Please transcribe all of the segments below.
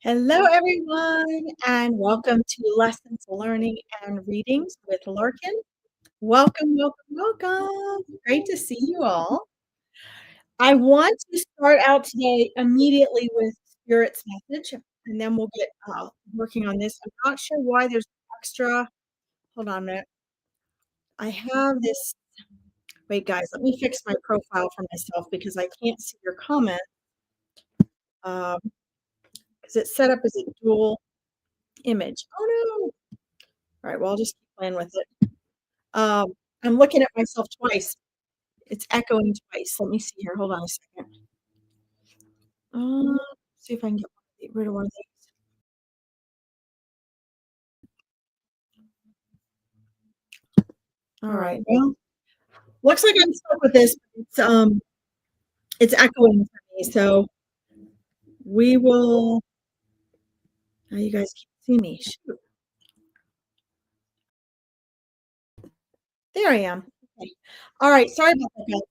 Hello, everyone, and welcome to Lessons Learning and Readings with Larkin. Welcome, welcome, welcome. Great to see you all. I want to start out today immediately with Spirit's message, and then we'll get working on this. I'm not sure why there's extra. Hold on a minute. I have this. Wait, guys, let me fix my profile for myself because I can't see your comment because it's set up as a dual image. Oh, no. All right, well, I'll just keep playing with it. I'm looking at myself twice. It's echoing twice. Let me see here. Hold on a second. See if I can get rid of one of these. All right. Well, looks like I'm stuck with this. It's echoing for me. So we will. Now you guys can't see me. Shoot. There I am. Okay. All right. Sorry about that, guys.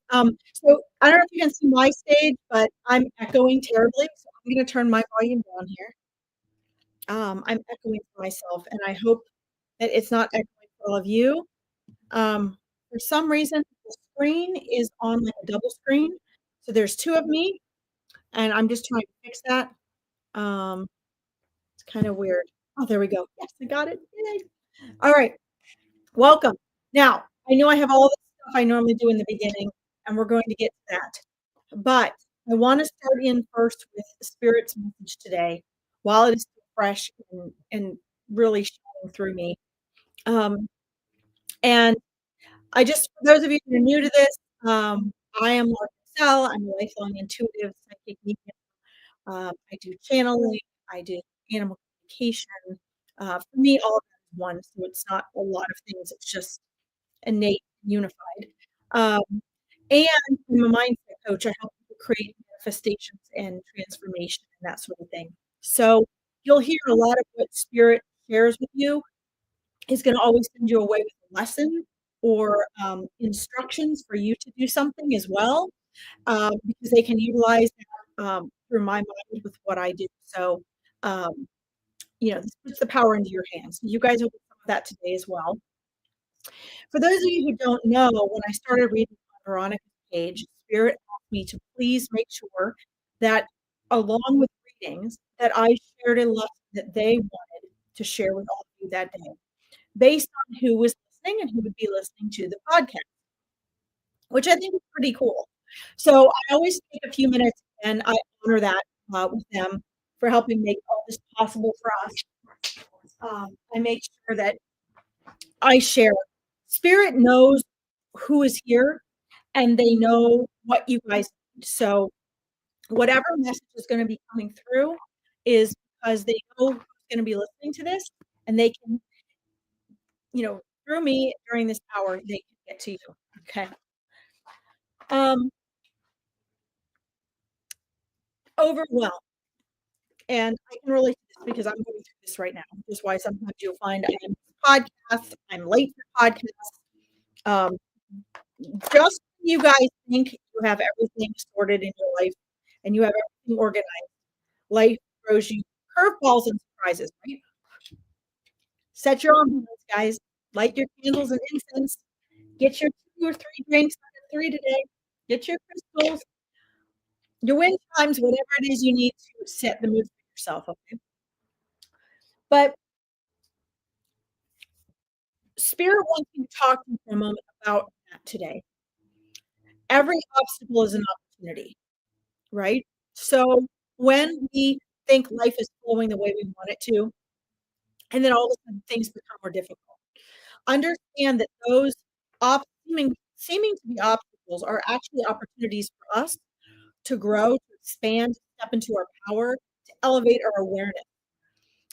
So I don't know if you can see my stage, but I'm echoing terribly. So I'm going to turn my volume down here. I'm echoing for myself, and I hope that it's not echoing for all of you. For some reason, the screen is on like a double screen. So there's two of me, and I'm just trying to fix that. It's kind of weird. Oh, there we go. Yes, I got it. Yay. All right. Welcome. Now, I know I have all the stuff I normally do in the beginning, and we're going to get to that. But I want to start in first with Spirit's message today while it is still fresh and really shining through me. And I just, for those of you who are new to this, I am Larkin. I'm a lifelong intuitive psychic medium. I do channeling, I do animal communication. For me, all of that is one, so it's not a lot of things. It's just innate, unified. Um, and I'm a mindset coach. I help people create manifestations and transformation and that sort of thing. So you'll hear a lot of what Spirit shares with you is going to always send you away with a lesson or instructions for you to do something as well, because they can utilize that through my mind with what I do. So, this puts the power into your hands. You guys will get some of that today as well. For those of you who don't know, when I started reading on Veronica's page, Spirit asked me to please make sure that along with readings, that I shared a lesson that they wanted to share with all of you that day, based on who was listening and who would be listening to the podcast, which I think is pretty cool. So I always take a few minutes and I honor that with them for helping make all this possible for us. I make sure that I share. Spirit knows who is here and they know what you guys need. So whatever message is going to be coming through is because they know who's going to be listening to this, and they can, through me during this hour, they can get to you. Okay. Overwhelmed. And I can relate to this because I'm going through this right now, which is why sometimes you'll find I'm late for podcasts. Just when you guys think you have everything sorted in your life and you have everything organized, life throws you curveballs and surprises, right? Set your own limits, guys. Light your candles and incense. Get your 2 or 3 drinks out of 3 today. Get your crystals, your wind chimes, whatever it is you need to set the mood for yourself, okay? But Spirit wants me to talk to you for a moment about that today. Every obstacle is an opportunity, right? So when we think life is flowing the way we want it to, and then all of a sudden things become more difficult, understand that those seeming to be obstacles are actually opportunities for us to grow, to expand, to step into our power, to elevate our awareness.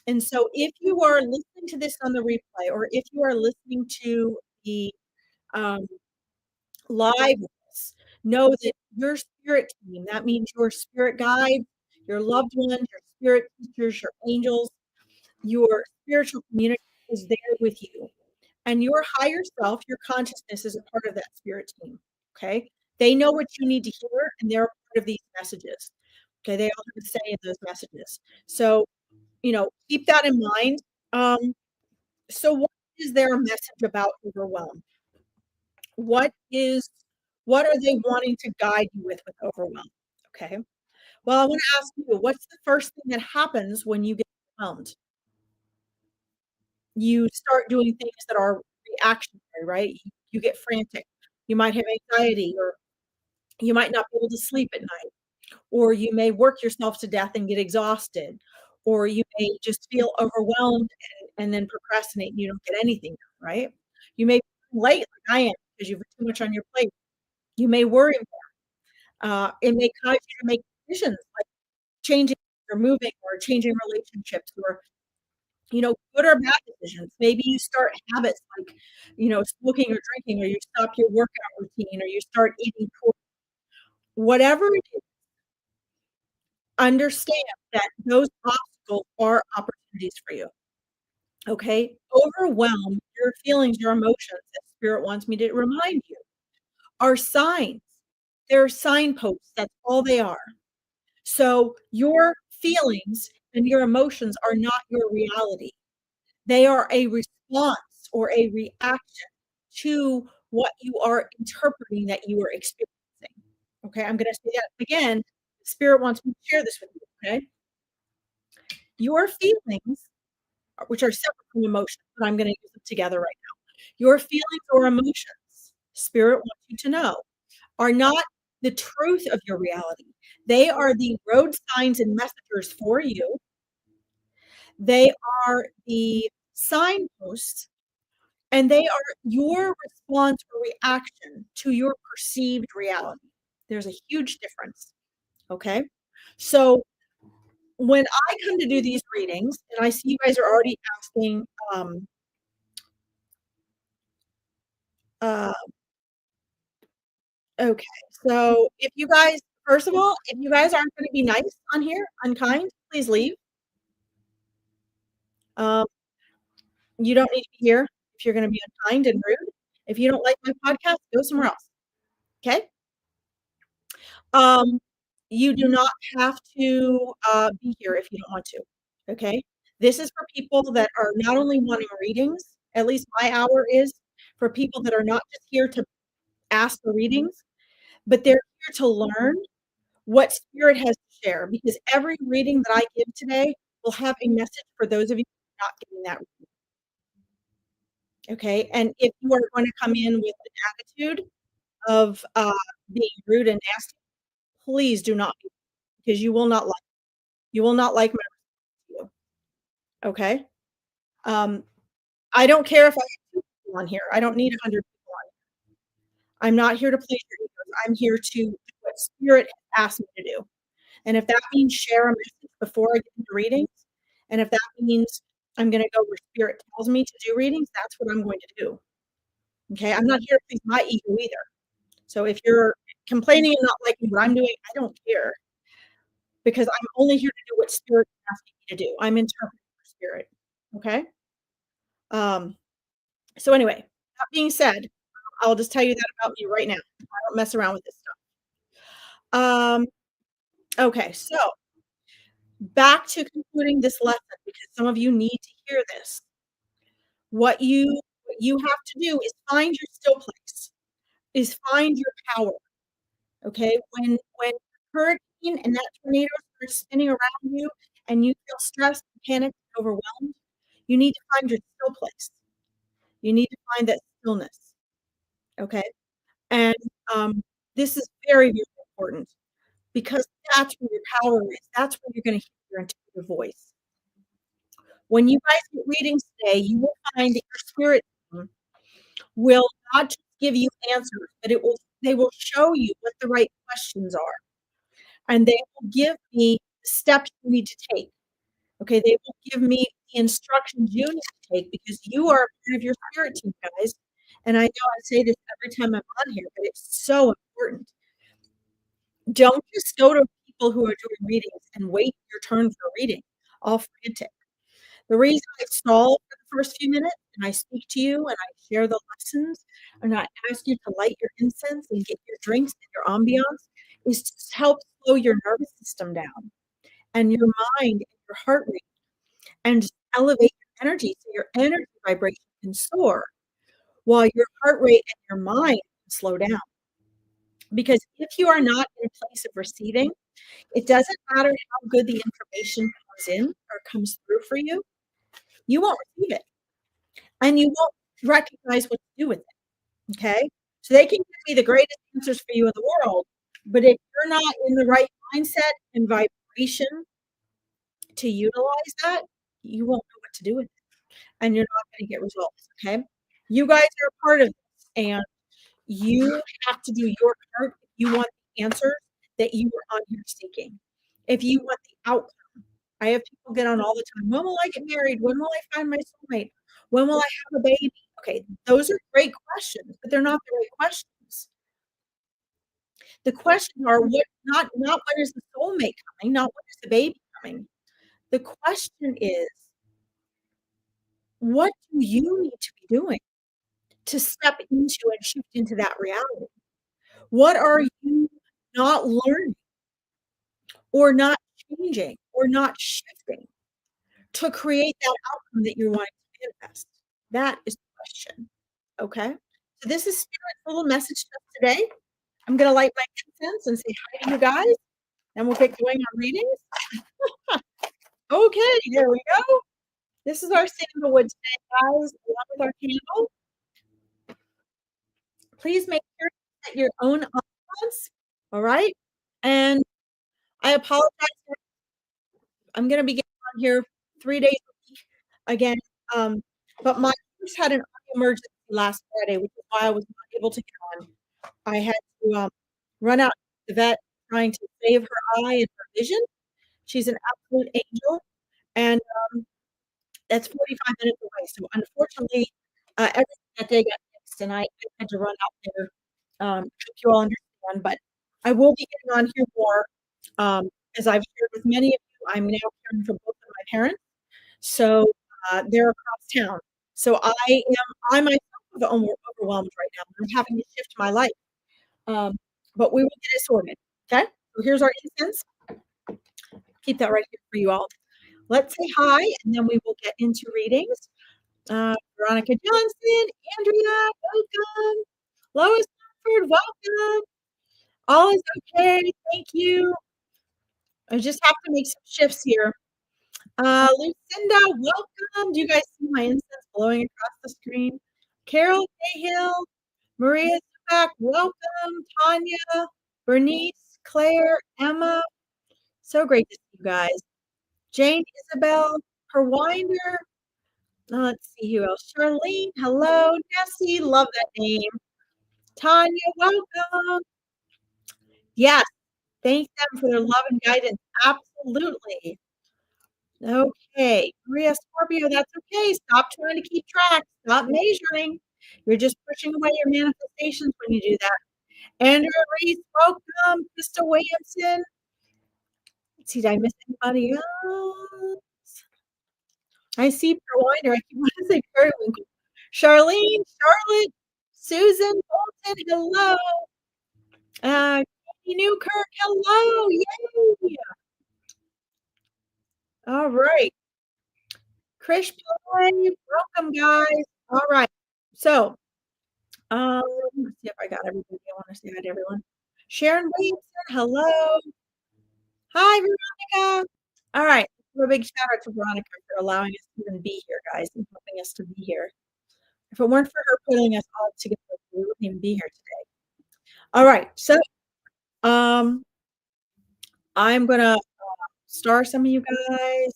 And so if you are listening to this on the replay, or if you are listening to the live with us, know that your spirit team, that means your spirit guide, your loved ones, your spirit teachers, your angels, your spiritual community is there with you. And your higher self, your consciousness is a part of that spirit team. Okay. They know what you need to hear and they're part of these messages. Okay. They all have a say in those messages. So keep that in mind. Um, so what is their message about overwhelm? What is what are they wanting to guide you with overwhelm? Okay. Well, I want to ask you, what's the first thing that happens when you get overwhelmed? You start doing things that are reactionary, right? You get frantic. You might have anxiety, or you might not be able to sleep at night, or you may work yourself to death and get exhausted, or you may just feel overwhelmed and then procrastinate and you don't get anything done, right? You may be late like I am because you've too much on your plate. You may worry more. It may cause you to make decisions like changing or moving or changing relationships, or good or bad decisions. Maybe you start habits like, smoking or drinking, or you stop your workout routine, or you start eating poor. Whatever it is, understand that those obstacles are opportunities for you. Okay? Overwhelm, your feelings, your emotions, that spirit wants me to remind you, are signs. They're signposts. That's all they are. So your feelings and your emotions are not your reality. They are a response or a reaction to what you are interpreting that you are experiencing. Okay, I'm going to say that again. Spirit wants me to share this with you. Okay, your feelings, which are separate from emotions, but I'm going to use them together right now. Your feelings or emotions, Spirit wants you to know, are not the truth of your reality. They are the road signs and messengers for you. They are the signposts. And they are your response or reaction to your perceived reality. There's a huge difference. Okay. So when I come to do these readings, and I see you guys are already asking, uh, okay. So if you guys, first of all, if you guys aren't going to be nice on here, unkind, please leave. Um, you don't need to be here if you're going to be unkind and rude. If you don't like my podcast, go somewhere else. Okay. Um, you do not have to, be here if you don't want to, okay? This is for people that are not only wanting readings, at least my hour is, for people that are not just here to ask for readings, but they're here to learn what Spirit has to share, because every reading that I give today will have a message for those of you who are not getting that reading, okay? And if you are going to come in with an attitude of, being rude and nasty, please do not be, because you will not like my review, okay? Um, I don't care if I have 2 people on here, I don't need 100 people on here. I'm not here to please your egos, I'm here to do what Spirit has asked me to do, and if that means share a message before I get into readings, and if that means I'm gonna go where Spirit tells me to do readings, that's what I'm going to do, okay? I'm not here to please my ego either. So if you're complaining and not liking what I'm doing, I don't care, because I'm only here to do what Spirit is asking me to do. I'm interpreting for Spirit, okay? Um, so anyway, that being said, I'll just tell you that about me right now. I don't mess around with this stuff. Okay, so back to concluding this lesson, because some of you need to hear this. What you have to do is find your still place, is find your power. Okay? When hurricane and that tornado starts spinning around you and you feel stressed, panicked, and overwhelmed, you need to find your still place. You need to find that stillness. Okay? And, this is very, very important, because that's where your power is. That's where you're gonna hear your intuitive voice. When you guys get readings today, you will find that your spirit team will not just give you answers, but they will show you what the right questions are, and they will give me the steps you need to take. Okay, they will give me the instructions you need to take, because you are a part of your spirit team, guys. And I know I say this every time I'm on here, but it's so important. Don't just go to people who are doing readings and wait your turn for a reading, all frantic. The reason I stall for the first few minutes and I speak to you and I share the lessons and I ask you to light your incense and get your drinks and your ambiance is to help slow your nervous system down and your mind and your heart rate. and just elevate your energy so your energy vibration can soar while your heart rate and your mind can slow down. Because if you are not in a place of receiving, it doesn't matter how good the information comes in or comes through for you won't receive it and you won't recognize what to do with it. Okay. So they can give me the greatest answers for you in the world, but if you're not in the right mindset and vibration to utilize that, you won't know what to do with it and you're not going to get results. Okay. You guys are a part of this and you have to do your part if you want the answers that you are on here seeking. If you want the outcome, I have people get on all the time. When will I get married? When will I find my soulmate? When will I have a baby? Okay, those are great questions, but they're not the right questions. The questions are what not when is the soulmate coming, not when is the baby coming. The question is, what do you need to be doing to step into and shift into that reality? What are you not learning or not changing or not shifting to create that outcome that you're wanting to manifest? That is the question. Okay. So this is Spirit's little message to us today. I'm going to light my incense and say hi to you guys, and we'll get going on readings. Okay, there we go. This is our sandalwood today, guys, along with our candle. Please make sure to set your own ambiance. All right. And I apologize. I'm going to be getting on here 3 days a week again. But my horse had an emergency last Friday, which is why I was not able to get on. I had to run out to the vet trying to save her eye and her vision. She's an absolute angel, and that's 45 minutes away. So unfortunately, everything that day got fixed, and I had to run out there. Hope you all understand, but I will be getting on here more. As I've shared with many of you, I'm now caring for both of my parents. So they're across town. So I myself am overwhelmed right now. I'm having to shift my life. But we will get it sorted. Okay. So here's our incense. Keep that right here for you all. Let's say hi, and then we will get into readings. Veronica Johnson, Andrea, welcome. Lois Mumford, welcome. All is okay. Thank you. I just have to make some shifts here. Lucinda, welcome. Do you guys see my incense blowing across the screen? Carol Cahill, Maria Zuback, welcome. Tanya, Bernice, Claire, Emma. So great to see you guys. Jane Isabel, Perwinder. Let's see who else. Charlene, hello. Nessie, love that name. Tanya, welcome. Yes, thank them for their love and guidance. Absolutely. Okay, Maria Scorpio, that's okay. Stop trying to keep track. Stop measuring. You're just pushing away your manifestations when you do that. Andrea Reese, welcome. Krista Williamson. Let's see, did I miss anybody else? I see Perwinder. I keep wanting to say Periwinkle. Charlene, Charlotte, Susan Bolton, hello. Katie Newkirk, hello. Yay. All right. Krish Pillay, welcome, guys. All right. So, let's see if I got everybody. I want to say hi to everyone. Sharon Williamson, hello. Hi, Veronica. All right. A big shout out to Veronica for allowing us to even be here, guys, and helping us to be here. If it weren't for her putting us all together, we wouldn't even be here today. All right. So, I'm gonna star some of you guys.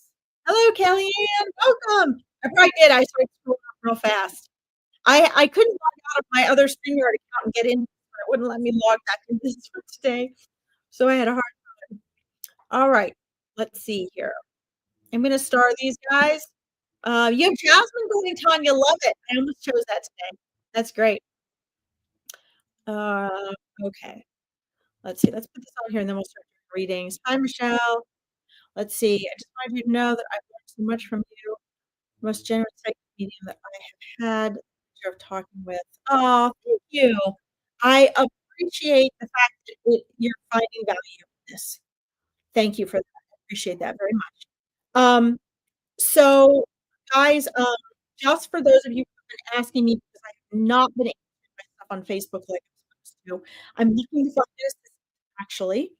Hello, Kellyanne. Welcome. I probably did. I started scrolling up real fast. I couldn't log out of my other StreamYard account and get in, but it wouldn't let me log back into this for today. So I had a hard time. All right. Let's see here. I'm gonna star these guys. You have Jasmine going, Tanya. Love it. I almost chose that today. That's great. Okay. Let's see. Let's put this on here and then we'll start doing readings. Hi, Michelle. Let's see. I just wanted you to know that I've learned so much from you. Most generous psychic medium that I have had the pleasure of talking with. Oh, thank you. I appreciate the fact that you're finding value in this. Thank you for that. I appreciate that very much. So, guys, just for those of you who've been asking me because I have not been answering my stuff on Facebook like I'm supposed to, I'm looking to find this actually,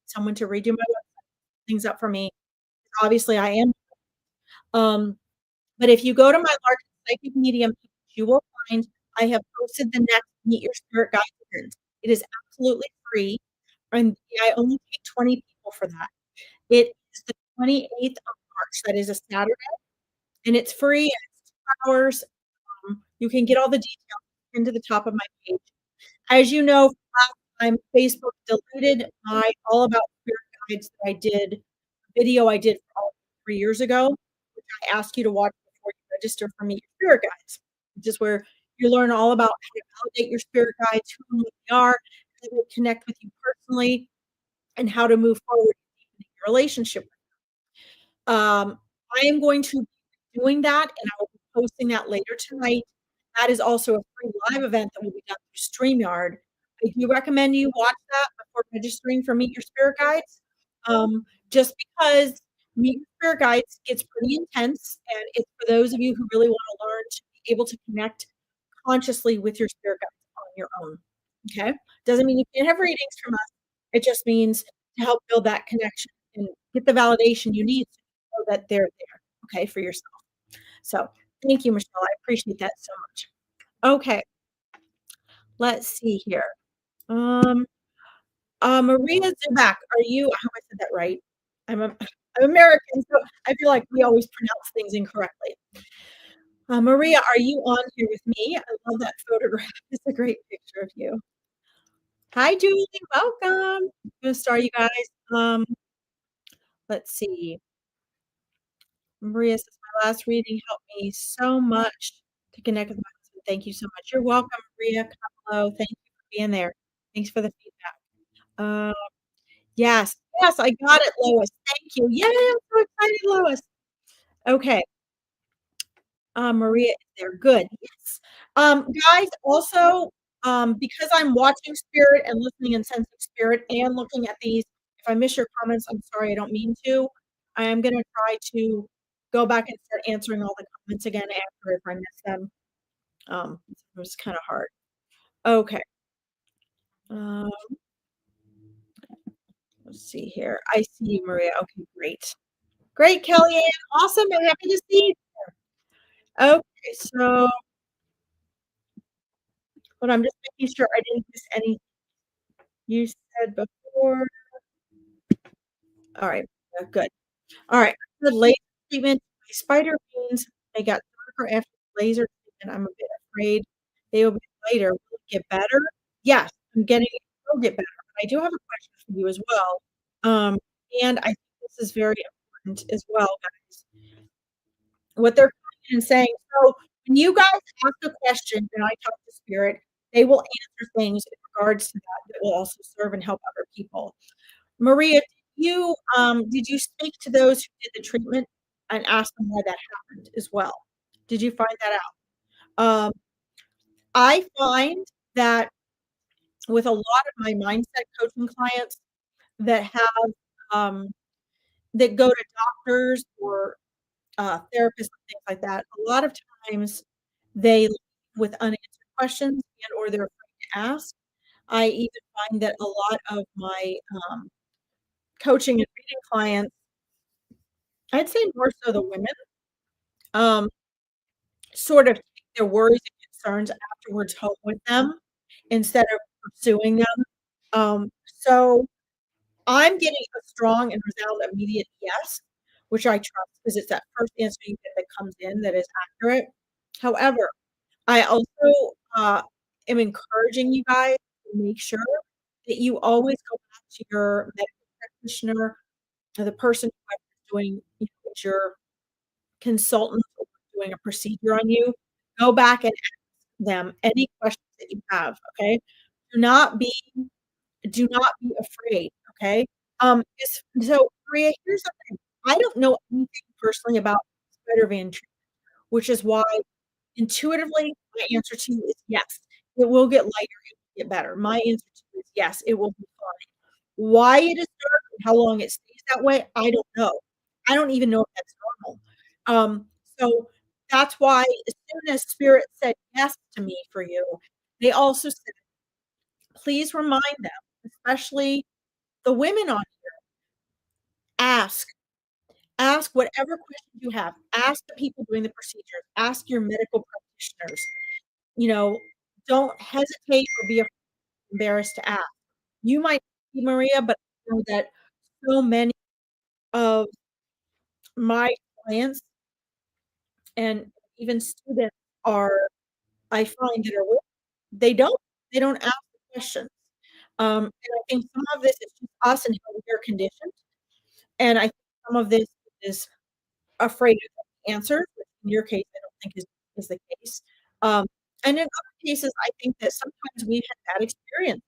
someone to redo my things up for me. Obviously, I am. Um, but if you go to my Larkin Psychic Medium page, you will find I have posted the next Meet Your Spirit Guide event. It is absolutely free, and I only take 20 people for that. It is the 28th of March. That is a Saturday, and it's free, and it's 2 hours. You can get all the details into the top of my page. As you know, last time Facebook deleted my All About Spirit Guides that I did video I did for all 3 years ago, which I ask you to watch before you register for Meet Your Spirit Guides, which is where you learn all about how to validate your spirit guides, who and what they are, how to connect with you personally, and how to move forward in deepening your relationship. I am going to be doing that, and I will be posting that later tonight. That is also a free live event that will be done through StreamYard. I do recommend you watch that before registering for Meet Your Spirit Guides, just because Meet Your Spirit Guides gets pretty intense, and it's for those of you who really wanna learn to be able to connect consciously with your spirit guides on your own, okay? Doesn't mean you can't have readings from us. It just means to help build that connection and get the validation you need so you know that they're there, okay, for yourself. So, thank you, Michelle, I appreciate that so much. Okay, let's see here. Um, Maria Zubak, are you I hope I said that right. I'm a I'm American, so I feel like we always pronounce things incorrectly. Maria, are you on here with me? I love that photograph. It's a great picture of you. Hi, Julie. Welcome. I'm gonna start you guys. Um, let's see. Maria says, my last reading helped me so much to connect with my husband. Thank you so much. You're welcome, Maria. Hello. Thank you for being there. Thanks for the feedback. Uh, yes, yes, I got it, Lois. Thank you. Yay, I'm so excited, Lois. Okay. Maria is there. Good. Yes. Guys, also, because I'm watching spirit and listening and sensing spirit and looking at these, if I miss your comments, I'm sorry, I don't mean to. I am gonna try to go back and start answering all the comments again after if I miss them. It was kind of hard. Okay. Um, let's see here. I see you, Maria. Okay, great. Great, Kellyanne. Awesome. I'm happy to see you. Okay, so but I'm just making sure I didn't miss any you said before. All right, good. All right, the laser treatment, my spider veins, they got darker after the laser treatment. I'm a bit afraid they will be lighter. Will it get better? Yes, I'm getting it will get better. But I do have a question for you as well. Um, and I think this is very important as well, guys. What they're coming in and saying, so when you guys ask a question and I talk to spirit, they will answer things in regards to that that will also serve and help other people. Maria, did you speak to those who did the treatment and ask them why that happened as well? Did you find that out? I find that with a lot of my mindset coaching clients that have um, that go to doctors or therapists and things like that, a lot of times they leave with unanswered questions and or they're afraid to ask. I even find that a lot of my coaching and reading clients, I'd say more so the women, um, sort of take their worries and concerns afterwards home with them instead of pursuing them. So I'm getting a strong and resound immediate yes, which I trust because it's that first answer you get that comes in that is accurate. However, I also, am encouraging you guys to make sure that you always go back to your medical practitioner or the person whoever's doing, you know, your consultant or doing a procedure on you. Go back and ask them any questions that you have, okay? Do not be do not be afraid, okay? So Maria, here's the thing. I don't know anything personally about Spider-Man treatment, which is why intuitively my answer to you is yes. It will get lighter, it will get better. My answer to you is yes, it will be fine. Why it is dark and how long it stays that way, I don't know. I don't even know if that's normal. Um, so that's why as soon as spirit said yes to me for you, they also said, please remind them, especially the women on ask. Ask whatever questions you have. Ask the people doing the procedures. Ask your medical practitioners. You know, don't hesitate or be embarrassed to ask. You might be Maria, but I know that so many of my clients and even students are, I find that are they don't they don't ask the questions. And I think some of this is just us and how we are conditioned. And I think some of this is afraid of answers, which in your case, I don't think is the case. Um, and in other cases, I think that sometimes we've had bad experience.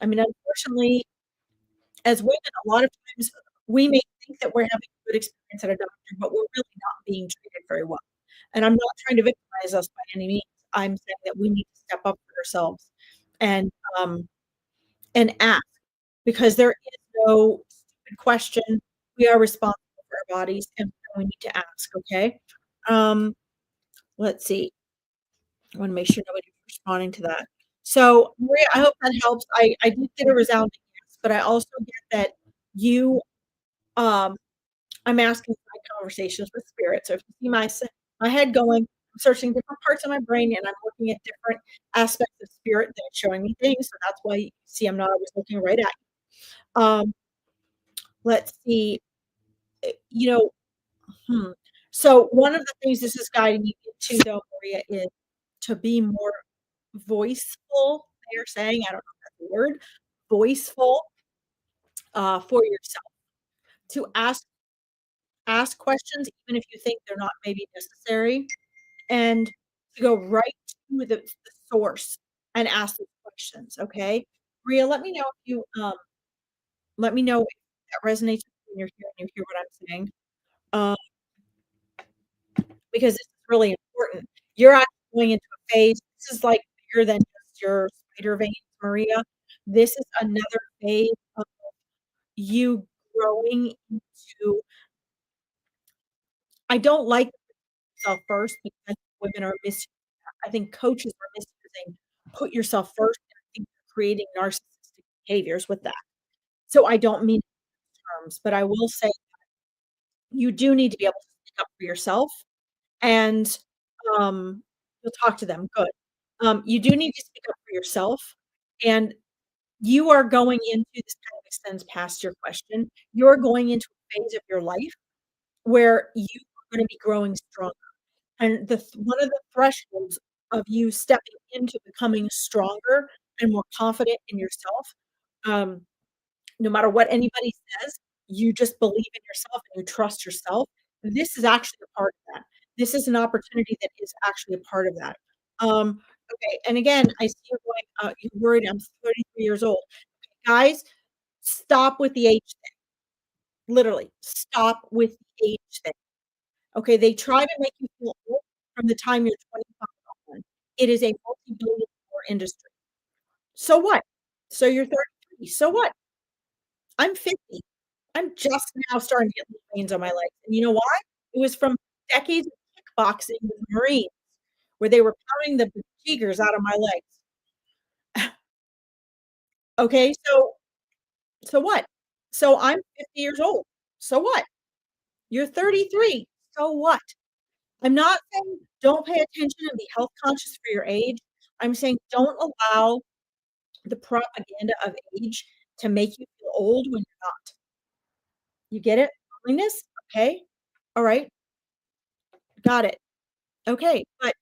I mean, unfortunately, as women, a lot of times we may think that we're having a good experience at a doctor, but we're really not being treated very well. And I'm not trying to victimize us by any means. I'm saying that we need to step up for ourselves and um, and ask because there is no stupid question. We are responsible for our bodies, and we need to ask. Okay. Um, let's see. I want to make sure nobody's responding to that. So, Maria, I hope that helps. I did get a resounding yes, but I also get that you um I'm asking for my conversations with spirit. So if you see my head going, I'm searching different parts of my brain and I'm looking at different aspects of spirit that are showing me things. So that's why you see I'm not always looking right at you. Let's see. You know, hmm. So one of the things this is guiding you into, though, Maria, is to be more voiceful. They're saying, I don't know if that's a word, voiceful for yourself to ask questions, even if you think they're not maybe necessary, and to go right to the source and ask those questions. Okay, Maria, let me know if you let me know if that resonates when you're here and you hear what I'm saying. Um, because this is really important. You're actually going into a phase. This is like bigger than just your spider veins, Maria. This is another phase of you growing into. I don't like yourself first because women are mis. I think coaches are misusing put yourself first. And I think they're creating narcissistic behaviors with that. So I don't mean terms, but I will say you do need to be able to speak up for yourself and you'll talk to them. Good. You do need to speak up for yourself, and you are going into this kind of extends past your question. You're going into a phase of your life where you are going to be growing stronger. And one of the thresholds of you stepping into becoming stronger and more confident in yourself, um, no matter what anybody says, you just believe in yourself and you trust yourself. This is actually a part of that. This is an opportunity that is actually a part of that. Okay, and again, I see you're going, you're worried. I'm 33 years old. Guys, stop with the age thing. Literally, stop with the age thing. Okay, they try to make you feel old from the time you're 25 on. It is a multi-billion-dollar industry. So what? So you're 33. So what? I'm 50. I'm just now starting to get little veins on my legs, and you know why? It was from decades of kickboxing with Marines, where they were pounding the bejeegers out of my legs. Okay, so what? So I'm 50 years old. So what? You're 33. So what? I'm not saying don't pay attention and be health conscious for your age. I'm saying don't allow the propaganda of age to make you feel old when you're not. You get it? Loneliness? Okay. All right. Got it. Okay. But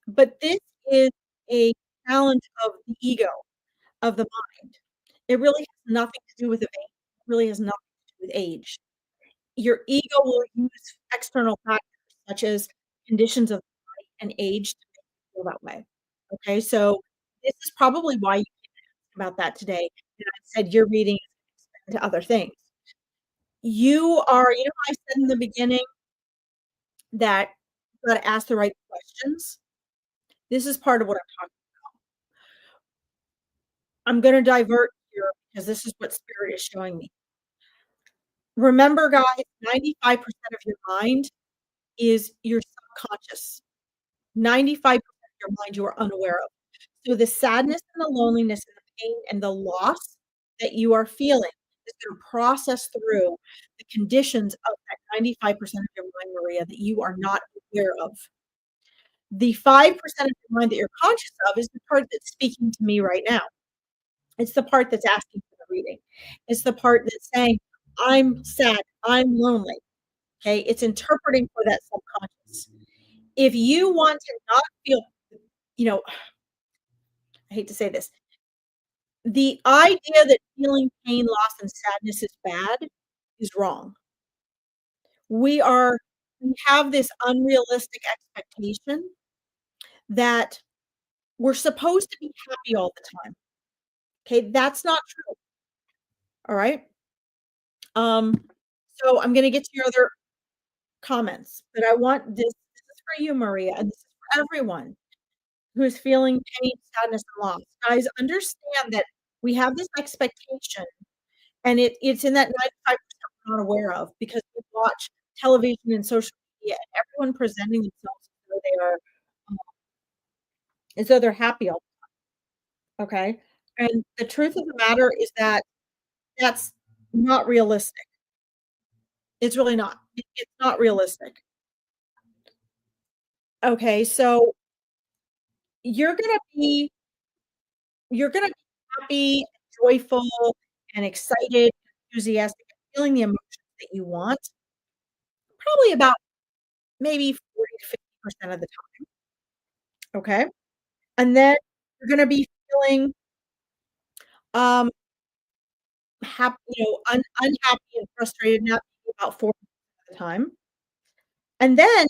but this is a challenge of the ego, of the mind. It really has nothing to do with the age. It really has nothing to do with age. Your ego will use external factors such as conditions of the body and age to make you feel that way. Okay, so this is probably why you asked about that today, and I said your reading is expand to other things. You are, I said in the beginning that you gotta ask the right questions. This is part of what I'm talking. I'm gonna divert here because this is what spirit is showing me. Remember, guys, 95% of your mind is your subconscious. 95% of your mind you are unaware of. So the sadness and the loneliness and the pain and the loss that you are feeling is gonna process through the conditions of that 95% of your mind, Maria, that you are not aware of. The 5% of your mind that you're conscious of is the part that's speaking to me right now. It's the part that's asking for the reading. It's the part that's saying, "I'm sad, I'm lonely." Okay? It's interpreting for that subconscious. If you want to not feel, you know, I hate to say this, the idea that feeling pain, loss, and sadness is bad is wrong. We are we have this unrealistic expectation that we're supposed to be happy all the time. Okay, that's not true. All right. Um, so I'm gonna get to your other comments, but I want this is for you, Maria, and this is for everyone who is feeling pain, sadness, and loss. Guys, understand that we have this expectation, and it's in that 95% we're not aware of because we watch television and social media and everyone presenting themselves um, as though they're happy all okay? And the truth of the matter is that that's not realistic. It's really not. It's not realistic. Okay, so you're gonna be you're gonna be happy, joyful, and excited, enthusiastic, and feeling the emotions that you want, probably about maybe 40 to 50% of the time, okay? And then you're gonna be feeling, um, unhappy and frustrated now about 40% of the time. And then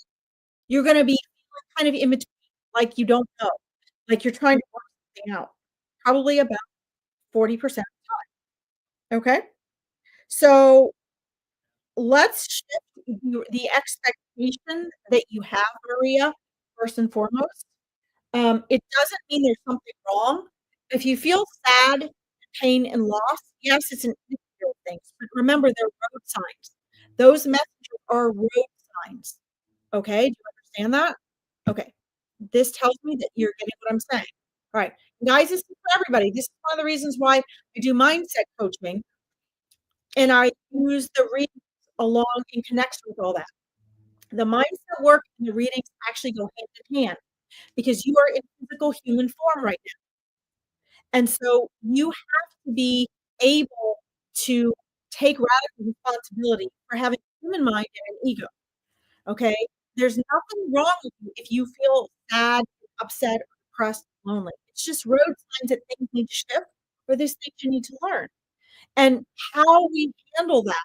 you're gonna be feeling kind of in between, like you don't know, like you're trying to work something out, probably about 40%, okay? So, let's shift the expectation that you have, Maria, first and foremost. It doesn't mean there's something wrong. If you feel sad, pain, and loss, yes, it's an indicator of things, but remember, they're road signs. Those messages are road signs, okay? Do you understand that? Okay. This tells me that you're getting what I'm saying. Alright. Guys, this is for everybody. This is one of the reasons why I do mindset coaching, and I use the readings along in connection with all that. The mindset work and the readings actually go hand in hand because you are in physical human form right now. And so you have to be able to take radical responsibility for having a human mind and an ego, okay? There's nothing wrong with you if you feel sad, upset, or depressed, lonely. It's just road signs that things need to shift or there's things you need to learn. And how we handle that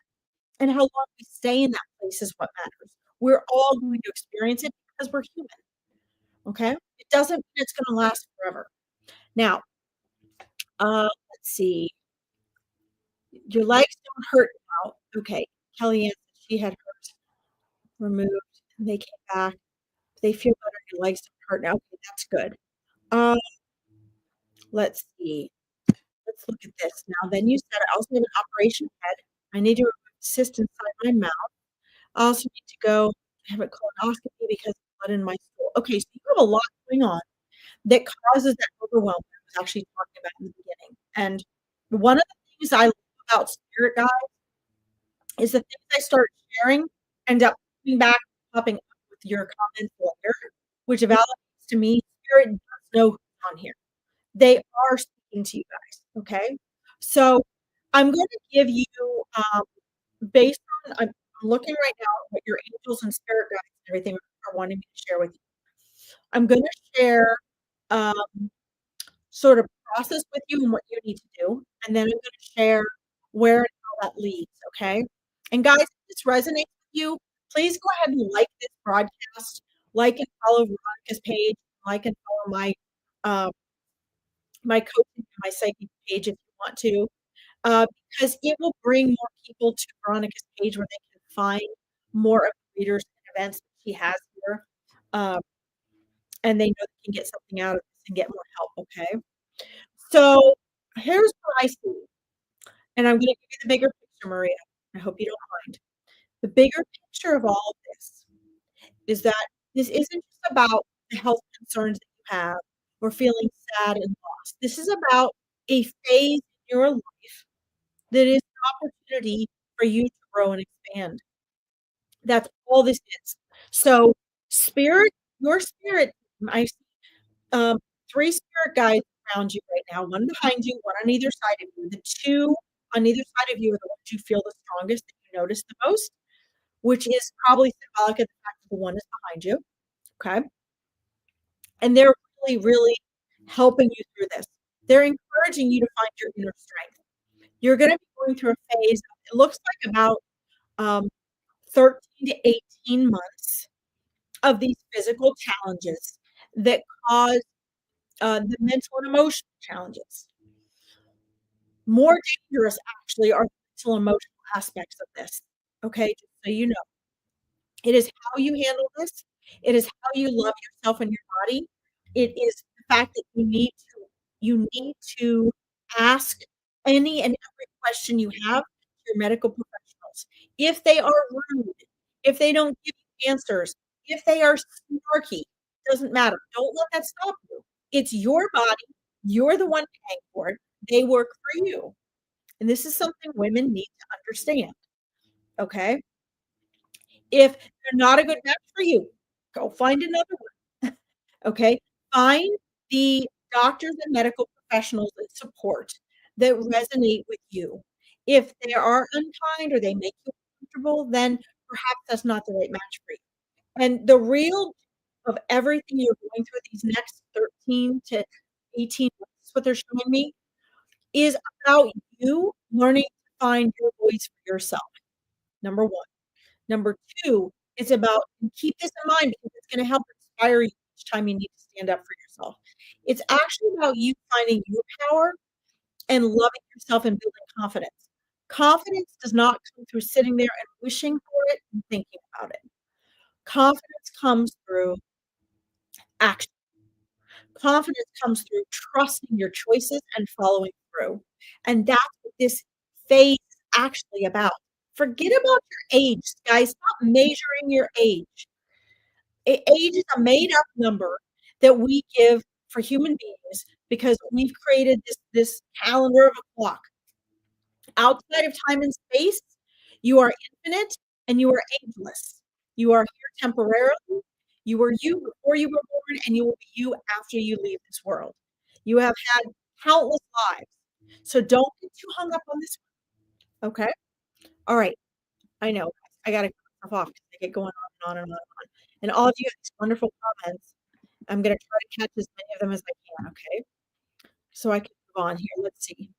and how long we stay in that place is what matters. We're all going to experience it because we're human, okay? It doesn't mean it's gonna last forever. Now, let's see. Your legs don't hurt now. Okay. Kellyanne said she had hers removed and they came back. They feel better. Your legs don't hurt now. Okay, that's good. Um, let's see. Let's look at this now. Then you said I also have an operation ahead. I need to remove cyst inside my mouth. I also need to go have a colonoscopy because of blood in my stool. Okay, so you have a lot going on that causes that overwhelm that I was actually talking about in the beginning. And one of the things I love about spirit guides is the things I start sharing end up coming back, popping up with your comments later, which validates to me spirit does know who's on here. They are speaking to you guys, okay? So, I'm gonna give you, based on I'm looking right now at what your angels and spirit guides and everything are wanting me to share with you. I'm gonna share, um, sort of process with you and what you need to do, and then I'm gonna share where and how that leads, okay? And guys, if this resonates with you, please go ahead and like this broadcast, like and follow Veronica's page, like and follow uh, my coaching and my psychic page if you want to, because it will bring more people to Veronica's page where they can find more of the readers and events that she has here, um, and they know they can get something out of this and get more help, okay? So, here's what I see, and I'm gonna give you the bigger picture, Maria. I hope you don't mind. The bigger picture of all of this is that this isn't just about the health concerns that you have or feeling sad and lost. This is about a phase in your life that is an opportunity for you to grow and expand. That's all this is. So, spirit, your spirit, I see um, three spirit guides around you right now, one behind you, one on either side of you. The two on either side of you are the ones you feel the strongest, that you notice the most, which is probably symbolic of the fact that the one is behind you. Okay. And they're really, really helping you through this. They're encouraging you to find your inner strength. You're going to be going through a phase, it looks like about um, 13 to 18 months of these physical challenges that cause the mental and emotional challenges. More dangerous, actually, are the mental and emotional aspects of this. Okay, just so you know, it is how you handle this. It is how you love yourself and your body. It is the fact that you need to ask any and every question you have to your medical professionals. If they are rude, if they don't give you answers, if they are snarky, doesn't matter. Don't let that stop you. It's your body. You're the one paying for it. They work for you. And this is something women need to understand. Okay. If they're not a good match for you, go find another one. Okay. Find the doctors and medical professionals that support, that resonate with you. If they are unkind or they make you uncomfortable, then perhaps that's not the right match for you. And the real of everything you're going through these next 13 to 18 months, what they're showing me, is about you learning to find your voice for yourself. Number one. Number two, it's about, and keep this in mind because it's going to help inspire you each time you need to stand up for yourself. It's actually about you finding your power and loving yourself and building confidence. Confidence does not come through sitting there and wishing for it and thinking about it. Confidence comes through action. Confidence comes through trusting your choices and following through. And that's what this phase is actually about. Forget about your age, guys. Stop measuring your age. Age is a made up number that we give for human beings because we've created this calendar of a clock. Outside of time and space, you are infinite and you are ageless. You are here temporarily. You were you before you were born, and you will be you after you leave this world. You have had countless lives. So don't get too hung up on this one. Okay. All right. I know. I got to cut myself off because I get going on and on and on and on. And all of you have these wonderful comments. I'm going to try to catch as many of them as I can. Okay. So I can move on here. Let's see.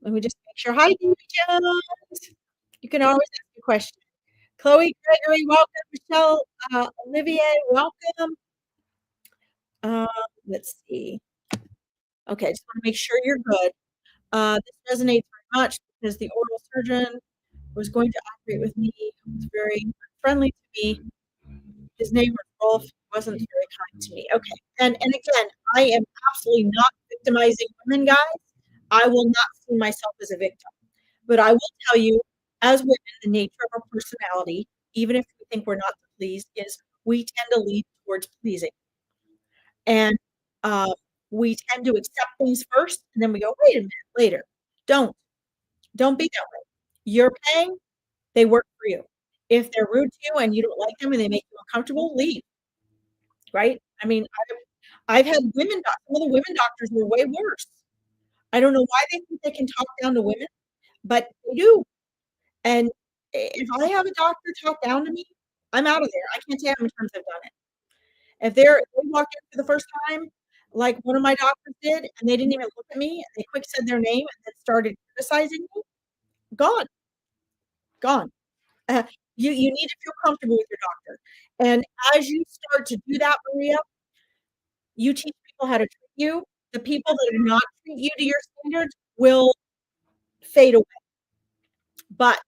Let me just make sure. Hi, Davy Jones. You can always ask a question. Chloe Gregory, welcome. Michelle, Olivier, welcome. Uh, let's see. Okay, just want to make sure you're good. This resonates very much because the oral surgeon was going to operate with me. He was very friendly to me. His name was Rolf. He wasn't very kind to me. Okay, and again, I am absolutely not victimizing women, guys. I will not see myself as a victim. But I will tell you, as women, the nature of our personality, even if we think we're not pleased, is we tend to lead towards pleasing. And we tend to accept things first, and then we go, wait a minute, later. Don't. Don't be that way. You're paying, they work for you. If they're rude to you and you don't like them and they make you uncomfortable, leave. Right? I mean, I've had women, some of the women doctors were way worse. I don't know why they think they can talk down to women, but they do. And if I have a doctor talk down to me, I'm out of there. I can't tell you how many times I've done it. If they walk in for the first time, like one of my doctors did, and they didn't even look at me, and they quick said their name and then started criticizing me, gone, gone. Uh, you need to feel comfortable with your doctor. And as you start to do that, Maria, you teach people how to treat you. The people that do not treat you to your standards will fade away. But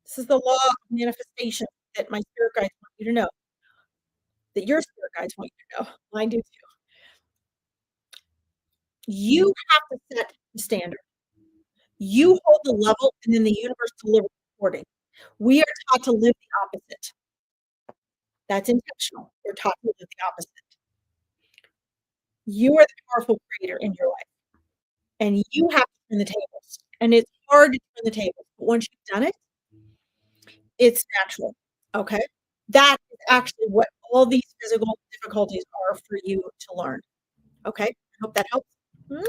this is the law of manifestation that my spirit guides want you to know, that your spirit guides want you to know. Mine do too. You have to set the standard. You hold the level, and then the universe delivers according. We are taught to live the opposite. That's intentional. We're taught to live the opposite. You are the powerful creator in your life, and you have to turn the tables. And it's hard to turn the tables, but once you've done it, it's natural. Okay? That is actually what all these physical difficulties are for you to learn. Okay? I hope that helps. Mm.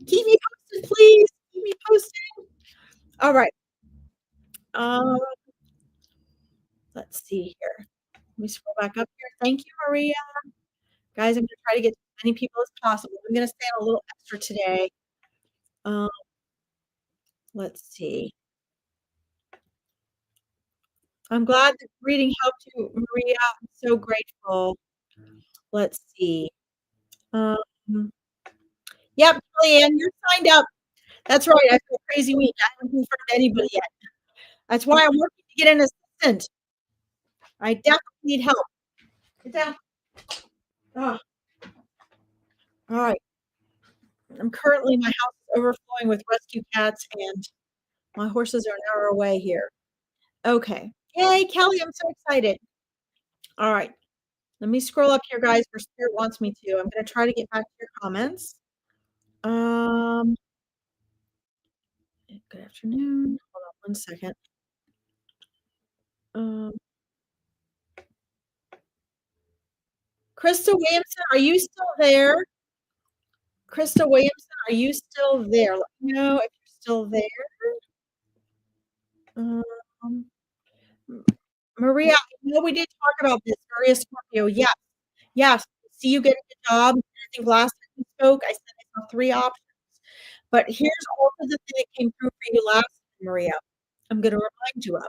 Keep me posted, please. Keep me posted. All right. Um, let's see here. Let me scroll back up here. Thank you, Maria. Guys, I'm going to try to get to as many people as possible. I'm going to stay on a little extra today. Um, let's see. I'm glad the reading helped you, Maria. I'm so grateful. Let's see. Um, yep, Julianne, you're signed up. That's right. I feel a crazy week. I haven't confirmed anybody yet. That's why I'm working to get an assistant. I definitely need help. Sit down. Oh, all right. My house is overflowing with rescue cats, and my horses are an hour away here. Okay. Yay, Kelly, I'm so excited. All right. Let me scroll up here, guys, where Spirit wants me to. I'm going to try to get back to your comments. Um, good afternoon. Hold on one second. Um, Krista Williamson, are you still there? Krista Williamson, are you still there? Let me know if you're still there. Um, Maria, I know we did talk about this. Maria Scorpio, yes. Yes. See you getting a job. I think last time we spoke, I said I saw 3 options. But here's also the thing that came through for you last time, Maria. I'm going to remind you of.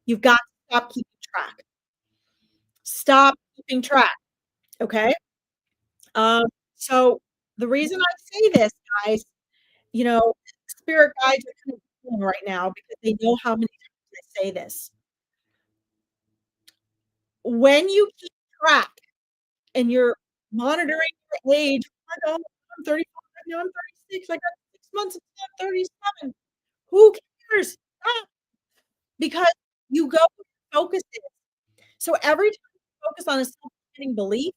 You've got to stop keeping track. Stop keeping track. Okay. Um, so the reason I say this, guys, you know, spirit guides are kind of giggling right now because they know how many times I say this. When you keep track and you're monitoring your age, oh my God, I'm 35, now I'm 36, I got 6 months until I'm 37. Who cares? Stop. Because you go focus it. So every time you focus on a self-limiting belief,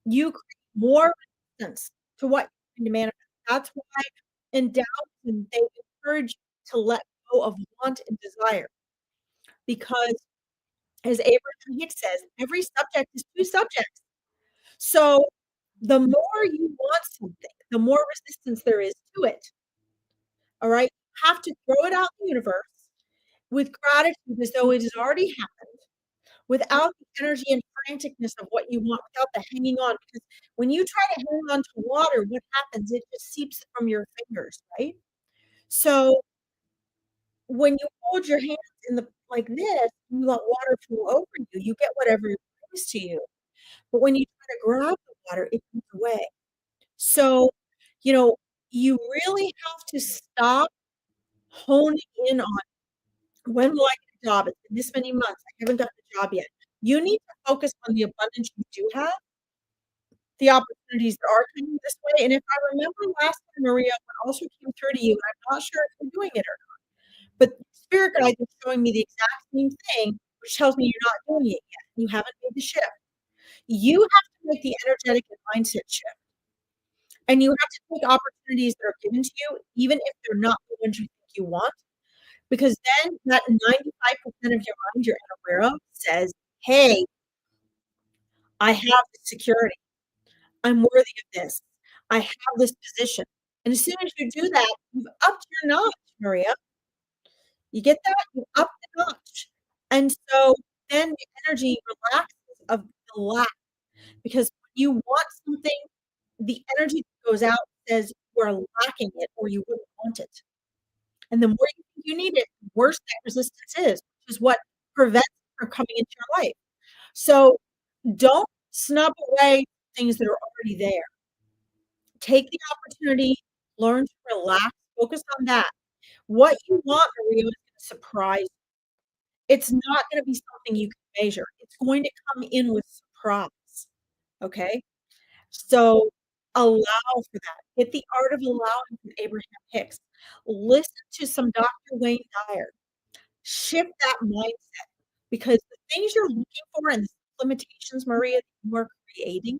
you create more resistance to what you're trying to manifest. That's why endowments and they encourage you to let go of want and desire. Because as Abraham Hicks says, every subject is 2 subjects. So the more you want something, the more resistance there is to it. All right? You have to throw it out in the universe with gratitude as though it has already happened, without the energy and franticness of what you want, without the hanging on. Because when you try to hang on to water, what happens? It just seeps from your fingers, right? So when you hold your hands in the like this, you let water flow over you. You get whatever brings to you. But when you try to grab the water, it comes away. So, you know, you really have to stop honing in on when will I get a job? It's been this many months. I haven't gotten a job yet. You need to focus on the abundance you do have, the opportunities that are coming this way. And if I remember last time, Maria, what also came through to you, and I'm not sure if you're doing it or not, but spirit guides are showing me the exact same thing, which tells me you're not doing it yet. You haven't made the shift. You have to make the energetic and mindset shift. And you have to take opportunities that are given to you, even if they're not the ones you think you want, because then that 95% of your mind you're unaware of says, hey, I have this security. I'm worthy of this. I have this position. And as soon as you do that, you've upped your notch, Maria. You get that? You up the notch. And so then the energy relaxes of the lack because when you want something, the energy that goes out says you are lacking it or you wouldn't want it. And the more you think you need it, the worse that resistance is, which is what prevents it from coming into your life. So don't snub away things that are already there. Take the opportunity, learn to relax, focus on that. What you want, Maria, is going to surprise you. It's not going to be something you can measure. It's going to come in with surprise. Okay? So allow for that. Get the art of allowing from Abraham Hicks. Listen to some Dr. Wayne Dyer. Shift that mindset because the things you're looking for and the limitations, Maria, that you are creating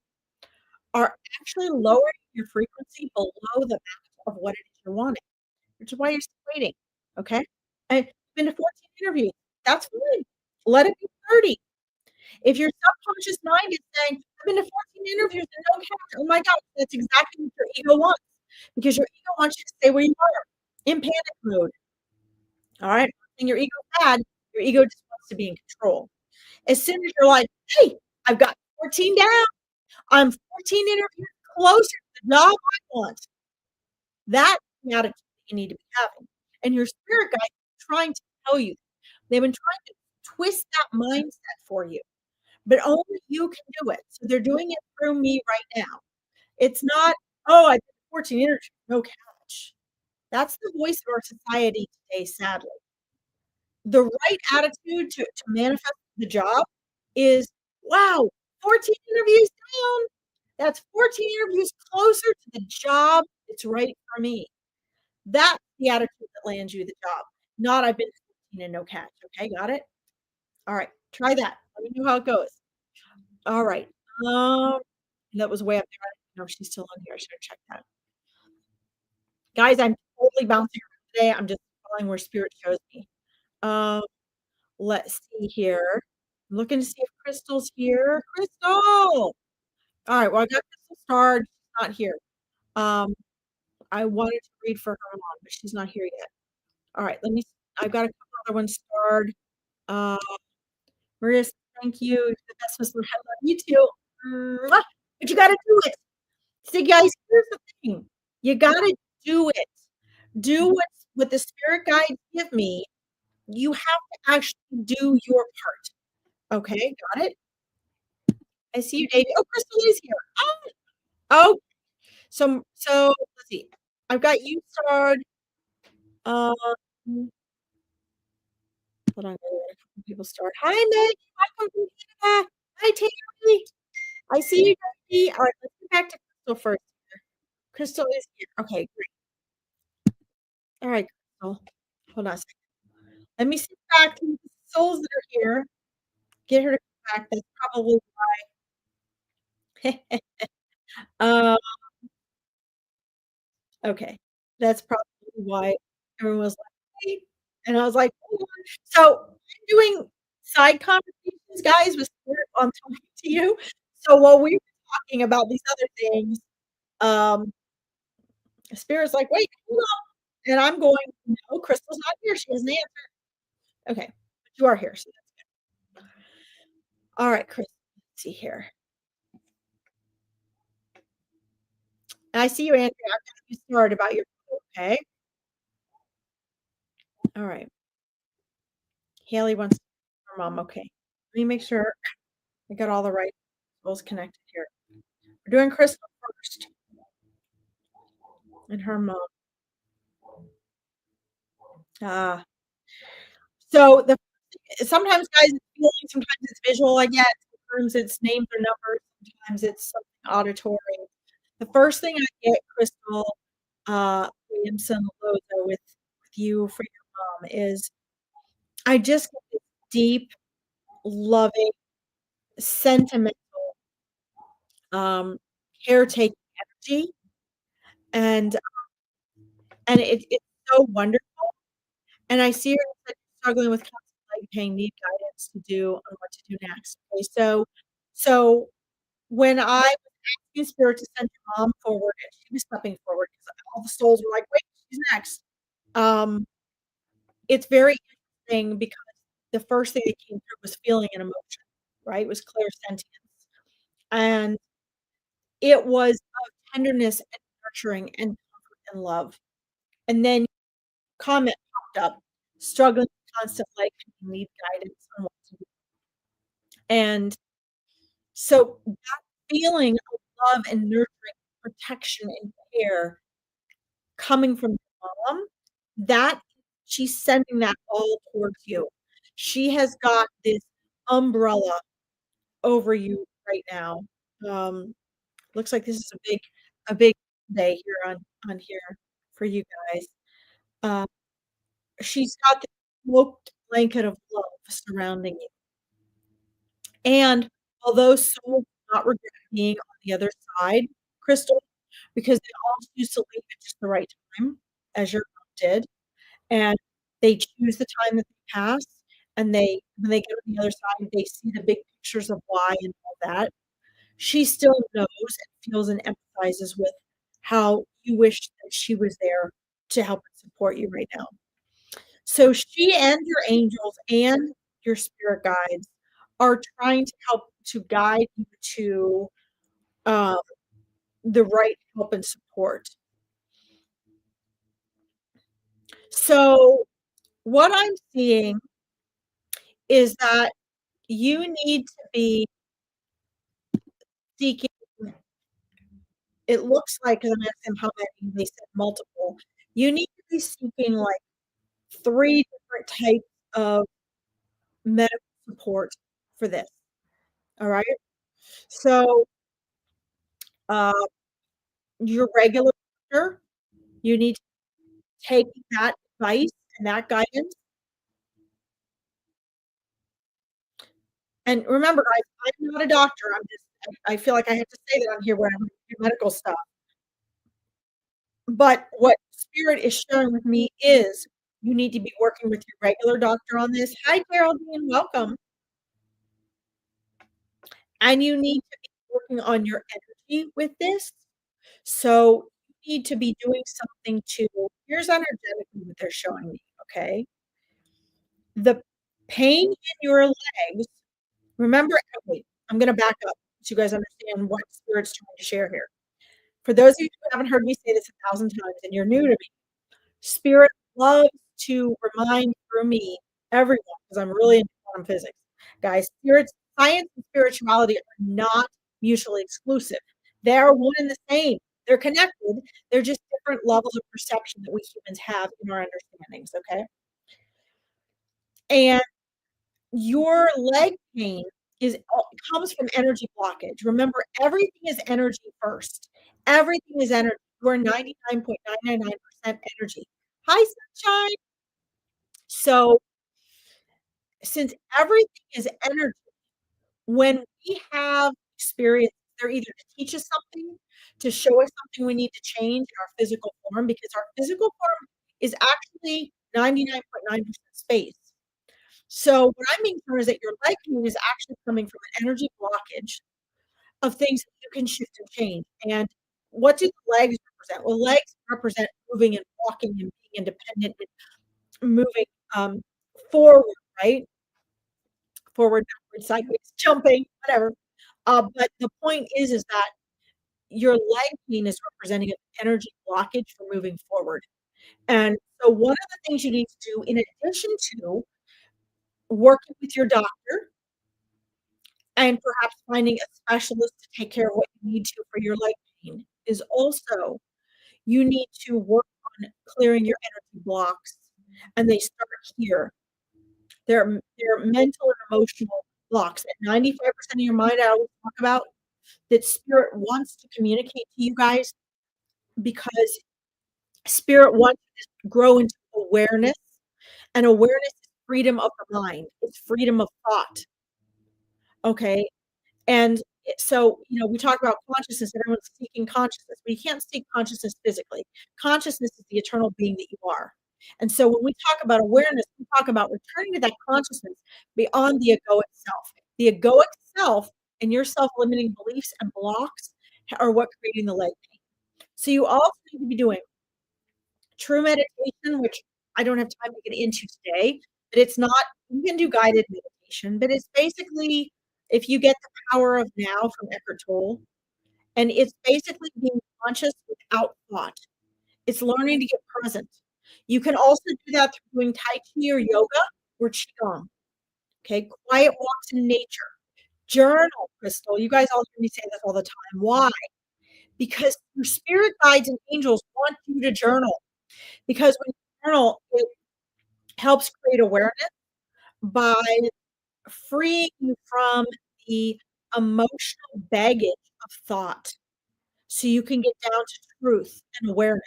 are actually lowering your frequency below the max of what it is you're wanting, which is why you're still waiting, okay? And you've been to 14 interviews. That's fine. Let it be 30. If your subconscious mind is saying, "I've been to 14 interviews and no catch," oh my god, that's exactly what your ego wants, because your ego wants you to stay where you are, in panic mode, alright? And your ego's bad, your ego just wants to be in control. As soon as you're like, "Hey, I've got 14 down, I'm 14 interviews closer to the job I want," that's the attitude that you need to be having, and your spirit guide is trying to tell you. They've been trying to twist that mindset for you. But only you can do it. So they're doing it through me right now. It's not, "Oh, I did 14 interviews, no catch." That's the voice of our society today, sadly. The right attitude to manifest the job is, "Wow, 14 interviews down. That's 14 interviews closer to the job that's right for me." That's the attitude that lands you the job, not, "I've been to 14 and no catch." Okay, got it? Alright, try that. Let me know how it goes. Alright, um that was way up there. I don't know if she's still on here. I should have checked that. Guys, I'm totally bouncing around today. I'm just following where spirit shows me. Um, let's see here. I'm looking to see if Crystal's here. Crystal! Alright, well, I got Crystal starred. She's not here. Um, I wanted to read for her mom, but she's not here yet. Alright, let me I've got a couple other ones starred. Uh, Maria says, "Thank you. You're the best Miss Lou." I love you too. Mwah! But you gotta do it. See, guys, here's the thing. You gotta do it. Do what the spirit guides give me. You have to actually do your part. Okay, got it? I see you, Davy. Oh, Crystal is here. Oh, oh, so let's see. I've got you starred. Um, hold on, I got a couple people starred. Hi, Meg. Welcome from Canada. Hi, Tammy. I see you, Davy. All right, let's get back to Crystal first. Crystal is here. Okay, great. All right, Crystal. Hold on a second. Let me see back to the souls that are here. Get her to come back. That's probably why. Okay. That's probably why everyone was like, "Hey," and I was like, "Hold on." So, I'm doing side conversations, guys, with Spirit while I'm talking to you. So while we were talking about these other things, um, Spirit's like, "Wait, hold on," and I'm going, "No, Crystal's not here. She hasn't answered." Okay, but you are here, so that's good. Alright, Crystal, let's see here. I see you, Andrea. I've got you started about your okay. Alright. Haley wants her mom, okay. Let me make sure I got all the right souls connected here. We're doing Crystal first and her mom. Ah, so sometimes, guys, it's feeling, sometimes it's visual I get, sometimes it's names or numbers, sometimes it's something auditory. The first thing I get, Crystal, Williamson Loza, with you for your mom is I just get this deep, loving, sentimental, um, caretaking energy, and it's so wonderful. And I see her as, like, struggling with constant leg pain, need guidance to do on what to do next. Okay, so when I was asking Spirit to send your mom forward and she was stepping forward because all the souls were like, "Wait, she's next." Um, it's very interesting because the first thing that came through was feeling and emotion, right? It was clairsentience, and it was of tenderness and nurturing and comfort and love. And then comment popped up, struggling with constant leg pain, need guidance on what to do. And so that feeling of love and nurturing, protection and care coming from your mom, that she's sending that all towards you. She has got this umbrella over you right now. Um, looks like this is a big day here on here for you guys. Uh, she's got this smoked blanket of love surrounding you. And although some will not regret being on the other side, Crystal, because they all choose to leave at just the right time, as your mom did, and they choose the time that they pass, and they when they get on the other side, they see the big pictures of why and all that. She still knows and feels and empathizes with how you wish that she was there to help and support you right now. So she and your angels and your spirit guides are trying to help to guide you to um, the right help and support. So what I'm seeing is that you need to be seeking, it looks like, because I'm asking how many, they said multiple. You need to be seeking like three different types of medical support for this. All right. So uh, your regular doctor, you need to take that advice and that guidance. And remember, guys, I'm not a doctor. I feel like I have to say that on here when I'm doing medical stuff. But what spirit is sharing with me is you need to be working with your regular doctor on this. Hi, Geraldine, welcome. And you need to be working on your energy with this. So you need to be doing something to, here's energetically what they're showing me, okay? The pain in your legs, remember, wait, I'm going to back up so you guys understand what spirit's trying to share here. For those of you who haven't heard me say this 1,000 times and you're new to me, spirit loves to remind through me, everyone, because I'm really into quantum physics. Guys, spirits, science and spirituality are not mutually exclusive. They are one and the same. They're connected. They're just different levels of perception that we humans have in our understandings, okay? And your leg pain comes from energy blockage. Remember, everything is energy first. Everything is energy. You are 99.999% energy. Hi, sunshine. So, since everything is energy, when we have experience, they're either to teach us something, to show us something we need to change in our physical form, because our physical form is actually 99.9% space. So what I'm being told is that your leg pain is actually coming from an energy blockage of things that you can shift and change. And what do the legs represent? Well, legs represent moving and walking and being independent and moving forward, right? Forward, backward, sideways, jumping, whatever. But the point is that your leg pain is representing an energy blockage for moving forward. And so one of the things you need to do, in addition to working with your doctor and perhaps finding a specialist to take care of what you need to for your leg pain, is also you need to work on clearing your energy blocks. And they start here. They're mental and emotional blocks. And 95% of your mind, I always talk about, that spirit wants to communicate to you guys, because spirit wants to grow into awareness, and awareness is freedom of the mind. It's freedom of thought. Okay. And so, we talk about consciousness, everyone's seeking consciousness, but you can't seek consciousness physically. Consciousness is the eternal being that you are. And so when we talk about awareness, we talk about returning to that consciousness beyond the egoic self. The egoic self and your self-limiting beliefs and blocks are what creating the leg pain. So you also need to be doing true meditation, which I don't have time to get into today, but it's not, you can do guided meditation, but it's basically, if you get the power of now from Eckhart Tolle, and it's basically being conscious without thought. It's learning to get present. You can also do that through doing Tai Chi or yoga or Qigong. Okay, quiet walks in nature. Journal, Crystal. You guys all hear me say this all the time. Why? Because your spirit guides and angels want you to journal. Because when you journal, it helps create awareness by freeing you from the emotional baggage of thought, so you can get down to truth and awareness.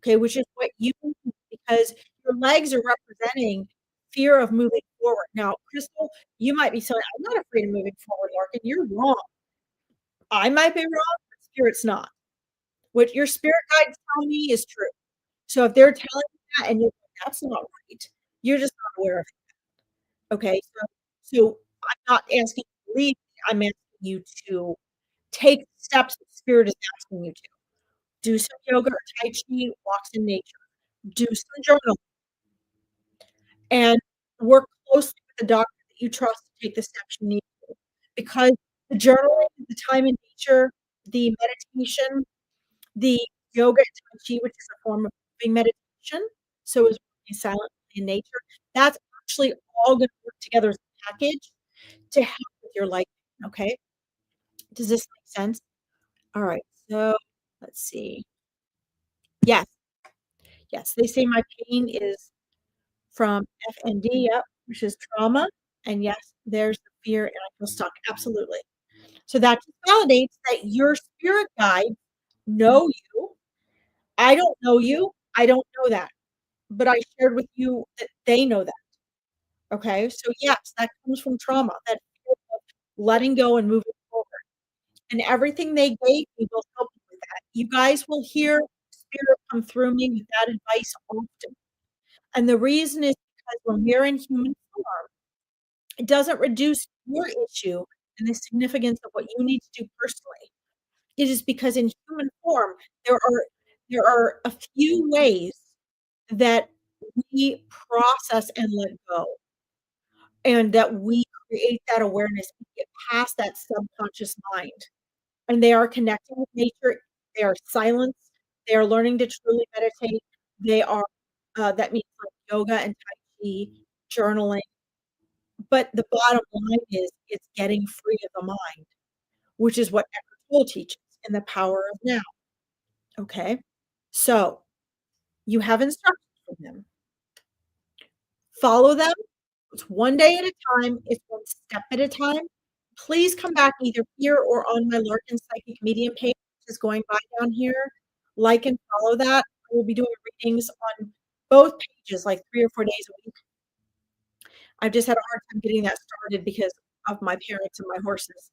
Okay, which is what you need, because your legs are representing fear of moving forward. Now, Crystal, you might be saying, I'm not afraid of moving forward, Larkin. You're wrong. I might be wrong, but spirit's not. What your spirit guides tell me is true. So if they're telling you that and you're like, that's not right, you're just not aware of it. Okay. So I'm not asking you to leave. I'm asking you to take steps that spirit is asking you to. Do some yoga or tai chi, walks in nature. Do some journaling and work closely with the doctor that you trust to take the steps you need to. Because the journaling, the time in nature, the meditation, the yoga and tai chi, which is a form of moving meditation, so is working silently in nature, that's actually all gonna work together as a package to help with your life, okay? Does this make sense? Alright, so let's see. Yes, yes, they say my pain is from FND, yep, which is trauma, and yes, there's the fear and I feel stuck, absolutely. So that just validates that your spirit guides know you. I don't know you, I don't know that, but I shared with you that they know that, okay? So yes, that comes from trauma, that fear of letting go and moving forward, and everything they gave me will help you with that. You guys will hear spirit come through me with that advice often, and the reason is because when we're in human form, it doesn't reduce your issue and the significance of what you need to do personally. It is because in human form, there are a few ways that we process and let go, and that we create that awareness and get past that subconscious mind. And they are connecting with nature, they are silence, they are learning to truly meditate, they are, that means like yoga and tai chi, journaling, but the bottom line is it's getting free of the mind, which is what Eckhart Tolle teaches in The Power of Now, okay? So, you have instructions from him. Follow them. It's one day at a time, it's one step at a time. Please come back either here or on my Larkin Psychic Medium page, which is going by down here. Like and follow that. I will be doing readings on both pages, like 3 or 4 days a week. I've just had a hard time getting that started because of my parents and my horses.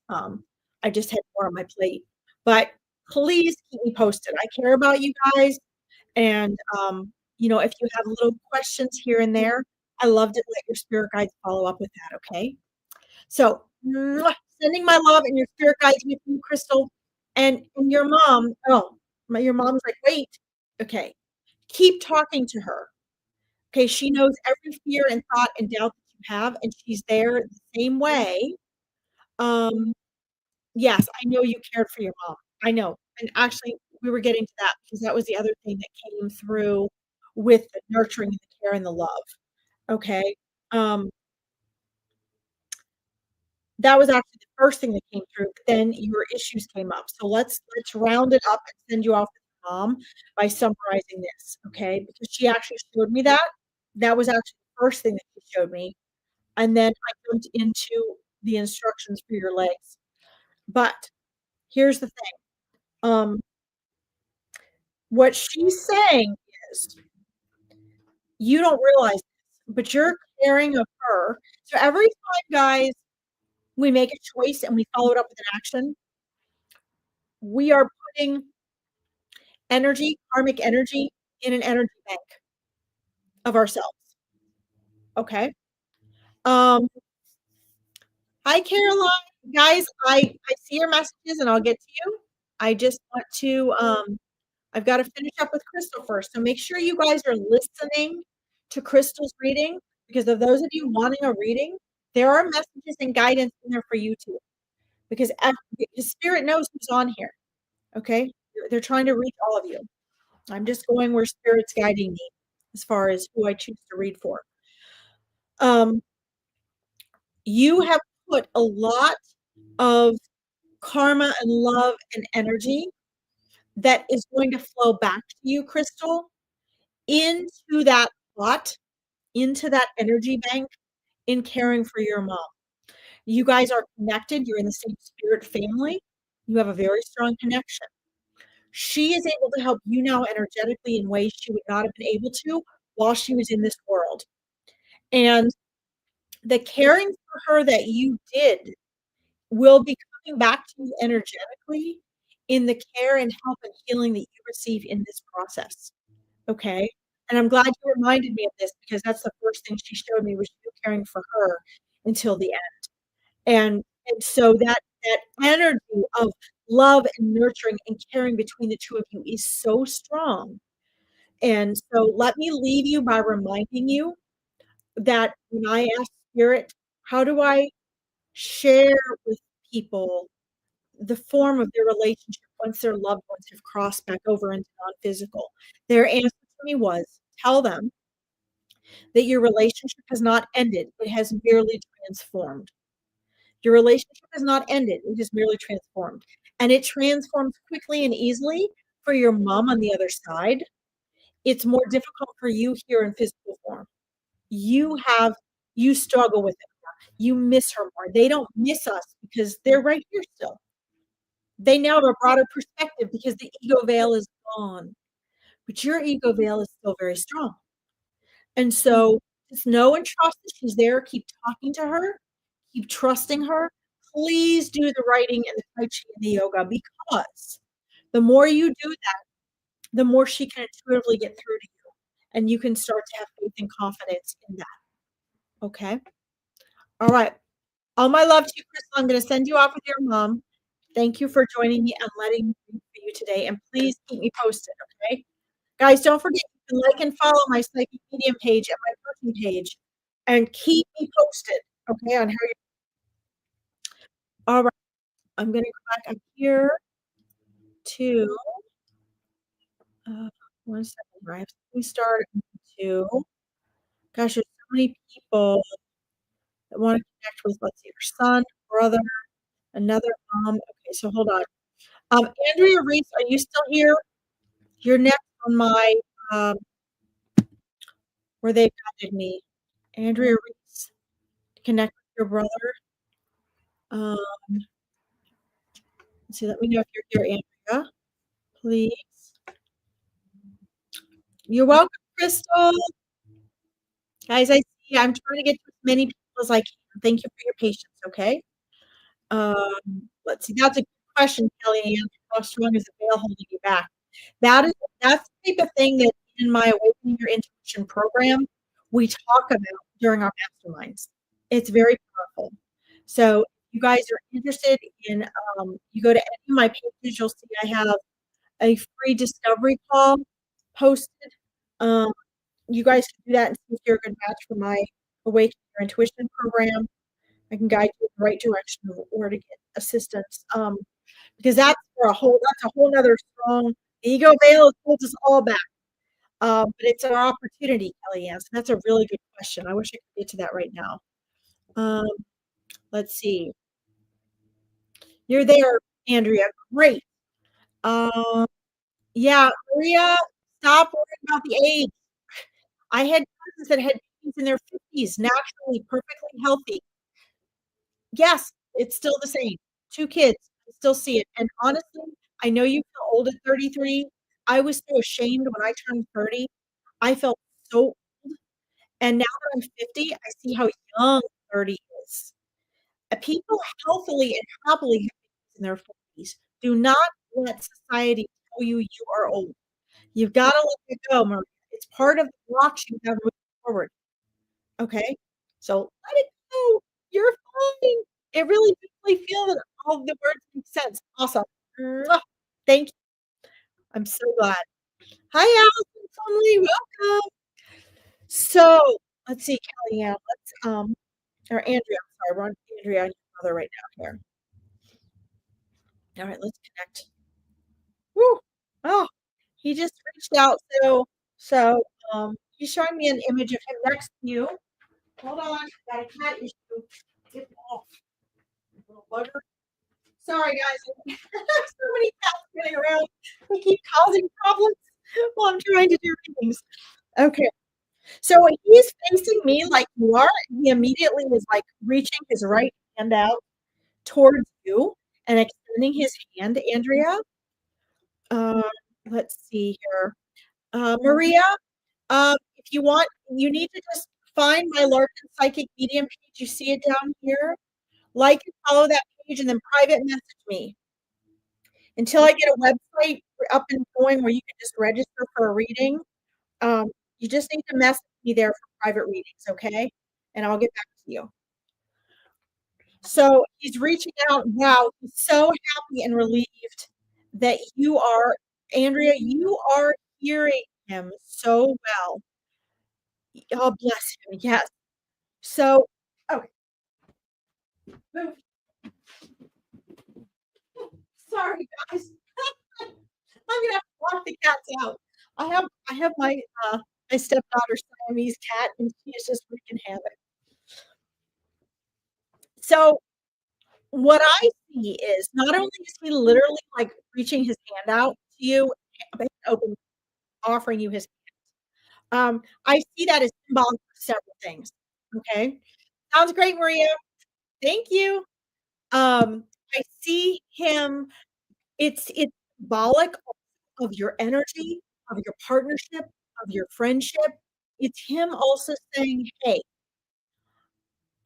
I just had more on my plate. But please keep me posted. I care about you guys. And, if you have little questions here and there, I love to let your spirit guides follow up with that, okay? So, sending my love and your spirit guides with you, Crystal. And your mom, your mom's like, wait, okay, keep talking to her. Okay, she knows every fear and thought and doubt that you have, and she's there the same way. Um, yes, I know you cared for your mom. I know. And actually, we were getting to that because that was the other thing that came through with the nurturing and the care and the love. Okay. Um, that was actually the first thing that came through, but then your issues came up. So let's round it up and send you off with your mom by summarizing this, okay? Because she actually showed me that. That was actually the first thing that she showed me. And then I jumped into the instructions for your legs. But here's the thing. Um, what she's saying is you don't realize this, but you're caring of her. So every time, guys, we make a choice and we follow it up with an action, we are putting energy, karmic energy, in an energy bank of ourselves. Okay. Um, Hi, Caroline. Guys, I see your messages and I'll get to you. I just want to I've got to finish up with Crystal first. So make sure you guys are listening to Crystal's reading because of those of you wanting a reading, there are messages and guidance in there for you too. Because spirit knows who's on here. Okay? They're trying to reach all of you. I'm just going where spirit's guiding me as far as who I choose to read for. Um, you have put a lot of karma and love and energy that is going to flow back to you, Crystal, into that pot, into that energy bank in caring for your mom. You guys are connected. You're in the same spirit family. You have a very strong connection. She is able to help you now energetically in ways she would not have been able to while she was in this world. And the caring for her that you did will be coming back to you energetically in the care and help and healing that you receive in this process. Okay? And I'm glad you reminded me of this because that's the first thing she showed me was you caring for her until the end. And so that energy of love and nurturing and caring between the two of you is so strong. And so let me leave you by reminding you that when I ask spirit, how do I share with people the form of their relationship once their loved ones have crossed back over into non-physical? Their answer to me was, tell them that your relationship has not ended, it has merely transformed. Your relationship has not ended, it has merely transformed. And it transforms quickly and easily for your mom on the other side. It's more difficult for you here in physical form. You have you struggle with it more. You miss her more. They don't miss us because they're right here still. They now have a broader perspective because the ego veil is gone, but your ego veil is still very strong. And so just know and trust that she's there. Keep talking to her. Keep trusting her. Please do the writing and the Tai Chi and the yoga because the more you do that, the more she can intuitively get through to you. And you can start to have faith and confidence in that. Okay. All right. All my love to you, Crystal. I'm going to send you off with your mom. Thank you for joining me and letting me read for you today. And please keep me posted. Okay. Guys, don't forget you can like and follow my psychic medium page and my coaching page and keep me posted, okay, on how you all right. I'm gonna go back up here to uh, 1 second. I have something started to gosh, there's so many people that want to connect with, let's see, her son, brother, another mom. Okay, so hold on. Andrea Reese, are you still here? You're next on my um where they guided me. Andrea Reese, connect with your brother. Um, let's see, let me know if you're here, Andrea, please. You're welcome, Crystal. Guys, I see I'm trying to get to as many people as I can. Thank you for your patience, okay? Let's see. That's a good question, Kelly Ann. How strong is the veil holding you back? That's the type of thing that in my Awakening Your Intuition program, we talk about during our masterminds. It's very powerful. So if you guys are interested in, you go to any of my pages, you'll see I have a free discovery call posted. Um, you guys can do that and see if you're a good match for my Awaken Your Intuition program. I can guide you in the right direction of where to get assistance. Because that's a whole nother strong the ego veil holds us all back. But it's our opportunity, Kellyanne. So that's a really good question. I wish I could get to that right now. Um, let's see. You're there, Andrea. Great. Um, yeah, Maria, stop worrying about the age. I had cousins that had babies in their 50s, naturally, perfectly healthy. Yes, it's still the same. 2 kids, I still see it, and honestly, I know you feel old at 33. I was so ashamed when I turned 30. I felt so old, and now that I'm 50, I see how young 30 is. People healthily and happily have babies in their 40s. Do not let society tell you you are old. You've gotta let it go, Maria. It's part of the blocks you have moving forward. Okay? So let it go. You're fine. It really makes me feel that all the words make sense. Awesome. Mwah. Thank you. I'm so glad. Hi, Allison family. Welcome. So let's see, Kellyanne. Or Andrea. I'm sorry, we're on Andrea and your mother right now here. All right, let's connect. Woo. Oh, he just reached out. He's showing me an image of him next to you. Hold on. Got a cat issue. Get off. Little bugger. Sorry, guys. So many cats running around. They keep causing problems while I'm trying to do readings. Okay. So he's facing me like you are. He immediately is like reaching his right hand out towards you and extending his hand, Andrea. Um, let's see here. Maria, if you want, you need to just find my Larkin Psychic Medium page. You see it down here? Like and follow that page and then private message me until I get a website up and going where you can just register for a reading. Um, you just need to message me there for private readings, okay? And I'll get back to you. So he's reaching out. Wow, he's so happy and relieved that you are, Andrea, you are hearing him so well. Oh, bless him. Yes. So, okay. Move. Sorry, guys. I'm gonna have to walk the cats out. I have my stepdaughter's Siamese cat, and she is just wreaking havoc. So what I see is not only is he literally like reaching his hand out to you, open, offering you his I see that as symbolic for several things. Okay. Sounds great, Maria. Thank you. I see him, it's symbolic of your energy, of your partnership, of your friendship. It's him also saying, "Hey,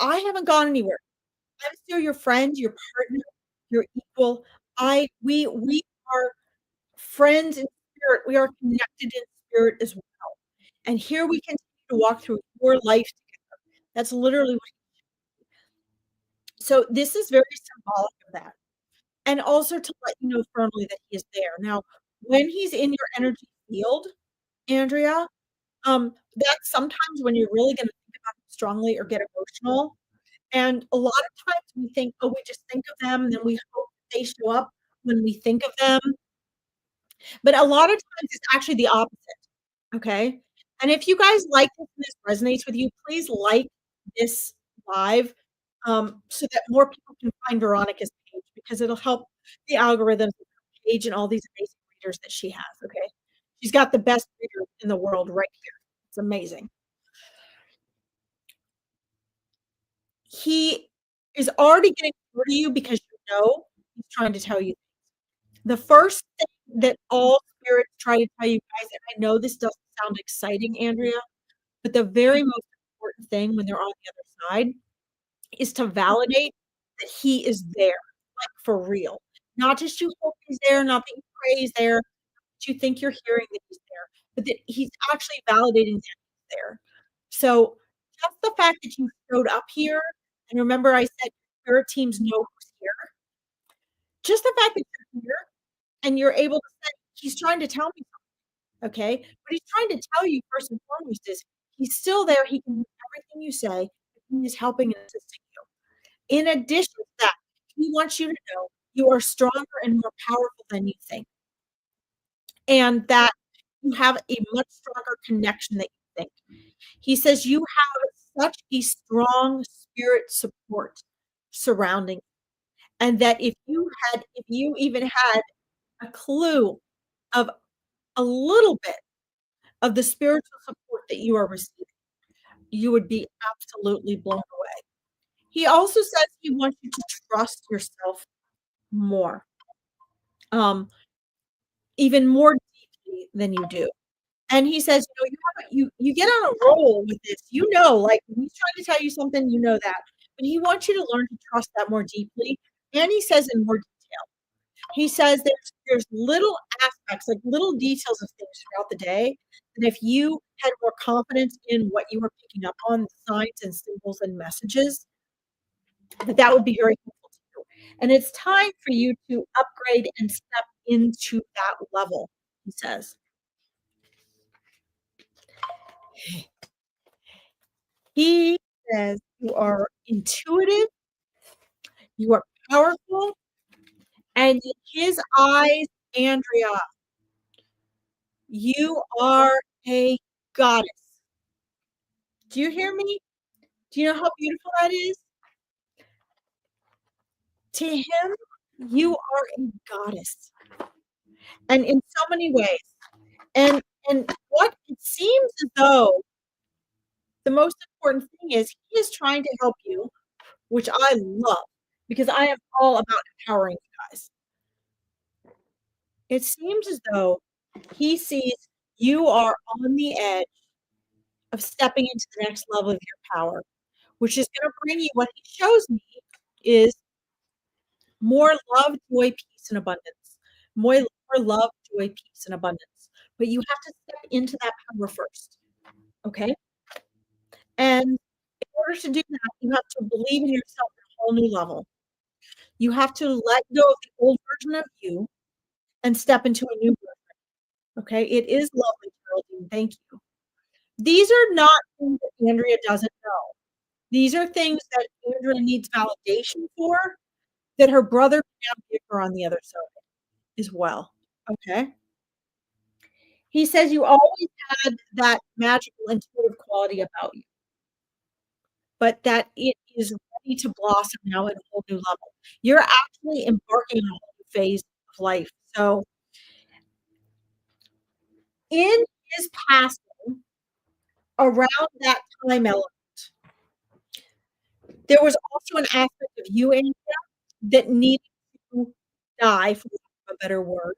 I haven't gone anywhere. I'm still your friend, your partner, your equal. We are friends in spirit. We are connected in spirit as well. And here we continue to walk through your life together." That's literally what, so this is very symbolic of that. And also to let you know firmly that he is there. Now, when he's in your energy field, Andrea, that's sometimes when you're really gonna think about it strongly or get emotional. And a lot of times we think, "Oh, we just think of them, and then we hope they show up when we think of them." But a lot of times it's actually the opposite, okay? And if you guys like this and this resonates with you, please like this live, so that more people can find Veronica's page because it'll help the algorithms of her page and all these amazing readers that she has, okay? She's got the best reader in the world right here. It's amazing. He is already getting through to you because you know he's trying to tell you. The first thing that all spirits try to tell you guys, and I know this doesn't sound exciting, Andrea, but the very most important thing when they're on the other side is to validate that he is there, like for real. Not just you hope he's there, not that you pray he's there, that you think you're hearing that he's there, but that he's actually validating that he's there. So just the fact that you showed up here, and remember I said spirit teams know who's here, just the fact that you're here and you're able to say, "He's trying to tell me something," okay? What he's trying to tell you first and foremost is he's still there, he can do everything you say, he is helping and assisting you. In addition to that, he wants you to know you are stronger and more powerful than you think, and that you have a much stronger connection than you think. He says you have such a strong spirit support surrounding you, and that if you even had a clue of a little bit of the spiritual support that you are receiving, you would be absolutely blown away. He also says he wants you to trust yourself more, um, even more deeply than you do. And he says, you get on a roll with this, like when he's trying to tell you something, you know that. But he wants you to learn to trust that more deeply. And he says in more detail. He says there's little aspects, like little details of things throughout the day, that if you had more confidence in what you were picking up on, signs and symbols and messages, that would be very helpful to you. And it's time for you to upgrade and step into that level, he says. He says you are intuitive, you are powerful, and in his eyes, Andrea, you are a goddess. Do you hear me? Do you know how beautiful that is? To him, you are a goddess, and in so many ways. And what it seems as though the most important thing is he is trying to help you, which I love because I am all about empowering you guys. It seems as though he sees you are on the edge of stepping into the next level of your power, which is gonna bring you what he shows me is more love, joy, peace, and abundance. More love, joy, peace, and abundance. But you have to step into that power first, okay? And in order to do that, you have to believe in yourself at a whole new level. You have to let go of the old version of you and step into a new version, okay? It is lovely, Geraldine, thank you. These are not things that Andrea doesn't know. These are things that Andrea needs validation for that her brother can now give her on the other side as well, okay? He says you always had that magical intuitive quality about you, but that it is ready to blossom now at a whole new level. You're actually embarking on a whole new phase of life. So in his passing, around that time element, there was also an aspect of you, Andrea, that needed to die, for lack of a better word,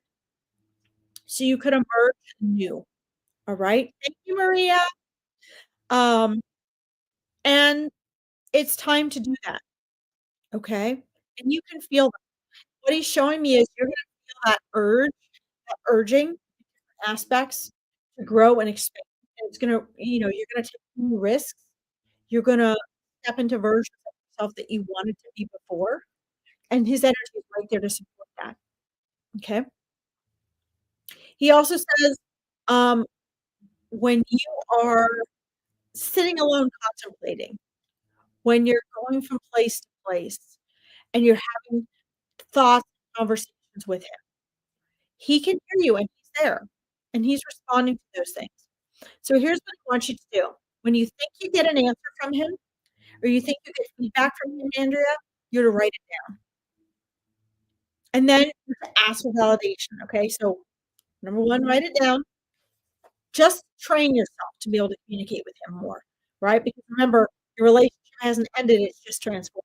so you could emerge new. All right. Thank you, Maria. Um, and it's time to do that. Okay. And you can feel that. What he's showing me is you're gonna feel that urge, that urging aspects to grow and expand. And it's gonna, you're gonna take new risks. You're gonna step into versions of yourself that you wanted to be before. And his energy is right there to support that. Okay. He also says, um, when you are sitting alone contemplating, when you're going from place to place and you're having thoughts, conversations with him, he can hear you and he's there and he's responding to those things. So here's what I want you to do. When you think you get an answer from him or you think you get feedback from him, Andrea, you're to write it down. And then you have to ask for validation. Okay. So number one, write it down. Just train yourself to be able to communicate with him more, right? Because remember, your relationship hasn't ended, it's just transformed.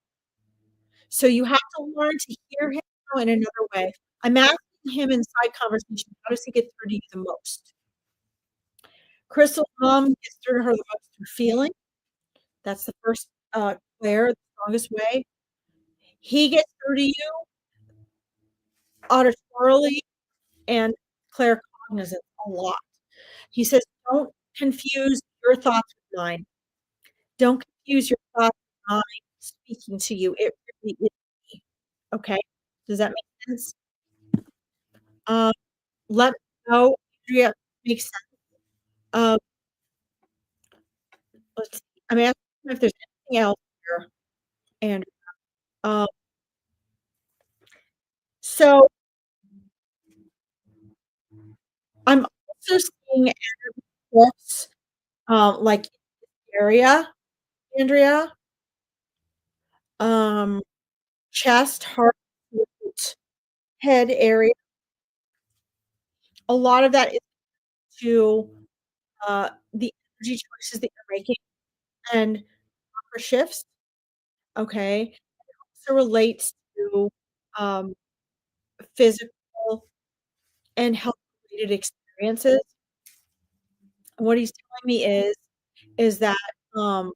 So you have to learn to hear him now in another way. I'm asking him in side conversation, how does he get through to you the most? Crystal's mom gets through to her the most through feeling. That's the first Claire, the strongest way. He gets through to you auditorily and claircognizant a lot. He says, don't confuse your thoughts with mine. Don't confuse your thoughts with mine speaking to you. It really is me. Okay? Does that make sense? Um, let me know, Andrea, makes sense. Um, let's see. I'm asking if there's anything else here. And um, so I'm also seeing books like area, Andrea, um, chest, heart, throat, head area. A lot of that is to the energy choices that you're making and chakra shifts. Okay. It also relates to um, physical and health related experiences. And what he's telling me is that um,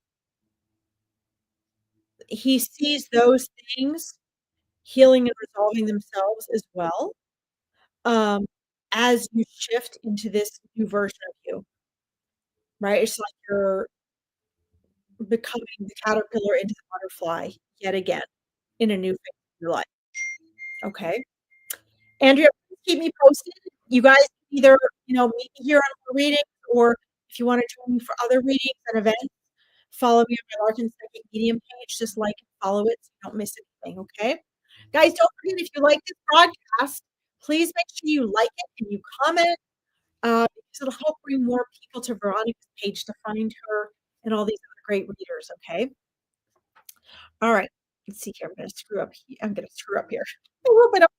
he sees those things healing and resolving themselves as well, um, as you shift into this new version of you, right? It's like you're becoming the caterpillar into the butterfly yet again in a new phase of your life. Okay. Andrea, please keep me posted. You guys can either, meet me here on our readings, or if you want to join me for other readings and events, follow me on my Larkin Psychic Medium page. Just like and follow it so you don't miss anything, okay? Guys, don't forget, if you like this broadcast, please make sure you like it and you comment, because it'll help bring more people to Veronica's page to find her and all these other great readers, okay? All right. Let's see here. I'm gonna screw up here. I hope I don't.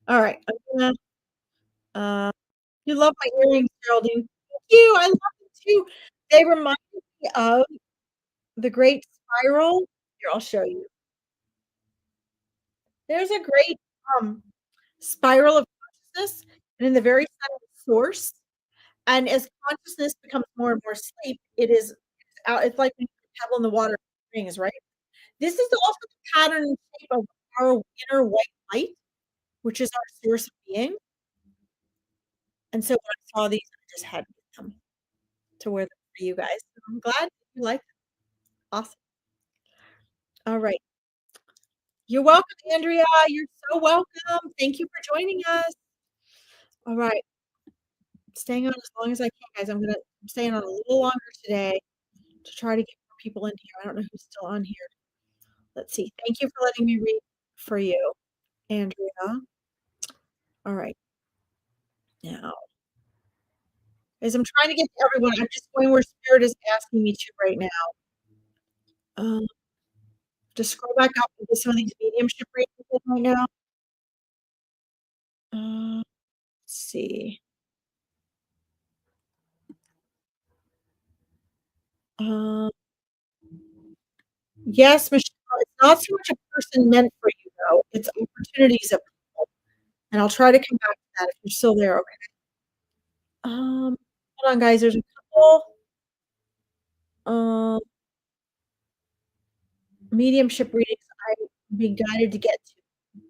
All right. You love my earrings, Geraldine. Thank you. I love them too. They remind me of the great spiral. Here, I'll show you. There's a great spiral of consciousness, and in the very center of source, And as consciousness becomes more and more sleep, it's out, it's like when you put a pebble in the water, rings, right? This is also the pattern and shape of our inner white light, which is our source of being. And so when I saw these, I just had to get them to wear them for you guys. So I'm glad you like them. Awesome. All right. You're welcome, Andrea. You're so welcome. Thank you for joining us. All right. Staying on as long as I can, guys. I'm staying on a little longer today to try to get more people in here. I don't know who's still on here. Let's see. Thank you for letting me read for you, Andrea. All right. Now, as I'm trying to get to everyone, I'm just going where Spirit is asking me to right now. Um, just scroll back up into some of these mediumship readings right now. Let's see. Um, yes, Michelle, it's not so much a person meant for you, though. It's opportunities of people. And I'll try to come back to that if you're still there. Okay. Hold on, guys. There's a couple mediumship readings I'm being guided to get to.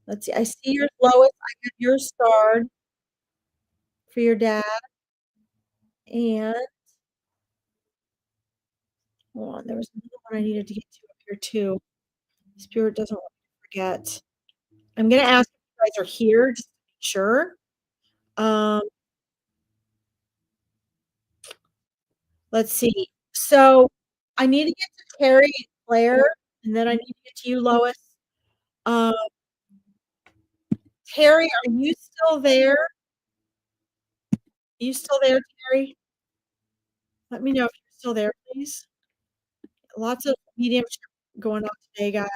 Let's see. I see yours, Lois. I got yours starred for your dad. And hold on, there was another one I needed to get to up here too. Spirit doesn't want me to forget. I'm gonna ask if you guys are here just to make sure. Um, let's see. So I need to get to Terry and Claire, and then I need to get to you, Lois. Um, Terry, are you still there? Are you still there, Terry? Let me know if you're still there, please. Lots of mediumship going on today, guys.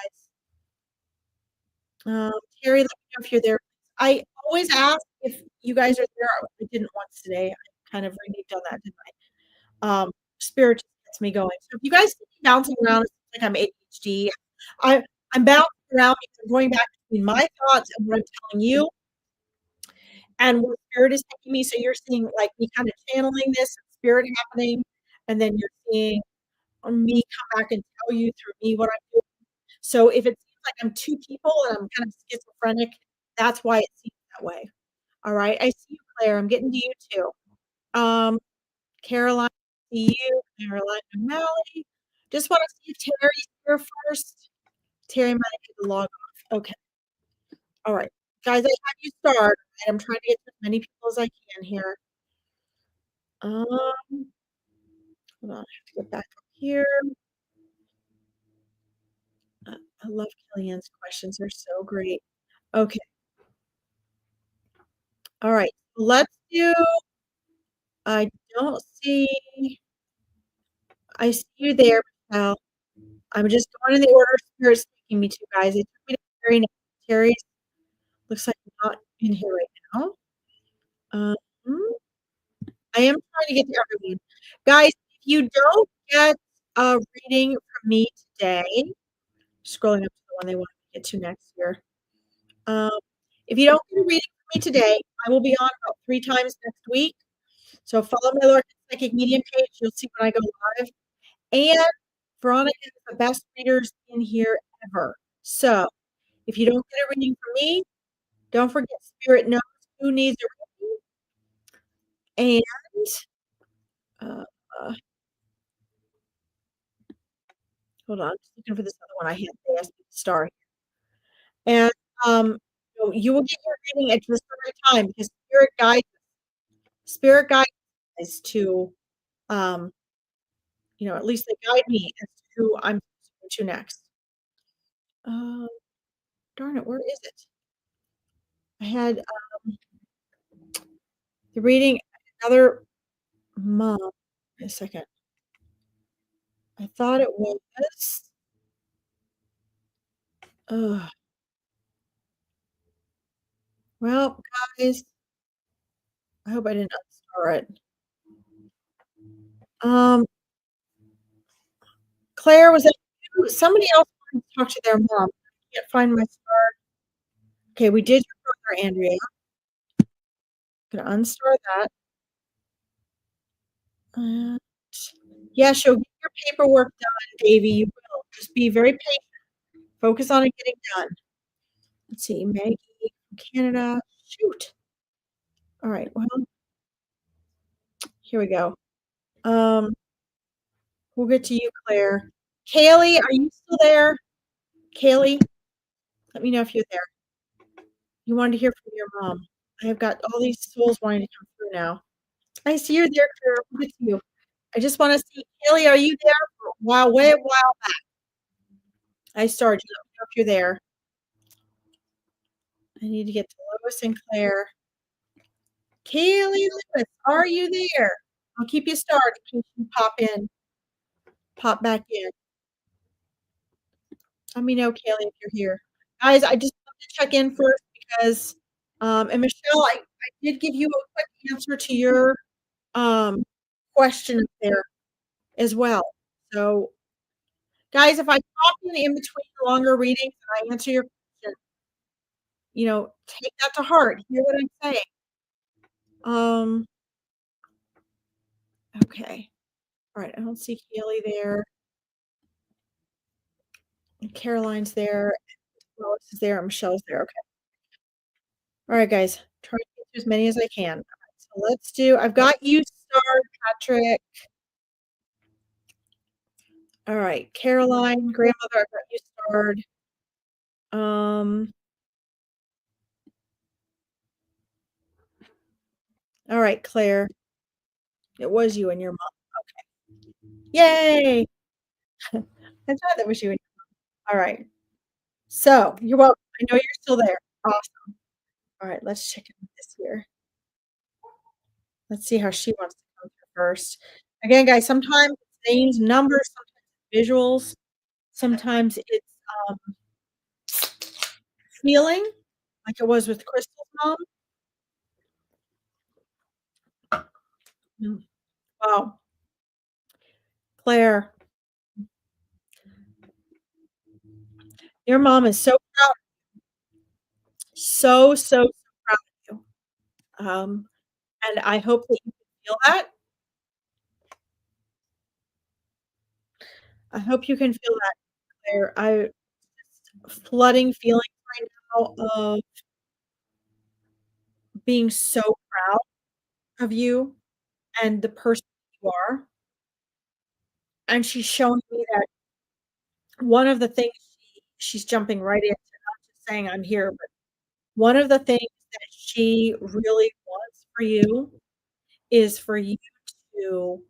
Um, Terry, let me know if you're there. I always ask if you guys are there. I didn't once today. I kind of reneged on that, didn't I? Spirit just gets me going. So if you guys see me bouncing around, it's like I'm ADHD. I, I'm bouncing around because I'm going back between my thoughts and what I'm telling you and where spirit is taking me. So you're seeing like me kind of channeling this spirit happening, and then you're seeing me come back and tell you through me what I'm doing. So if it seems like I'm two people and I'm kind of schizophrenic, that's why it seems that way. All right. I see you, Claire. I'm getting to you too. Um, Caroline, I see you. Caroline O'Malley. Just want to see if Terry's here first. Terry might have to log off. Okay. All right. Guys, I have you start. And I'm trying to get to as many people as I can here. Hold on. I have to get back up here. I love Kellyanne's questions. They're so great. Okay. All right. Let's do. I don't see. I see you there, Michelle. I'm just going in the order Spirit's taking me to, guys. It took me to Terry now. Terry looks like not in here right now. Um, I am trying to get to everyone. Guys, if you don't get a reading from me today, scrolling up to the one they want to get to next year. Um, if you don't get a reading from me today, I will be on about 3 times next week. So follow my Larkin Psychic Medium page. You'll see when I go live. And Veronica is the best readers in here ever. So if you don't get a reading from me, don't forget Spirit knows who needs a reading. And uh, hold on, just looking for this other one I had. They asked me to star. And you will get your reading at just the right time because Spirit guides us to at least they guide me as to who I'm supposed to next. Um, darn it, where is it? I had the reading another mom. Wait a second. I thought it was. Uh, well, guys, I hope I didn't unstar it. Claire, was that you? Somebody else wanted to talk to their mom. I can't find my star. Okay, we did your brother, Andrea. gonna unstar that, and yes, you'll get your paperwork done, Davy, you will. Just be very patient. Focus on it getting done. Let's see, Maggie from Canada. Shoot. All right, well, here we go. Um, we'll get to you, Claire. Kaylee, are you still there? Kaylee, let me know if you're there. You wanted to hear from your mom. I have got all these souls wanting to come through now. I see you're there, Claire. We'll get to you. I just want to see, Kaylee, are you there? Wow, way a while back. I started you. Let me know if you're there. I need to get to Lois and Claire. Kaylee Lewis, are you there? I'll keep you started in case you pop back in. Let me know, Kaylee, if you're here. Guys, I just want to check in first because, and Michelle, I did give you a quick answer to your question there as well. So, guys, if I pop in between longer readings and I answer your question, take that to heart. Hear what I'm saying. Um, okay. All right. I don't see Kaylee there. And Caroline's there. Lois is there. And Michelle's there. Okay. All right, guys. Try to get through as many as I can. All right, so let's do. I've got you starred, Patrick. All right, Caroline, grandmother. I've got you starred. All right, Claire. It was you and your mom. Okay. Yay! I thought that was you and your mom. All right. So you're welcome. I know you're still there. Awesome. All right, let's check in with this here. Let's see how she wants to come through first. Again, guys, sometimes it's names, numbers, sometimes it's visuals, sometimes it's feeling, like it was with Crystal's mom. Wow. Claire, your mom is so proud, so proud of you. And I hope that you can feel that. I hope you can feel that, Claire. I flooding feelings right now of being so proud of you and the person you are. And she's shown me that one of the things she's jumping right into, not just saying I'm here, but one of the things that she really wants for you is for you to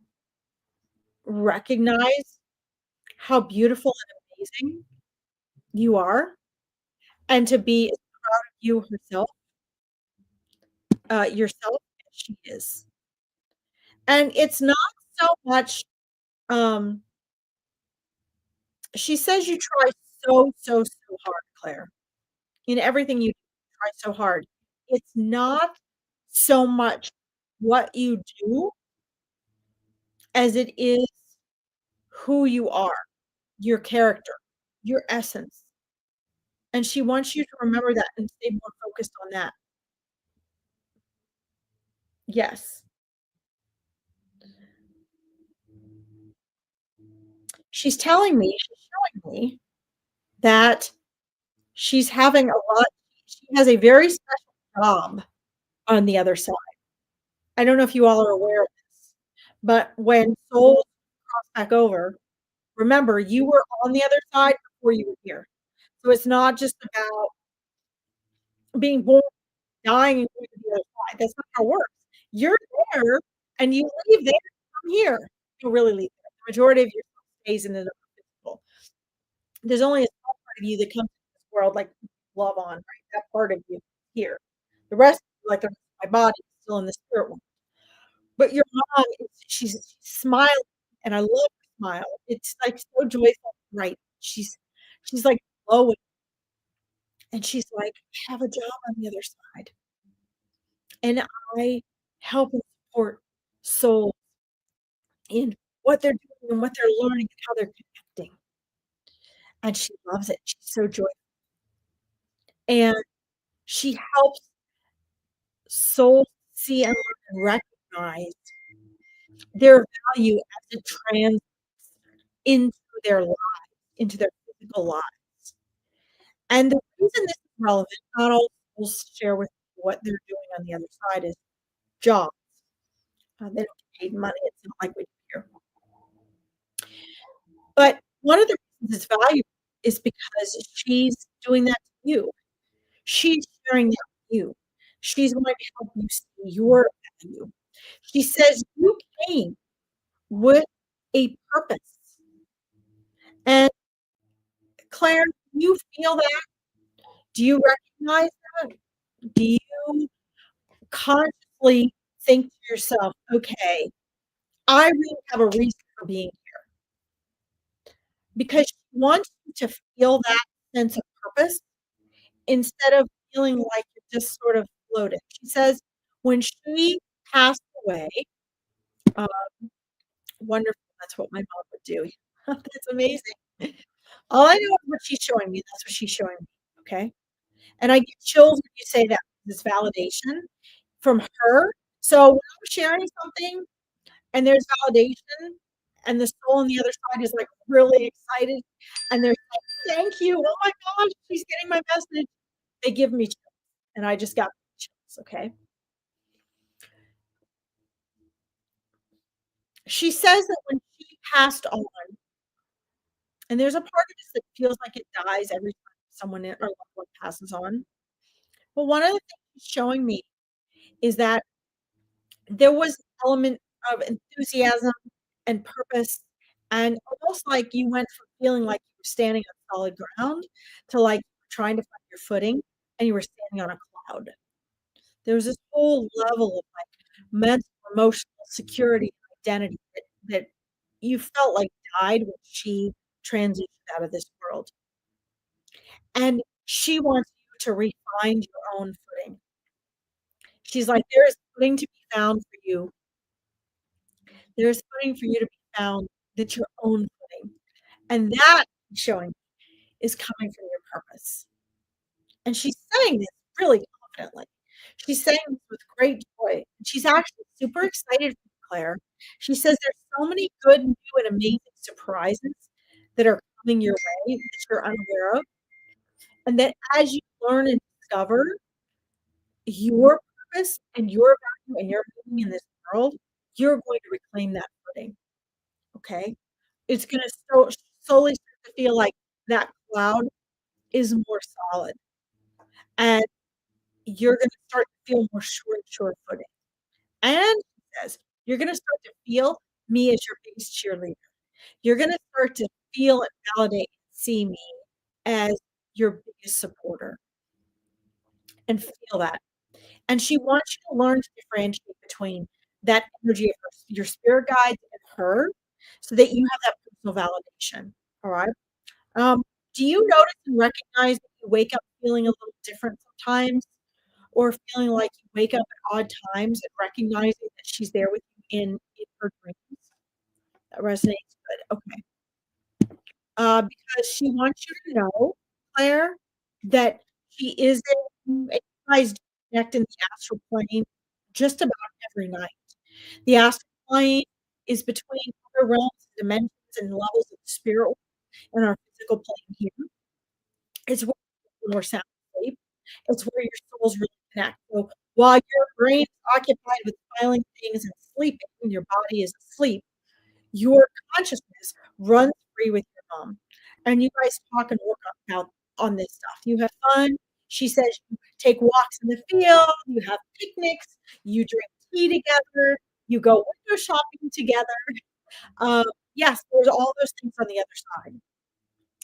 recognize how beautiful and amazing you are and to be as proud of you yourself as she is. And it's not so much, um, she says you try so hard, Claire. In everything you do, you try so hard. It's not so much what you do as it is who you are, your character, your essence. And she wants you to remember that and stay more focused on that. Yes. She's showing me that she's having a lot she has a very special job on the other side. I don't know if you all are aware of this, but when souls cross back over, remember, you were on the other side before you were here. So it's not just about being born, dying, and going to the other side. That's not how it works. You're there and you leave there, come here. You don't really leave there. The majority of your stays in the physical. There's only a small part of you that comes to this world like love on, right? That part of you here. The rest, like the rest of my body, is still in the spirit world. But your mom, she's smiling, and I love her smile. It's like so joyful, right? She's like glowing, and she's like, I have a job on the other side, and I help and support souls in what they're doing and what they're learning and how they're connecting. And she loves it. She's so joyful. And she helps souls see and learn and recognize their value as it translates into their lives, into their physical lives. And the reason this is relevant, not all schools share with you what they're doing on the other side is jobs. They don't get paid money. It's not like we do here. But one of the reasons it's valuable is because she's doing that to you. She's sharing that with you. She's going to help you see your value. She says you came with a purpose. And Claire, do you feel that? Do you recognize that? Do you consciously think to yourself, okay, I really have a reason for being here? Because she wants you to feel that sense of purpose instead of feeling like you're just sort of floating. She says when she passed away, uh, wonderful, that's what my mom would do. That's amazing. All I know is what she's showing me, that's what she's showing me, okay? And I get chills when you say that, this validation from her. So when I'm sharing something and there's validation and the soul on the other side is, like, really excited and they're like, "Thank you. Oh my gosh, she's getting my message." They give me chills, and I just got chills, okay? She says that when she passed on, and there's a part of this that feels like it dies every time someone in our loved one passes on. But one of the things she's showing me is that there was an element of enthusiasm and purpose, and almost like you went from feeling like you were standing on solid ground to, like, trying to find your footing, and you were standing on a cloud. There was this whole level of, like, mental, emotional security and identity that you felt like died when she transitioned out of this world. And she wants you to refine your own footing. She's like, "There is footing to be found for you. There is footing for you to be found that's your own footing." And that, she's showing, is coming from your purpose. And she's saying this really confidently. She's saying this with great joy. She's actually super excited for you, Claire. She says there's so many good, new, and amazing surprises that are coming your way that you're unaware of. And that as you learn and discover your purpose and your value and your meaning in this world, you're going to reclaim that footing. Okay? It's gonna slowly start to feel like that cloud is more solid, and you're gonna start to feel more sure footing. And she says, you're gonna start to feel me as your biggest cheerleader. You're gonna start to feel and validate and see me as your biggest supporter and feel that. And she wants you to learn to differentiate between that energy of your spirit guides and her so that you have that personal validation. All right. Um, do you notice and recognize that you wake up feeling a little different sometimes, or feeling like you wake up at odd times and recognizing that she's there with you in her dreams? That resonates good. Okay. Because she wants you to know, Claire, that she is there and you guys connect in the astral plane just about every night. The astral plane is between other realms, dimensions, and levels of the spirit and our physical plane here. It's where we're sound asleep. It's where your souls really connect. So while your brain is occupied with filing things and sleeping, and your body is asleep, your consciousness runs free with your mom. And you guys talk and work out on this stuff. You have fun. She says you take walks in the field, you have picnics, you drink tea together, you go window shopping together. Um, yes, there's all those things on the other side.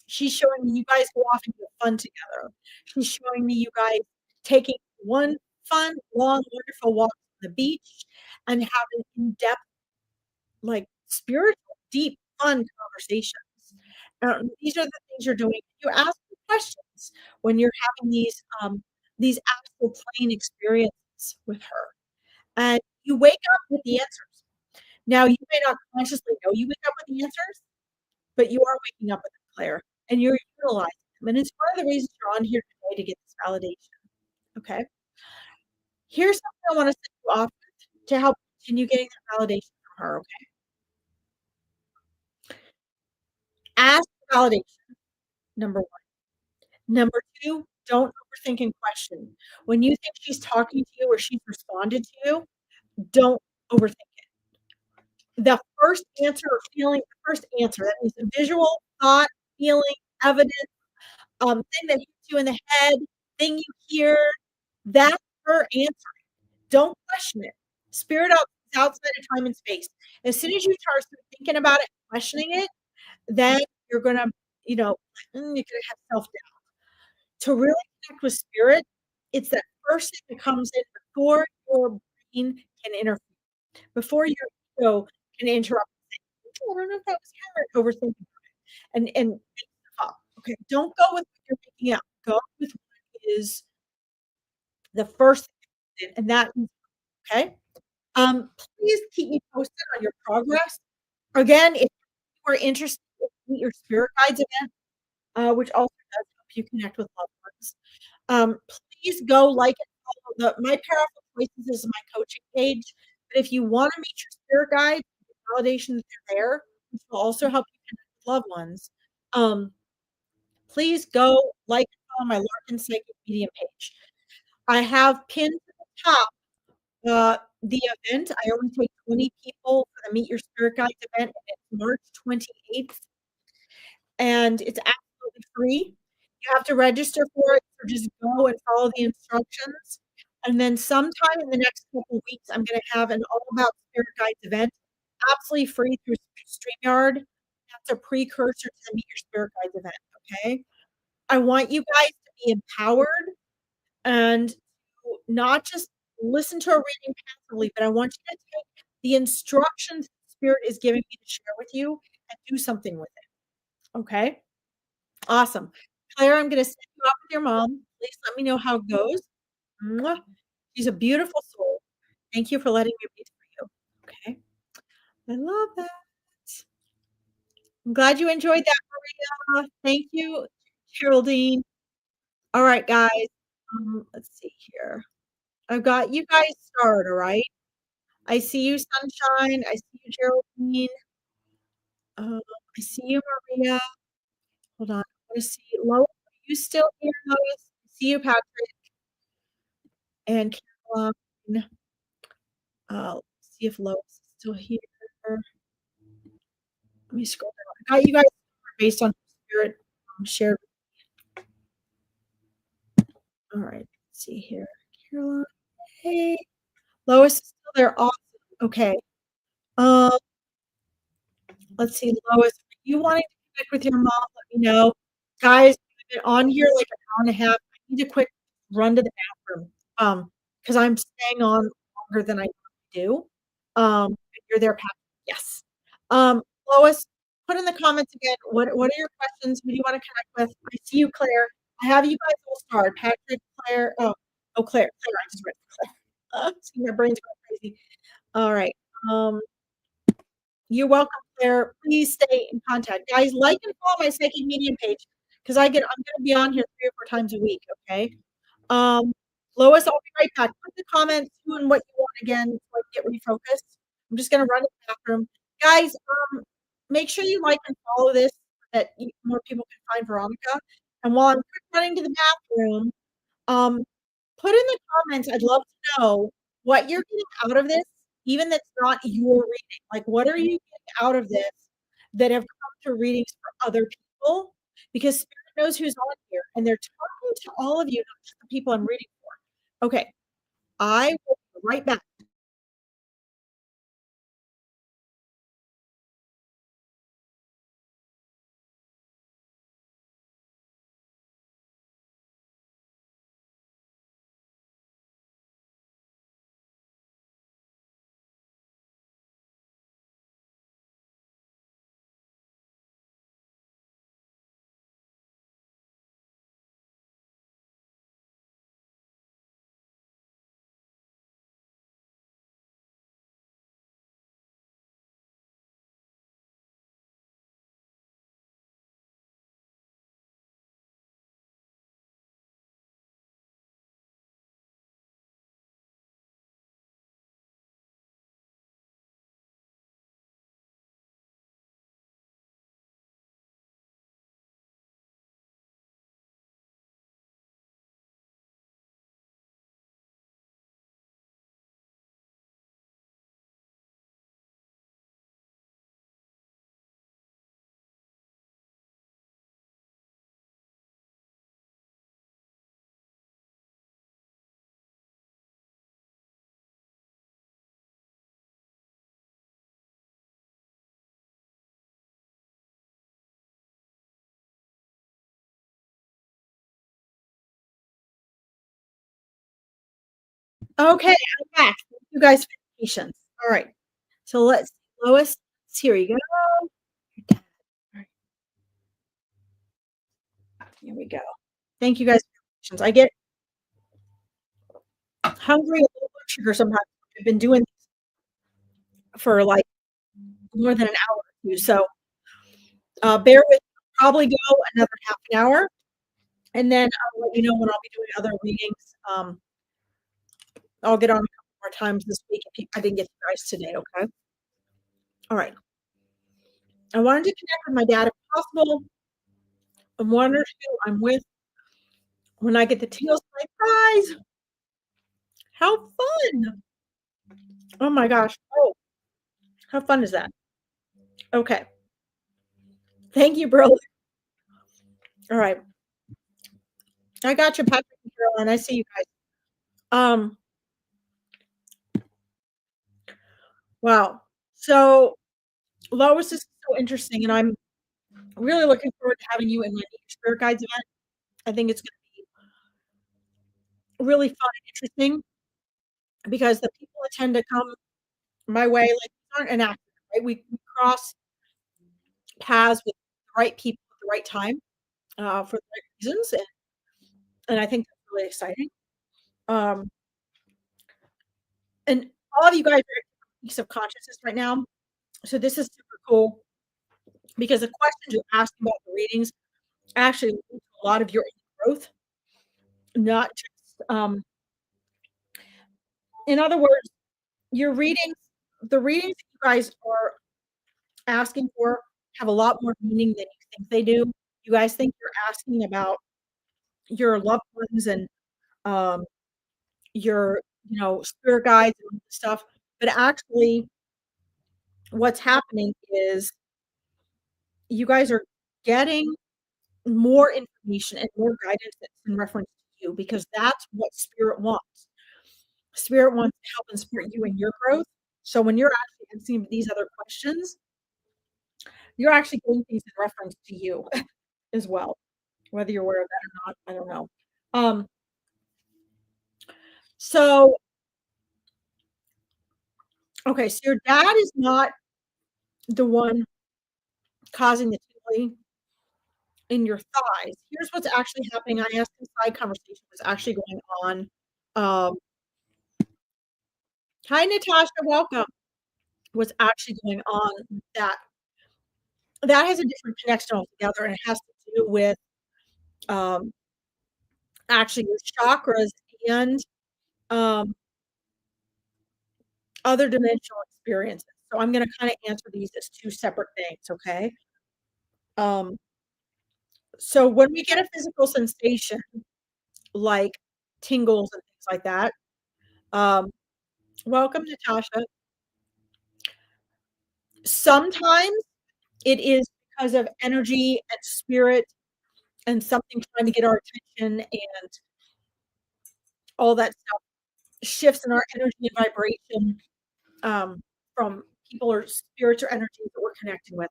She's showing me you guys go off and have fun together. She's showing me you guys taking one fun, long, wonderful walk on the beach and having in-depth, like, spiritual, deep, fun conversations. These are the things you're doing. You ask the questions when you're having these astral plane experiences with her, and you wake up with the answers. Now, you may not consciously know you wake up with the answers, but you are waking up with them, Claire, and you're utilizing them, and it's one of the reasons you're on here today to get this validation, okay? Here's something I wanna say. you often to help continue getting that validation from her, okay? Ask for validation, number 1. Number 2, don't overthink and question. When you think she's talking to you or she's responded to you, don't overthink it. The first answer or feeling, the first answer, that means a visual, thought, feeling, evidence, thing that hits you in the head, thing you hear, that's her answer. Don't question it. Spirit out is outside of time and space. As soon as you start thinking about it, questioning it, then you're gonna, you know, you're gonna have self-doubt. To really connect with spirit, it's that first thing that comes in before your brain can interfere, before your ego can interrupt and say, "Oh, I don't know if that was her," overthinking and make stuff up. Okay, don't go with what you're making up. Go with what is the first thing, and that is okay. Please keep me posted on your progress. Again, if you are interested in your spirit guides event, which also does help you connect with loved ones, please go like and follow my Powerful Choices is my coaching page. But if you want to meet your spirit guide, validation that they're there, which will also help you connect with loved ones, um, please go like and follow my Larkin Psychic Medium page. I have pinned to the top the event. I only take 20 people for the Meet Your Spirit Guides event, and it's March 28th, and it's absolutely free. You have to register for it, so just go and follow the instructions. And then sometime in the next couple weeks, I'm gonna have an all about Spirit Guides event, absolutely free through StreamYard. That's a precursor to the Meet Your Spirit Guides event, okay? I want you guys to be empowered and to not just listen to a reading passively, but I want you to take the instructions Spirit is giving me to share with you and do something with it, okay? Awesome. Claire, I'm gonna set you up with your mom. Please let me know how it goes. Mwah. She's a beautiful soul. Thank you for letting me read for you. Okay. I love that. I'm glad you enjoyed that, Maria. Thank you, Geraldine. All right, guys. Let's see here. I've got you guys started, all right? I see you, Sunshine. I see you, Geraldine. I see you, Maria. Hold on. I want to see Lois. Are you still here, Lois? I see you, Patrick and Caroline. Let's see if Lois is still here. Let me scroll down. I got you guys based on spirit shared. All right. Let's see here. Caroline. Hey. Lois is still there. Awesome. Okay. Um, let's see, Lois, are you wanting to connect with your mom? Let me know. Guys, I've been on here like an hour and a half. I need a quick run to the bathroom. Because I'm staying on longer than I do. You're there, Pat. Yes. Lois, put in the comments again. What are your questions? Who do you want to connect with? I see you, Claire. I have you guys all starred. Patrick, Claire. Claire. Claire. I just read Claire. See, my brain's going crazy. All right. Um, you're welcome, Claire. Please stay in contact. Guys, like and follow my psychic medium page because I'm gonna be on here 3 or 4 times a week, okay? Um, Lois, I'll be right back. Put the comments who and what you want again so I can get refocused. I'm just gonna run to the bathroom. Guys, make sure you like and follow this so that more people can find Veronica. And while I'm running to the bathroom, um, put in the comments, I'd love to know what you're getting out of this, even that's not your reading. Like, what are you getting out of this that have come through readings for other people? Because Spirit knows who's on here, and they're talking to all of you, not just the people I'm reading for. Okay, I will be right back. Okay, I'm back. Thank you guys for your patience. All right. So let's Lois, here you go. All right, here we go. Thank you guys for your patience. I get hungry and low blood sugar sometimes. I've been doing this for like more than an hour or two. So bear with me. Probably go another half an hour. And then I'll let you know when I'll be doing other readings. I'll get on a couple more times this week if I didn't get to you guys today, okay? All right. I wanted to connect with my dad if possible. I'm wondering who I'm with when I get the tingles in my thighs. How fun! Oh my gosh. Oh, how fun is that? Okay. Thank you, bro. All right. I got you, Patrick and Caroline. I see you guys. Um, wow. So Lois, this is so interesting, and I'm really looking forward to having you in my Spirit Guides event. I think it's going to be really fun and interesting because the people that tend to come my way, like, aren't an accident, right? We cross paths with the right people at the right time for the right reasons, and I think that's really exciting. Um, and all of you guys are at different peaks of consciousness right now, so this is super cool because the questions you're asking about the readings actually lead to a lot of your growth, not just in other words, your readings, the readings that you guys are asking for have a lot more meaning than you think they do. You guys think you're asking about your loved ones and um, your, spirit guides and stuff, but actually, what's happening is you guys are getting more information and more guidance that's in reference to you because that's what spirit wants. Spirit wants to help and support you in your growth. So when you're actually answering these other questions, you're actually getting things in reference to you as well, whether you're aware of that or not. I don't know. Um, so okay, so your dad is not the one causing the tingling in your thighs. Here's what's actually happening. I asked the side conversation was actually going on. Um, Hi, Natasha. Welcome. What's actually going on with that has a different connection altogether, and it has to do with um, actually your chakras and um, other dimensional experiences. So I'm going to kind of answer these as two separate things, okay? Um, so when we get a physical sensation like tingles and things like that, um, welcome, Natasha. Sometimes it is because of energy and spirit and something trying to get our attention and all that stuff shifts in our energy and vibration from people or spirits or energies that we're connecting with.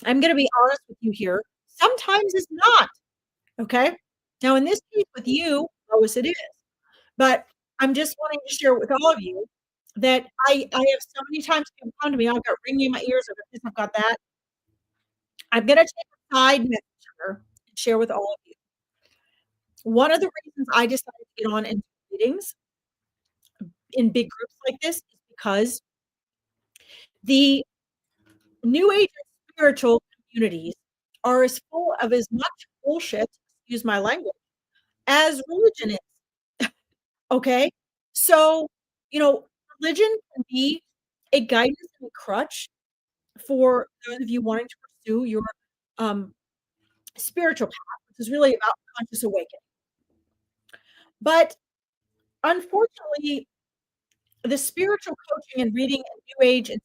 I'm going to be honest with you here. Sometimes it's not. Okay. Now, in this case with you, Lois, it is. But I'm just wanting to share with all of you that I have so many times people come to me, I've got ringing in my ears, I've got this, I've got that. I'm going to take a side messenger and share with all of you. One of the reasons I decided to get on into meetings in big groups like this is because the new age and spiritual communities are as full of as much bullshit, excuse my language, as religion is. Okay. So, religion can be a guidance and a crutch for those of you wanting to pursue your um, spiritual path, which is really about conscious awakening. But unfortunately, the spiritual coaching and reading and new age and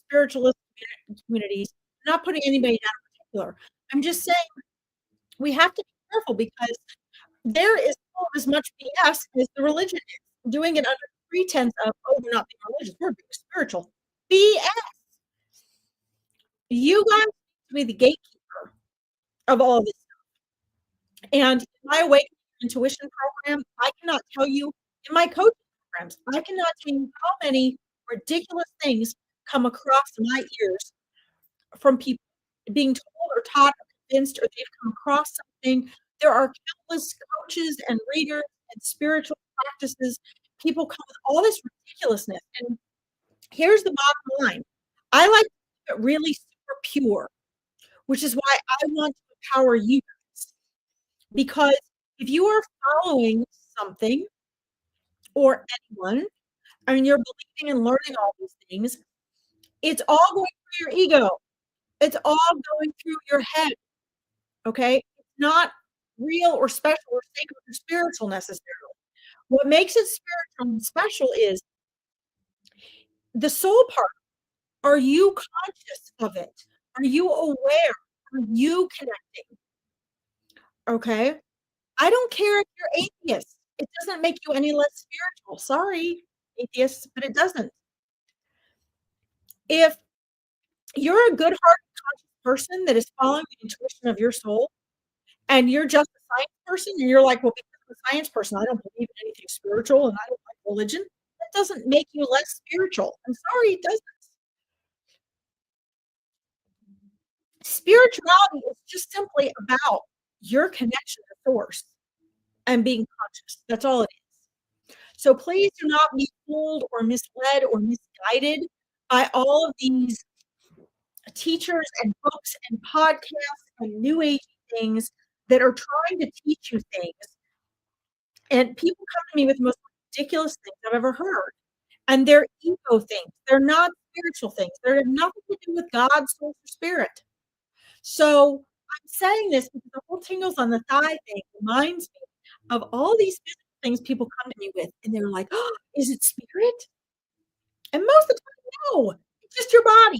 spiritualist communities, I'm not putting anybody down in particular. I'm just saying we have to be careful because there is as much BS as the religion is, doing it under pretense of, oh, we're not being religious, we're being spiritual. BS. You guys need to be the gatekeeper of all of this. And in my awakening intuition program, I cannot tell you in my coaching programs, I cannot tell you how many ridiculous things come across my ears from people being told or taught or convinced or they've come across something. There are countless coaches and readers and spiritual practices. People come with all this ridiculousness. And here's the bottom line. I like to keep it really super pure, which is why I want to empower you guys. Because if you are following something or anyone, and you're believing and learning all these things, it's all going through your ego. It's all going through your head. Okay? It's not real or special or sacred or spiritual necessarily. What makes it spiritual and special is the soul part. Are you conscious of it? Are you aware? Are you connecting? Okay? I don't care if you're atheist. It doesn't make you any less spiritual. Sorry, atheists, but it doesn't. If you're a good-hearted, conscious person that is following the intuition of your soul, and you're just a science person, and you're like, well, because I'm a science person, I don't believe in anything spiritual, and I don't like religion, that doesn't make you less spiritual. I'm sorry, it doesn't. Spirituality is just simply about your connection to source and being conscious. That's all it is. So please do not be fooled or misled or misguided by all of these teachers and books and podcasts and new age things that are trying to teach you things. And people come to me with the most ridiculous things I've ever heard. And they're ego things. They're not spiritual things. They have nothing to do with God, soul, or spirit. So I'm saying this because the whole tingles on the thigh thing reminds me of all these physical things people come to me with. And they're like, oh, is it spirit? And most of the time, no, it's just your body.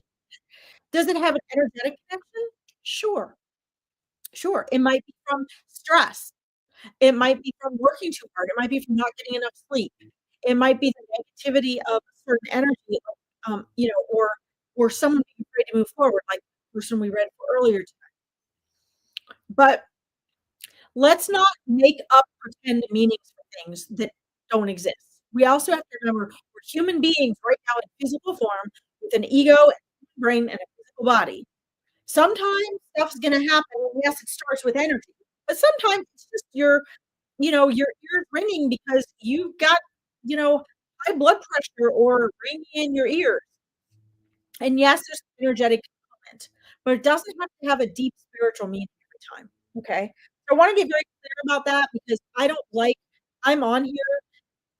Does it have an energetic connection? Sure. Sure. It might be from stress. It might be from working too hard. It might be from not getting enough sleep. It might be the negativity of a certain energy, or someone being afraid to move forward, like the person we read earlier today. But let's not make up pretend meanings for things that don't exist. We also have to remember we're human beings right now in physical form with an ego, and a brain, and a physical body. Sometimes stuff's going to happen. Yes, it starts with energy, but sometimes it's just your ears ringing because you've got, high blood pressure or ringing in your ears. And yes, there's an energetic component, but it doesn't have to have a deep spiritual meaning every time. Okay. So I want to get very clear about that because I'm on here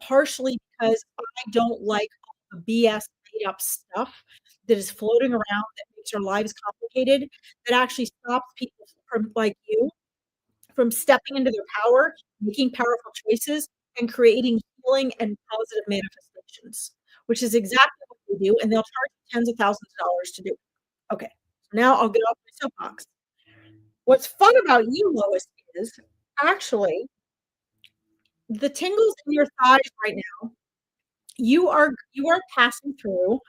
partially because I don't like all the BS made up stuff that is floating around that makes our lives complicated, that actually stops people from, like you, from stepping into their power, making powerful choices, and creating healing and positive manifestations, which is exactly what they do. And they'll charge you tens of thousands of dollars to do it. Okay. So now I'll get off my soapbox. What's fun about you, Lois, is actually the tingles in your thighs right now. You are passing through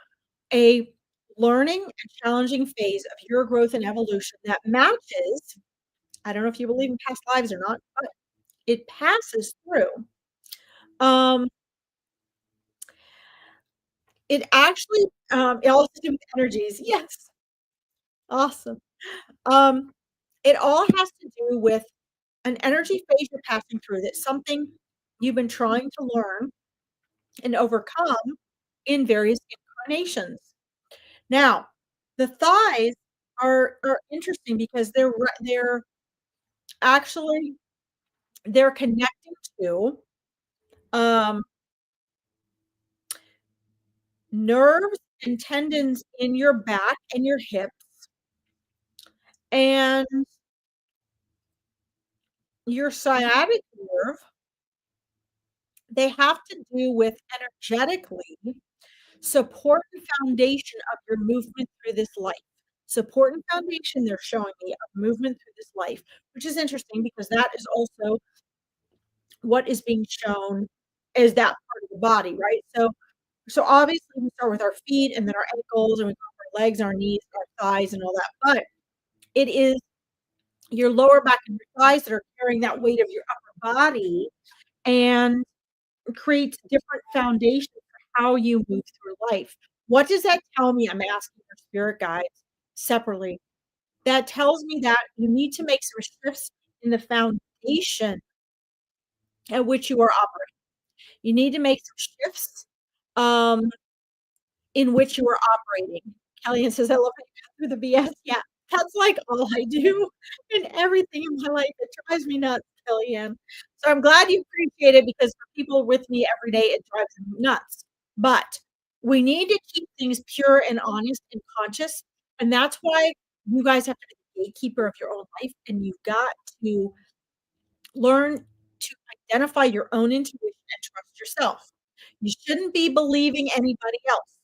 a learning and challenging phase of your growth and evolution that matches. I don't know if you believe in past lives or not, but it passes through. It actually, it all has to do with energies. Yes. Awesome. It all has to do with an energy phase you're passing through. That's something you've been trying to learn and overcome in various incarnations. Now, the thighs are interesting because actually they're connecting to nerves and tendons in your back and your hips, and your sciatic nerve. They have to do with energetically support and foundation of your movement through this life. Support and foundation, they're showing me, of movement through this life, which is interesting because that is also what is being shown as that part of the body, right? So obviously we start with our feet and then our ankles and we go our legs, our knees, our thighs and all that. But it is your lower back and your thighs that are carrying that weight of your upper body and creates different foundations for how you move through life. What does that tell me? I'm asking your spirit guides separately. That tells me that you need to make some shifts in the foundation at which you are operating. You need to make some shifts um, in which you are operating. Kellyanne says, I love how you cut through the BS. Yeah, that's like all I do in everything in my life. It drives me nuts, Kellyanne. So I'm glad you appreciate it because for people with me every day, it drives them nuts. But we need to keep things pure and honest and conscious. And that's why you guys have to be the gatekeeper of your own life. And you've got to learn to identify your own intuition and trust yourself. You shouldn't be believing anybody else.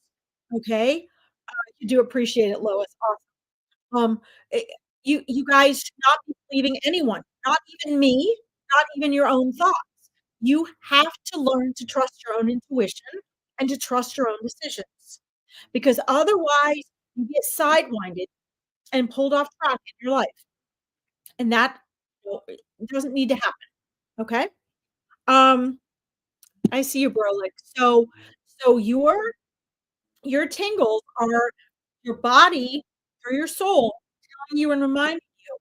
Okay? You do appreciate it, Lois. Awesome. Eh, you guys should not be believing anyone, not even me, not even your own thoughts. You have to learn to trust your own intuition and to trust your own decisions, because otherwise you get sidewinded and pulled off track in your life, and that, it doesn't need to happen. Okay. Um, I see you, bro. Like, so your tingles are your body or your soul telling you and reminding you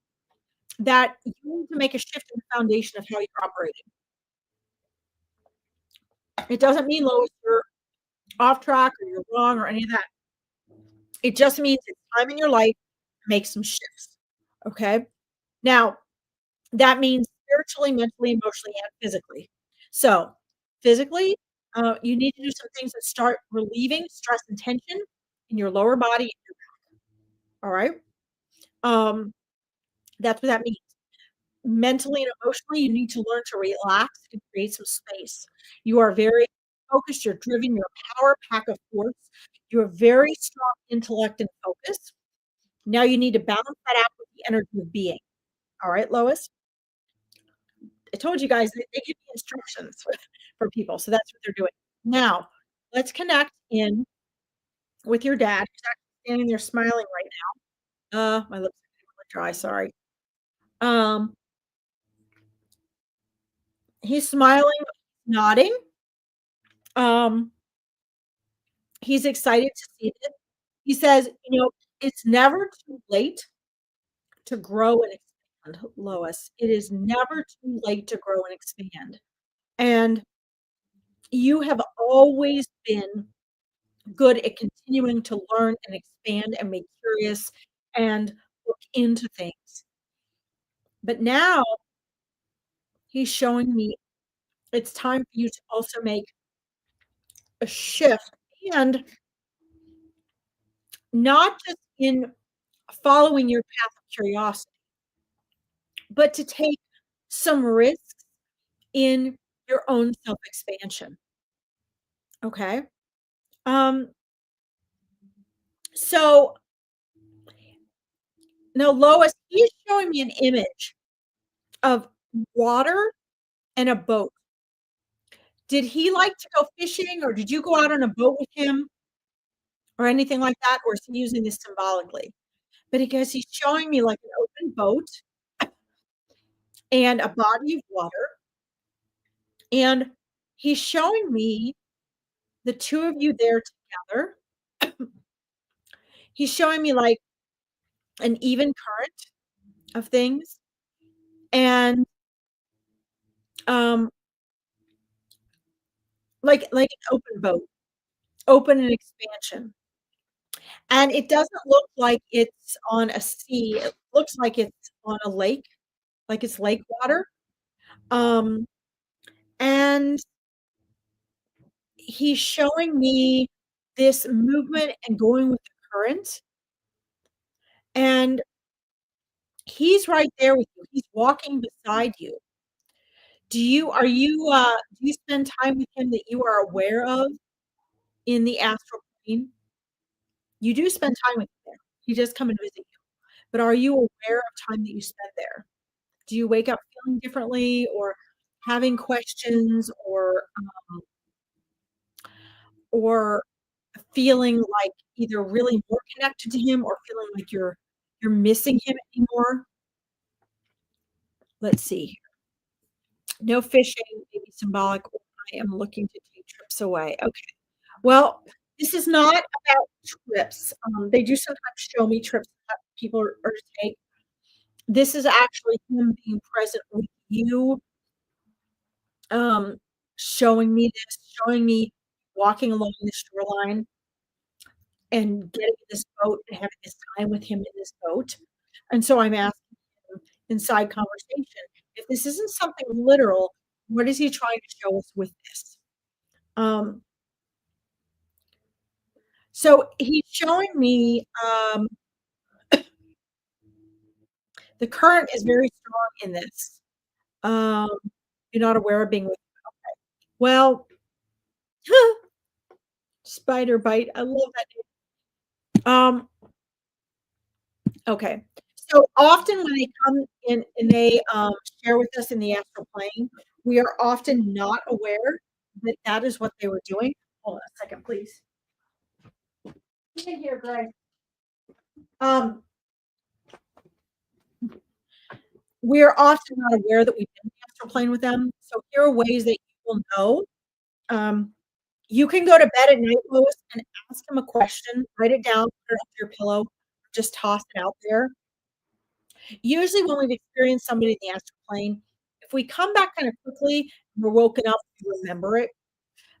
that you need to make a shift in the foundation of how you're operating. It doesn't mean, Lois, you're off track or you're wrong or any of that. It just means it's time in your life to make some shifts. Okay. Now, that means spiritually, mentally, emotionally, and physically. So, physically, you need to do some things that start relieving stress and tension in your lower body. All right. Um, that's what that means. Mentally and emotionally, you need to learn to relax and create some space. You are very focused, you're driven, you're a power pack of force. You have very strong intellect and focus. Now you need to balance that out with the energy of being. All right, Lois? I told you guys they give me instructions for people, so that's what they're doing. Now, let's connect in with your dad. He's actually standing there smiling right now. My lips are really dry, sorry. Um, he's smiling, nodding. Um, he's excited to see it. He says, it's never too late to grow and expand, Lois. It is never too late to grow and expand. And you have always been good at continuing to learn and expand and be curious and look into things. But now he's showing me it's time for you to also make a shift, and not just in following your path of curiosity, but to take some risks in your own self-expansion. Okay. Um, so now Lois, he's showing me an image of water and a boat. Did he like to go fishing, or did you go out on a boat with him or anything like that? Or is he using this symbolically? But because he's showing me like an open boat and a body of water, and he's showing me the two of you there together. He's showing me like an even current of things, and um like an open boat, open and expansion. And it doesn't look like it's on a sea. It looks like it's on a lake, like it's lake water. Um, and he's showing me this movement and going with the current. And he's right there with you. He's walking beside you. Do you spend time with him that you are aware of in the astral plane? You do spend time with him there. He does come and visit you. But are you aware of time that you spend there? Do you wake up feeling differently or having questions or feeling like either really more connected to him or feeling like you're missing him anymore? Let's see. No fishing, maybe symbolic, or I am looking to take trips away. Okay. Well, this is not about trips. They do sometimes show me trips that people are to take. This is actually him being present with you, um, showing me this, showing me walking along the shoreline and getting in this boat and having this time with him in this boat. And so I'm asking him inside conversation, if this isn't something literal, what is he trying to show us with this? Um, so he's showing me the current is very strong in this. Um, you're not aware of being with. Well, spider bite. I love that. Okay. So often when they come in and they share with us in the astral plane, we are often not aware that that is what they were doing. Hold on a second, please. Get in here, Greg. Um, we are often not aware that we've been in the astral plane with them. So here are ways that you will know. Um, you can go to bed at night, Lois, and ask him a question. Write it down, put it up your pillow, just toss it out there. Usually, when we've experienced somebody in the astral plane, if we come back kind of quickly, we're woken up, we remember it.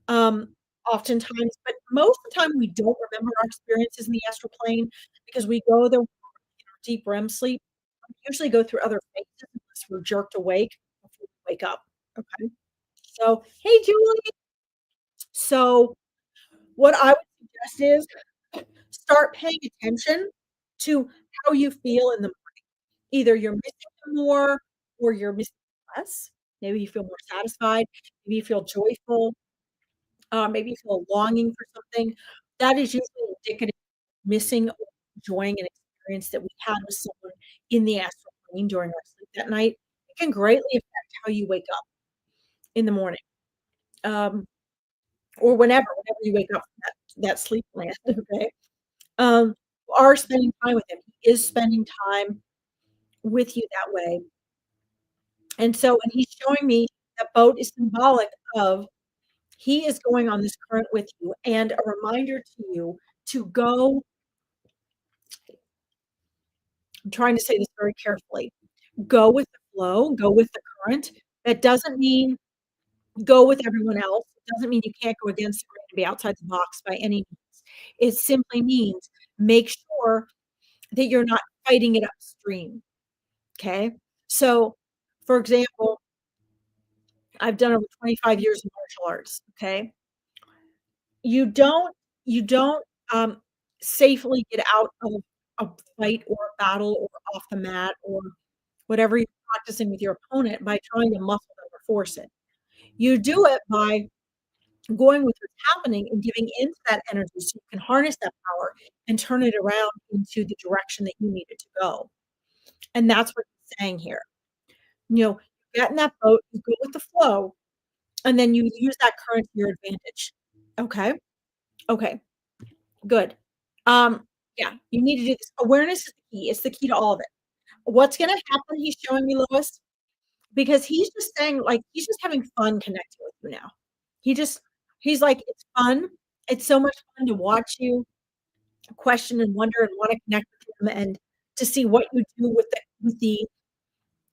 Um, Oftentimes, but most of the time, we don't remember our experiences in the astral plane because we go there in our deep REM sleep. We usually go through other phases unless we're jerked awake before we wake up. Okay. So, hey, Julie. So, what I would suggest is start paying attention to how you feel in the either you're missing them more or you're missing less. Maybe you feel more satisfied, maybe you feel joyful, maybe you feel a longing for something. That is usually indicative of missing or enjoying an experience that we had with someone in the astral plane during our sleep that night. It can greatly affect how you wake up in the morning, um, or whenever you wake up from that sleep land, okay? Um, you are spending time with him. He is spending time with you that way. And so when he's showing me that boat is symbolic of he is going on this current with you and a reminder to you to go. I'm trying to say this very carefully. Go with the flow, go with the current. That doesn't mean go with everyone else. It doesn't mean you can't go against the grain and be outside the box by any means. It simply means make sure that you're not fighting it upstream. Okay. So, for example, I've done over 25 years of martial arts. Okay. You don't you don't, safely get out of a fight or a battle or off the mat or whatever you're practicing with your opponent by trying to muscle them or force it. You do it by going with what's happening and giving into that energy so you can harness that power and turn it around into the direction that you need it to go. And that's what he's saying here. You get in that boat, you go with the flow, and then you use that current to your advantage. Okay? Okay. Good. Um, yeah, you need to do this. Awareness is the key. It's the key to all of it. What's gonna happen, he's showing me, Lois, because he's just saying, like, he's just having fun connecting with you now. He just he's like, "It's fun. It's so much fun to watch you question and wonder and wanna connect with him and to see what you do with the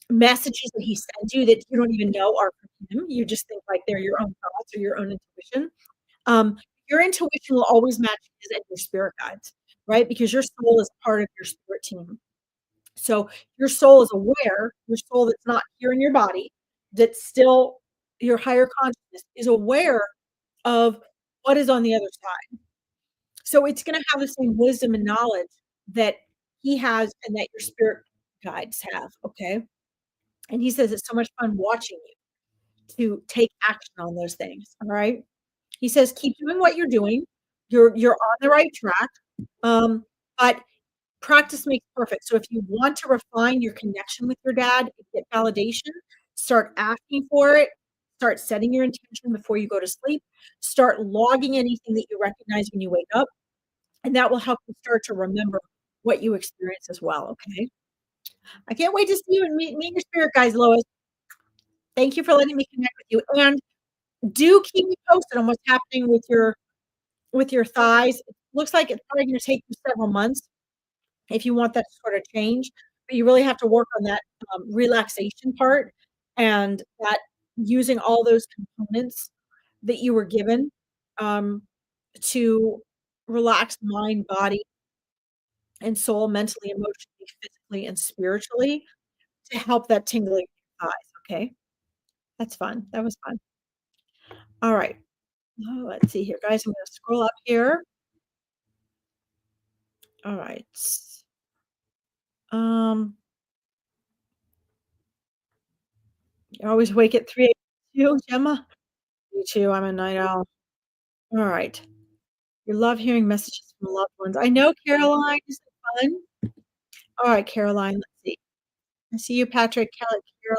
messages that he sends you that you don't even know are from him. You just think, like, they're your own thoughts or your own intuition. Um, your intuition will always match his and your spirit guides, right? Because your soul is part of your spirit team. So your soul is aware, your soul that's not here in your body, that's still your higher consciousness is aware of what is on the other side. So it's going to have the same wisdom and knowledge that he has and that your spirit guides have. Okay. And he says it's so much fun watching you to take action on those things. All right. He says, keep doing what you're doing. You're on the right track. But practice makes perfect. So if you want to refine your connection with your dad and get validation, start asking for it. Start setting your intention before you go to sleep. Start logging anything that you recognize when you wake up, and that will help you start to remember what you experience as well. Okay. I can't wait to see you and meet your spirit guys, Lois. Thank you for letting me connect with you, and do keep me posted on what's happening with your thighs. It looks like it's probably gonna take you several months if you want that to sort of change, but you really have to work on that, relaxation part and that using all those components that you were given, um, to relax mind, body, and soul, mentally, emotionally, physically, and spiritually to help that tingling in your thighs, okay? That's fun. That was fun. Alright. Let's see here, guys. I'm gonna scroll up here. Alright. Um, you always wake at 3 AM too, Gemma? Me too, I'm a night owl. Alright. You love hearing messages from loved ones. I know, Caroline. Isn't it fun? Alright, Caroline, let's see. I see you, Patrick,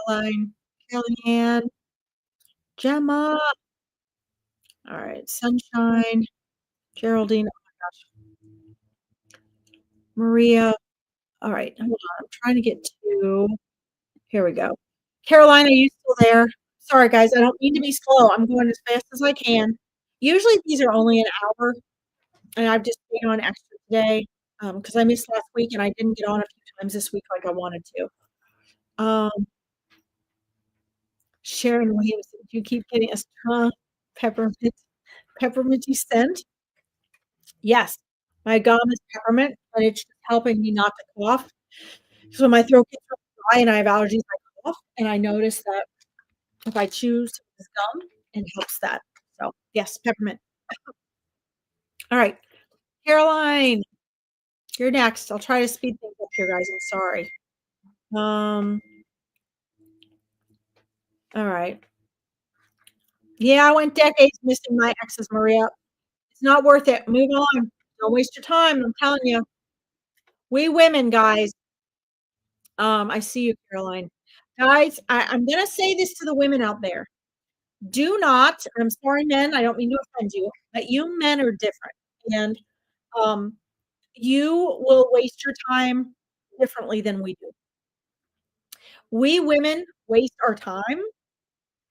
Caroline, Kellyanne, Gemma. Alright, Sunshine, Geraldine, oh my gosh, Maria. Alright, hold on, I'm trying to get to here we go. Caroline, are you still there? Sorry, guys, I don't mean to be slow. I'm going as fast as I can. Usually, these are only an hour, and I've just stayed on extra today, because I missed last week, and I didn't get on a few times this week like I wanted to. Um, Sharon Williams, you keep getting a strong pepperminty scent? Yes, my gum is peppermint, but it's just helping me not to cough. So when my throat gets really dry and I have allergies, I cough, and I notice that if I choose this gum, it helps that. So, yes, peppermint. Alright, Caroline, you're next. I'll try to speed things up here, guys. I'm sorry. Alright. Yeah, I went decades missing my exes, Maria. It's not worth it. Move on. Don't waste your time, I'm telling you. We women, guys. I see you, Caroline. Guys, I'm gonna say this to the women out there. Do not, I'm sorry, men, I don't mean to offend you, but you men are different, and, um, you will waste your time differently than we do. We women waste our time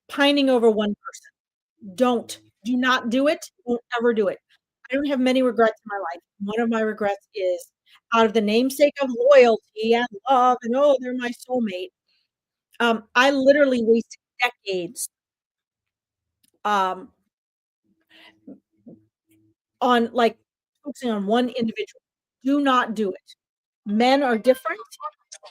pining over one person. Don't. Do not do it. Don't ever do it. I don't have many regrets in my life. One of my regrets is out of the namesake of loyalty and love and, "Oh, they're my soulmate." I literally wasted decades, um, on, like, focusing on one individual. Do not do it. Men are different.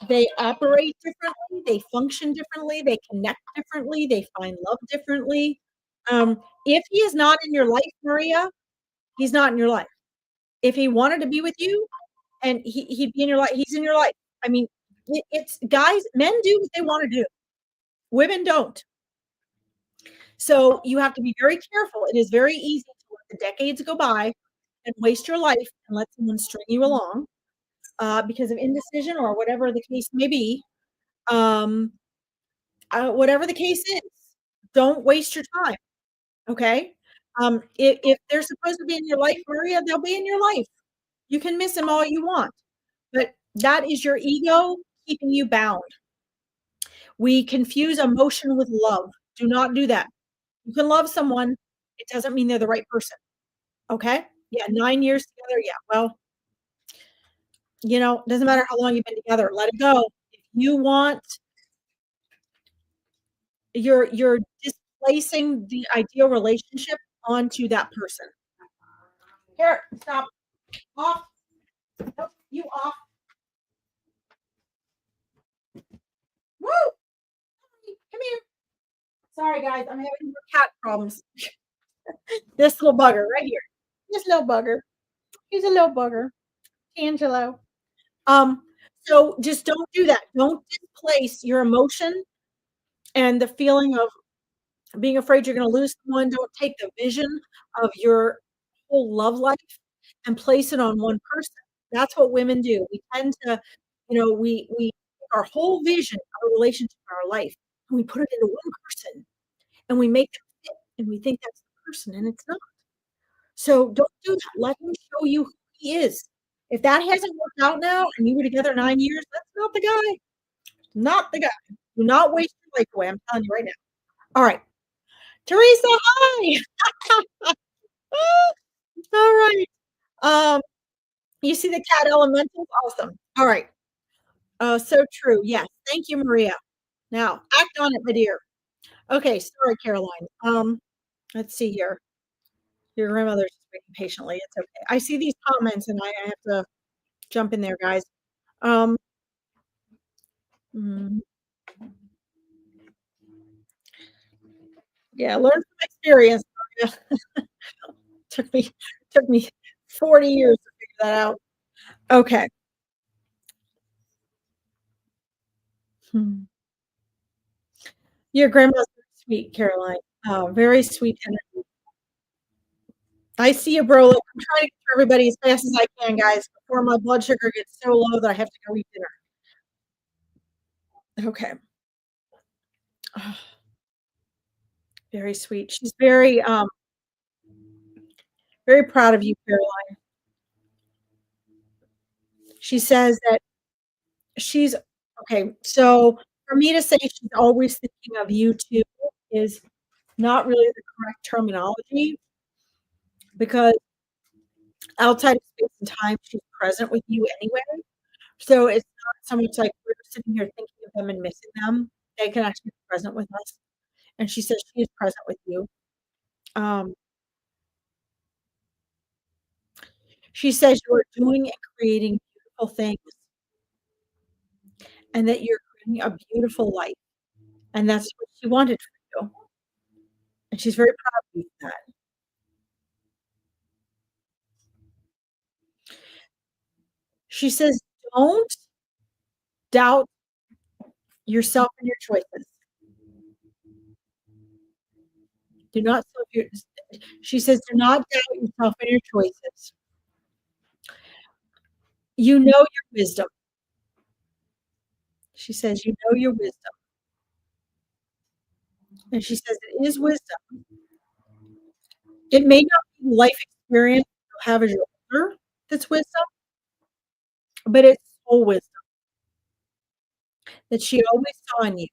They operate differently. They function differently. They connect differently. They find love differently. If he is not in your life, Maria, he's not in your life. If he wanted to be with you and he'd be in your life, he's in your life. I mean, it's guys, men do what they want to do. Women don't. So you have to be very careful. It is very easy to let the decades go by and waste your life and let someone string you along because of indecision or whatever the case may be. Um, whatever the case is, don't waste your time. Okay. If they're supposed to be in your life, Maria, they'll be in your life. You can miss them all you want, but that is your ego keeping you bound. We confuse emotion with love. Do not do that. You can love someone, it doesn't mean they're the right person, okay? Yeah, 9 years together, yeah, well, doesn't matter how long you've been together, let it go. If you want you're displacing the ideal relationship onto that person. Here, stop. Off. Nope, you off. Woo! Come here. Sorry, guys, I'm having more cat problems. This little bugger right here. This little bugger. He's a little bugger. Angelo. Um, so just don't do that. Don't displace your emotion and the feeling of being afraid you're gonna lose someone. Don't take the vision of your whole love life and place it on one person. That's what women do. We tend to, we take our whole vision of a relationship in our life, and we put it into one person, and we make them fit, and we think that's the person, and it's not. So don't do that. Let him show you who he is. If that hasn't worked out now and you were together 9 years, that's not the guy. Not the guy. Do not waste your life away. I'm telling you right now. All right. Teresa, hi. All right. Um, you see the cat elementals? Awesome. All right. So true. Yes. Thank you, Maria. Now, act on it, my dear. Okay, sorry, Caroline. Let's see here. Your grandmother's just waiting patiently. It's okay. I see these comments and I have to jump in there, guys. Um, mm, yeah, learn from experience. Maria. Took me took me 40 years to figure that out. Okay. Hmm. Your grandma's very sweet, Caroline. Very sweet energy. I see you, bro. Look, I'm trying to get through everybody as fast as I can, guys, before my blood sugar gets so low that I have to go eat dinner. Okay. Oh, very sweet. She's very proud of you, Caroline. She says that she's okay. So for me to say she's always thinking of you too is not really the correct terminology because outside of space and time, she's present with you anyway. So it's not so much like we're sitting here thinking of them and missing them. They can actually be present with us. And she says she is present with you. Um, she says you are doing and creating beautiful things and that you're creating a beautiful life. And that's what she wanted for you. And she's very proud of you for that. She says, don't doubt yourself and your choices. Do not self your she says, do not doubt yourself and your choices. You know your wisdom. She says, you know your wisdom. And she says, it is wisdom. It may not be life experience you'll have as you're older that's wisdom, but it's soul wisdom that she always saw in you.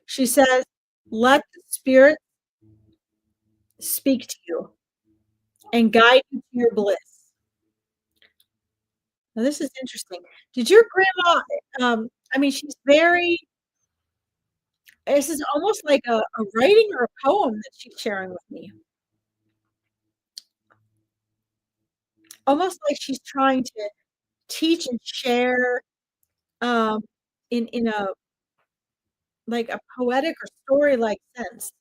She says, let the spirit speak to you and guide you to your bliss. Now, this is interesting. Did your grandma, I mean, she's very, this is almost like a writing or a poem that she's sharing with me. Almost like she's trying to teach and share um, in a like a poetic or story-like sense.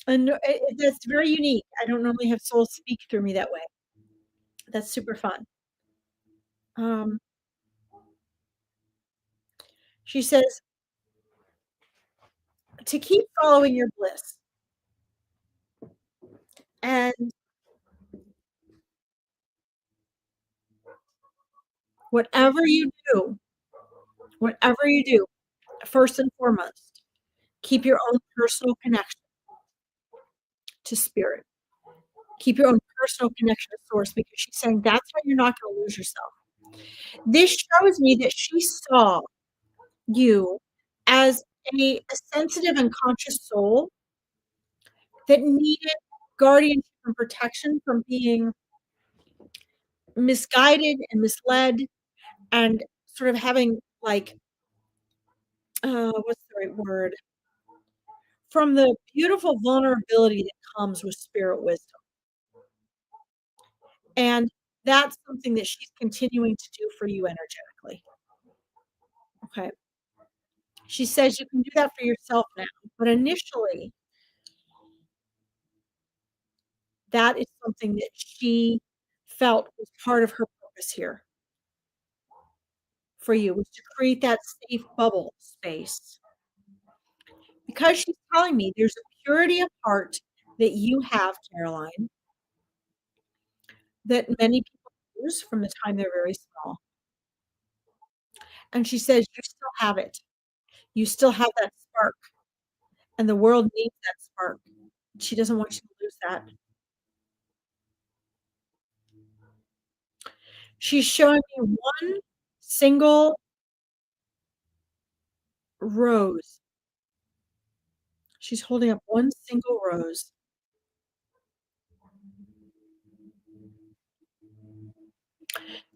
And that's very unique. I don't normally have souls speak through me that way. That's super fun. Um, she says to keep following your bliss and whatever you do, whatever you do, first and foremost, keep your own personal connection to spirit. Keep your own personal connection to source because she's saying that's how you're not going to lose yourself. This shows me that she saw you as a sensitive and conscious soul that needed guardianship and protection from being misguided and misled and sort of having like what's the right word, from the beautiful vulnerability that comes with spirit wisdom. And that's something that she's continuing to do for you energetically. Okay. She says you can do that for yourself now, but initially that is something that she felt was part of her purpose here for you, was to create that safe bubble space. Because she's telling me there's a purity of heart that you have, Caroline, that many people lose from the time they're very small. And she says, you still have it. You still have that spark, and the world needs that spark. She doesn't want you to lose that. She's showing me one single rose. She's holding up one single rose.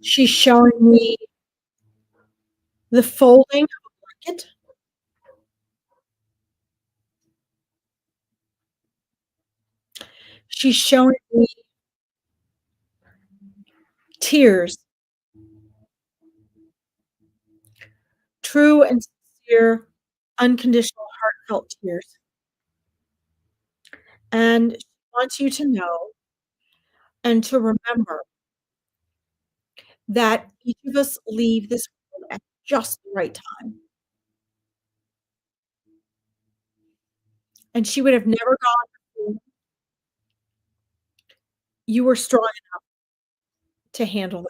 She's showing me the folding of a blanket. She's showing me tears, true and sincere, unconditional, heartfelt tears. And she wants you to know and to remember that each of us leave this world at just the right time. And she would have never gone before you were strong enough to handle that.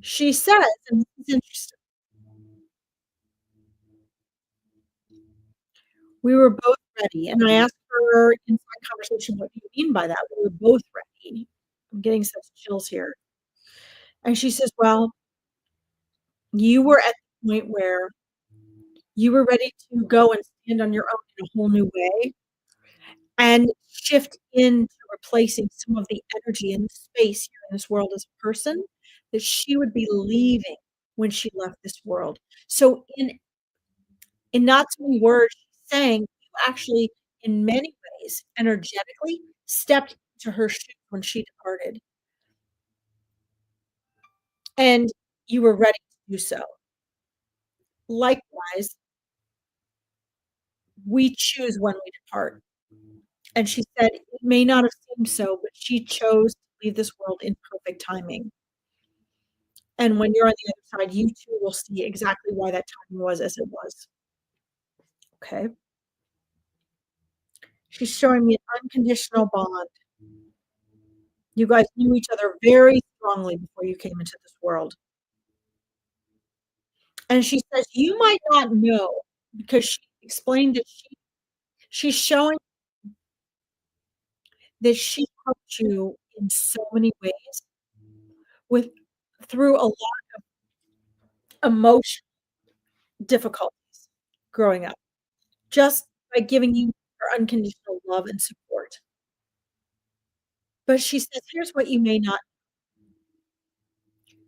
She says, and this is interesting, we were both ready. And I asked her in my conversation, what do you mean by that? We were both ready. I'm getting such chills here. And she says, well, you were at the point where you were ready to go and stand on your own in a whole new way and shift into replacing some of the energy and the space here in this world as a person that she would be leaving when she left this world. So in not so many words, she's saying you actually, in many ways, energetically stepped into her shoes when she departed, and you were ready to do so. Likewise, we choose when we depart. And she said it may not have seemed so, but she chose to leave this world in perfect timing. And when you're on the other side, you too will see exactly why that timing was as it was. Okay. She's showing me an unconditional bond. You guys knew each other very strongly before you came into this world. And she says, you might not know because she explained that she's showing that she helped you in so many ways with through a lot of emotional difficulties growing up, just by giving you her unconditional love and support. But she says, here's what you may not,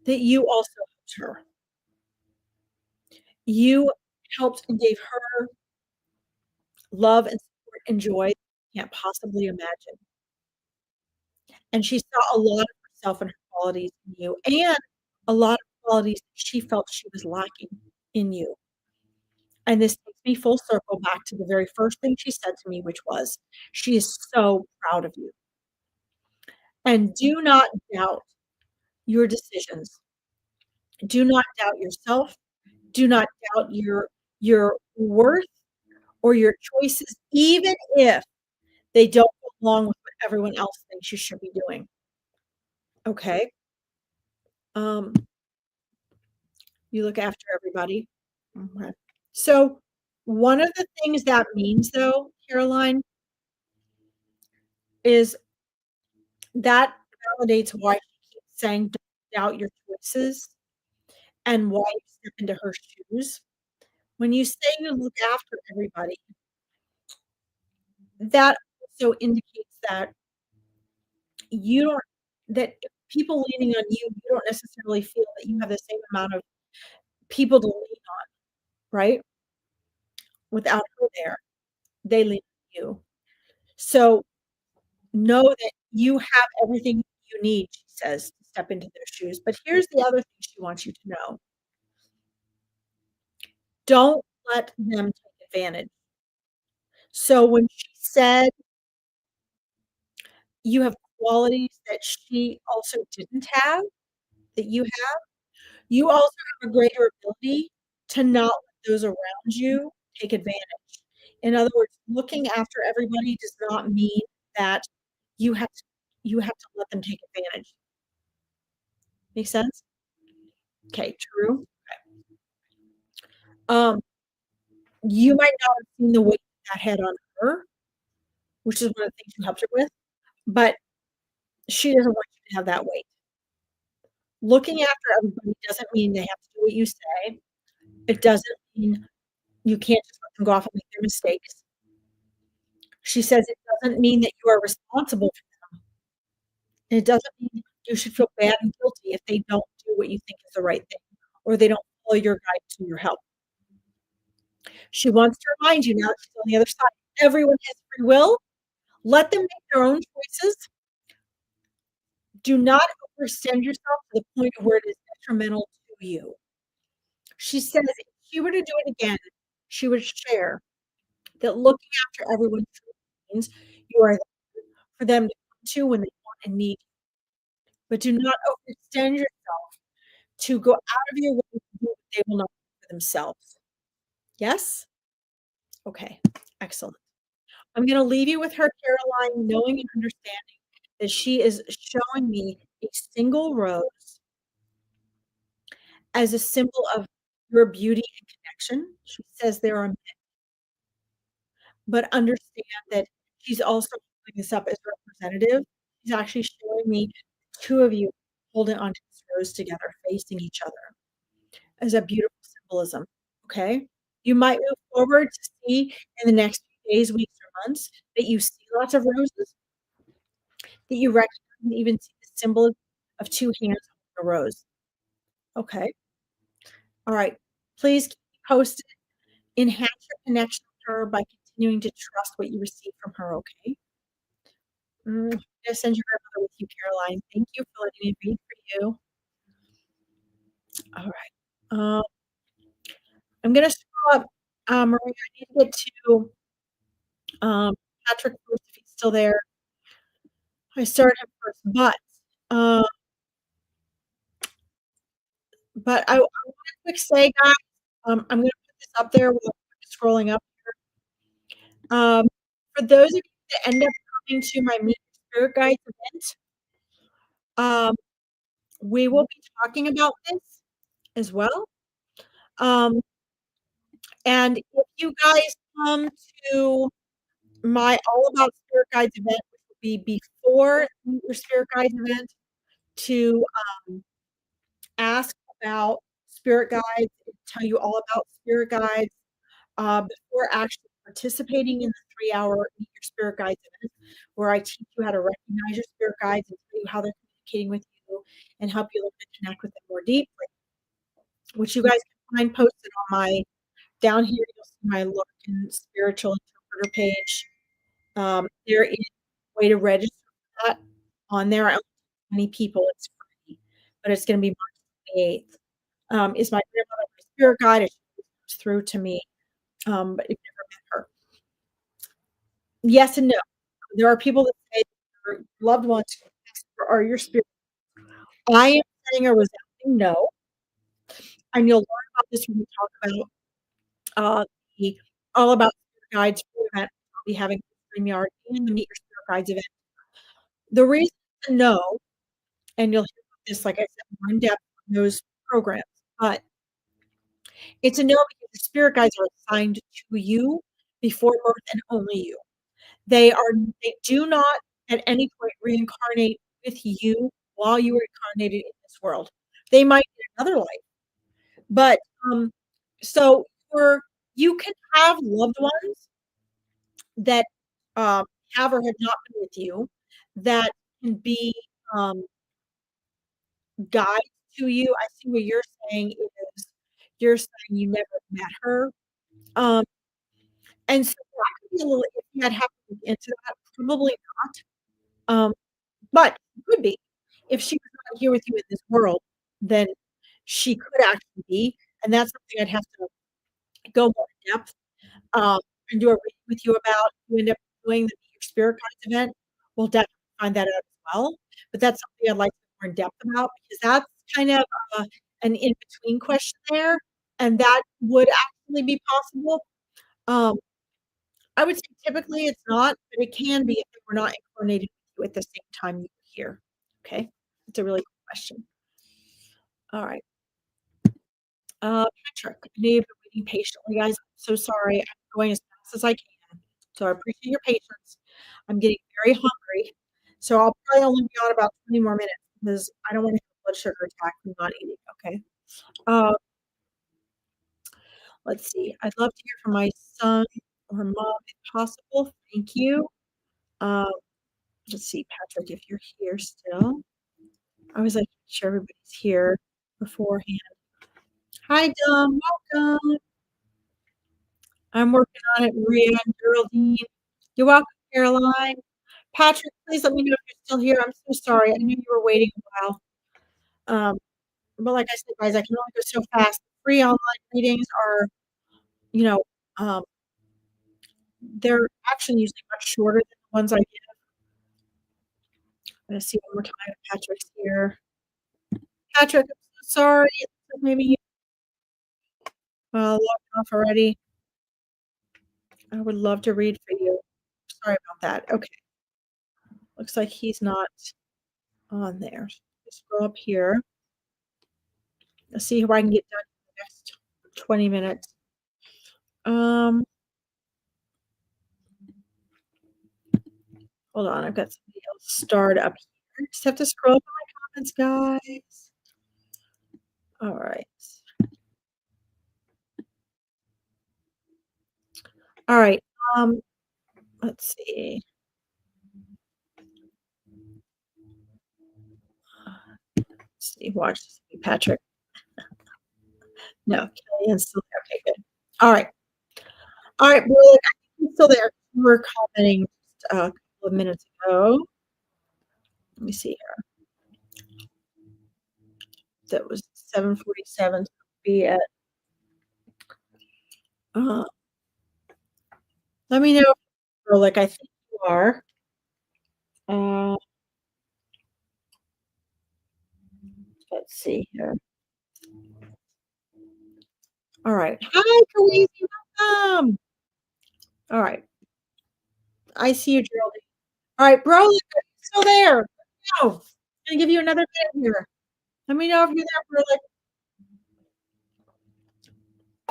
that you also helped her. You helped and gave her love and support and joy you can't possibly imagine. And she saw a lot of herself and her qualities in you, and a lot of qualities that she felt she was lacking in you. And this takes me full circle back to the very first thing she said to me, which was, she is so proud of you. And do not doubt your decisions. Do not doubt yourself. Do not doubt your worth or your choices, even if they don't go along with what everyone else thinks you should be doing. Okay? Um, you look after everybody. Okay. So one of the things that means though, Caroline, is that validates why she keeps saying don't doubt your choices and why you step into her shoes. When you say you look after everybody, that also indicates that you don't that people leaning on you, you don't necessarily feel that you have the same amount of people to lean on, right? Without her there, they lean on you. So know that you have everything you need, she says, to step into their shoes. But here's the other thing she wants you to know. Don't let them take advantage. So when she said you have qualities that she also didn't have, that you also have a greater ability to not let those around you take advantage. In other words, looking after everybody does not mean that you have to you have to let them take advantage. Make sense? Okay, true. Um, you might not have seen the weight that had on her, which is one of the things you helped her with, but she doesn't want you to have that weight. Looking after everybody doesn't mean they have to do what you say. It doesn't mean you can't just let them go off and make their mistakes. She says it doesn't mean that you are responsible for them. And it doesn't mean you should feel bad and guilty if they don't do what you think is the right thing or they don't follow your guidance or your help. She wants to remind you now that she's on the other side. Everyone has free will. Let them make their own choices. Do not overextend yourself to the point of where it is detrimental to you. She says if she were to do it again, she would share that looking after everyone truly means you are there for them to come to when they want and need you. But do not overextend yourself to go out of your way to do what they will not do for themselves. Yes? Okay, excellent. I'm going to leave you with her, Caroline, knowing and understanding that she is showing me a single rose as a symbol of your beauty and connection. She says there are, but understand that she's also holding this up as representative. She's actually showing me the two of you holding onto this rose together, facing each other as a beautiful symbolism. Okay? You might move forward to see in the next few days, weeks, or months that you see lots of roses, that you recognize and even see the symbol of two hands holding a rose. Okay? All right. Please keep me posted. Enhance your connection with her by continuing to trust what you receive from her. Okay? I'm gonna send your grandmother with you, Caroline. Thank you for letting me read for you. All right. I'm gonna scroll up. Maria, I need to get to Patrick first if he's still there. I started him first, uh, but I want to quick say, guys, I'm gonna put this up there while I'm scrolling up here. For those of you that end up coming to my Meet Your Spirit Guides event, um, we will be talking about this as well. Um, and if you guys come to my All About Spirit Guides event, which will be before your Spirit Guides event, to ask about spirit guides, tell you all about spirit guides, before actually participating in the 3-hour Meet Your Spirit Guides event, where I teach you how to recognize your spirit guides and tell you how they're communicating with you and help you learn to connect with them more deeply, which you guys can find posted on my, down here, you'll see my Larkin Spiritual Interpreter page. There is a way to register for that on there. I only take 20 people. It's free, but it's going to be March 28th. Is my grandmother my spirit guide? It comes through to me, but you've never met her. Yes and no. There are people that say your loved ones are your spirit. I am saying a resounding no, and you'll learn about this when we talk about the All About Spirit Guides event I'll be having in StreamYard and the Meet Your Spirit Guides event. The reason to no, and you'll hear about this, like I said, more in depth on those programs, but it's a no because the spirit guides are assigned to you before birth and only you. They do not at any point reincarnate with you while you are incarnated in this world. They might in another life, but so for you can have loved ones that have or have not been with you that can be um, guides to you. I see what you're saying is you're saying you never met her. Um, and so that could be a little iffy. I'd have to look into that. Probably not. But it could be. If she was not here with you in this world, then she could actually be. And that's something I'd have to go more in depth and do a reading with you about. If you end up doing the Meet Your Spirit Guides event, we'll definitely find that out as well. But that's something I'd like to go more in depth about because that's kind of an in between question there. And that would actually be possible. Um, I would say typically it's not, but it can be if they were not incarnated with you at the same time you were here. Okay, it's a really good question. All right, Patrick, I know you've been waiting patiently, guys. I'm so sorry. I'm going as fast as I can, so I appreciate your patience. I'm getting very hungry, so I'll probably only be on about 20 more minutes because I don't want to have blood blood sugar attack from not eating, okay? Uh, let's see. I'd love to hear from my son or mom if possible. Thank you. Um, let's see, Patrick, if you're here still. I always like to make sure everybody's here beforehand. Hi, Dom. Welcome. I'm working on it, Maria and Geraldine. You're welcome, Caroline. Patrick, please let me know if you're still here. I'm so sorry. I knew you were waiting a while. Um, but like I said, guys, I can only go so fast. Free online readings are, you know, um, they're actually usually much shorter than the ones I give. I'm gonna see one more time if Patrick's here. Patrick, I'm so sorry. It looks like maybe you logged off already. I would love to read for you. Sorry about that. Okay. Looks like he's not on there. Just scroll up here. Let's see who I can get done in the next 20 minutes. Um, hold on, I've got somebody else starred up here. Just have to scroll up on my comments, guys. All right. All right. Let's see. Let's see. Watch Patrick. No, Kellyanne's still there. Okay, good. All right. All right, well, I think he's still there. We were commenting just a couple of minutes ago. Let me see here. That was 7:47. So be at. Let me know, like I think you are. Uh, let's see here. All right. Hi, Khaleesi. Welcome. All right. I see you, Geraldine. All right, bro, are you still there? No. I'm gonna give you another minute here. Let me know if you're there,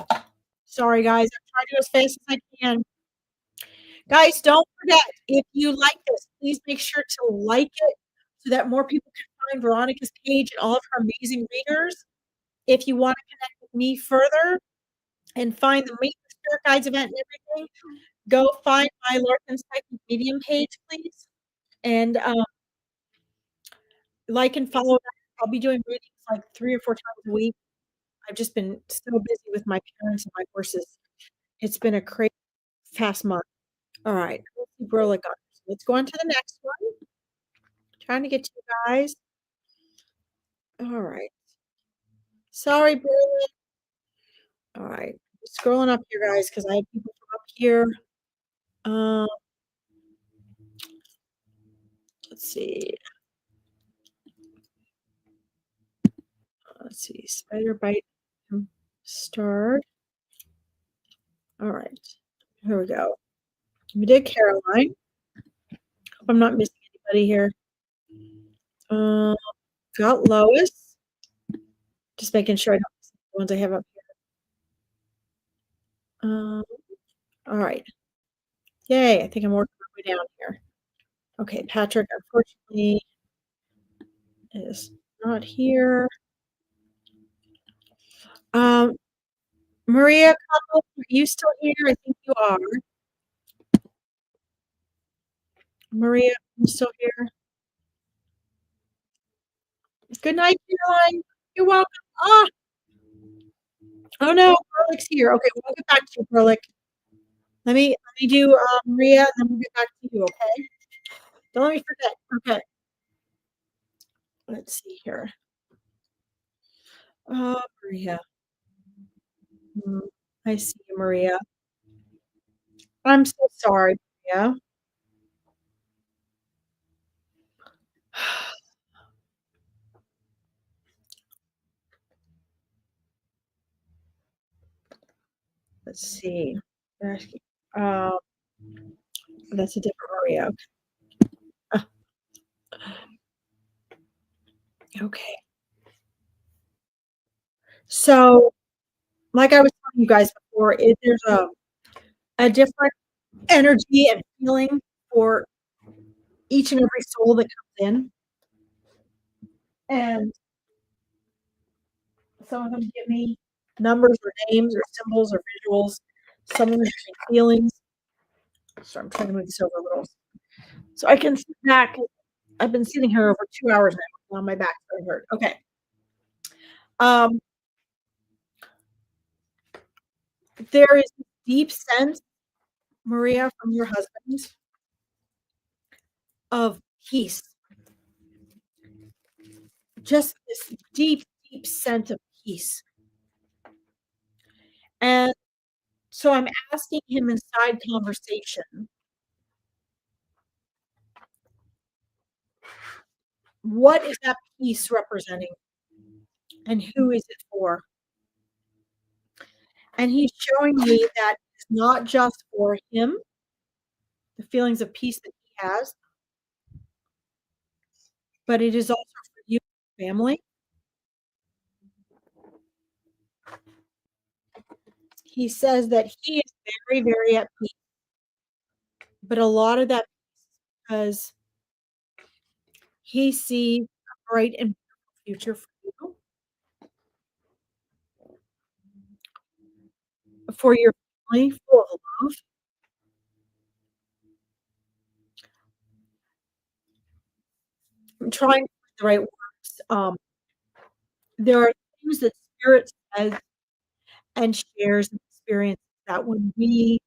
bro. Sorry, guys. I'm trying to do as fast as I can. Guys, don't forget, if you like this, please make sure to like it so that more people can find Veronica's page and all of her amazing readers. If you want to connect with me further and find the Meet the Spirit Guides event and everything, go find my Larkin Psychic Medium page, please. And like and follow that. I'll be doing readings like 3 or 4 times a week. I've just been so busy with my parents and my horses. It's been a crazy fast month. All right. Let's see Berlic on. Let's go on to the next one. Trying to get to you guys. All right. Sorry, Berlic. All right. Scrolling up here, guys, because I have people from up here. Let's see. Let's see. Spider bite starred. All right. Here we go. We did Caroline. Hope I'm not missing anybody here. Got Lois. Just making sure I don't miss the ones I have up here. All right. Yay, I think I'm working my way down here. Okay, Patrick, unfortunately, is not here. Maria, are you still here? I think you are. Maria, are you still here? Good night, Caroline. You're welcome. Ah, oh no, Berlic's here. Okay, we'll get back to you, Berlic. Let me do Maria, and then we'll get back to you. Okay. Don't let me forget. Okay. Let's see here. Maria. I see you, Maria. I'm so sorry, Maria. Let's see. Um, that's a different Maria. Okay. So, like I was telling you guys before, there's a different energy and feeling for each and every soul that comes in. And Some of them give me numbers or names or symbols or visuals. Some of them give me feelings. So I'm trying to move this over a little so I can sit back. I've been sitting here over 2 hours now. Now my back's going to hurt. Okay. Um, there is a deep sense, Maria, from your husband of peace. Just this deep, deep sense of peace. And so I'm asking him in side conversation, what is that peace representing and who is it for? And he's showing me that it's not just for him, the feelings of peace that he has, but it is also for you, family. He says that he is very, very at peace, but a lot of that because he sees a bright and beautiful future for you, for your family, full of love. I'm trying to find the right words. There are things that spirit says and shares and experiences that when we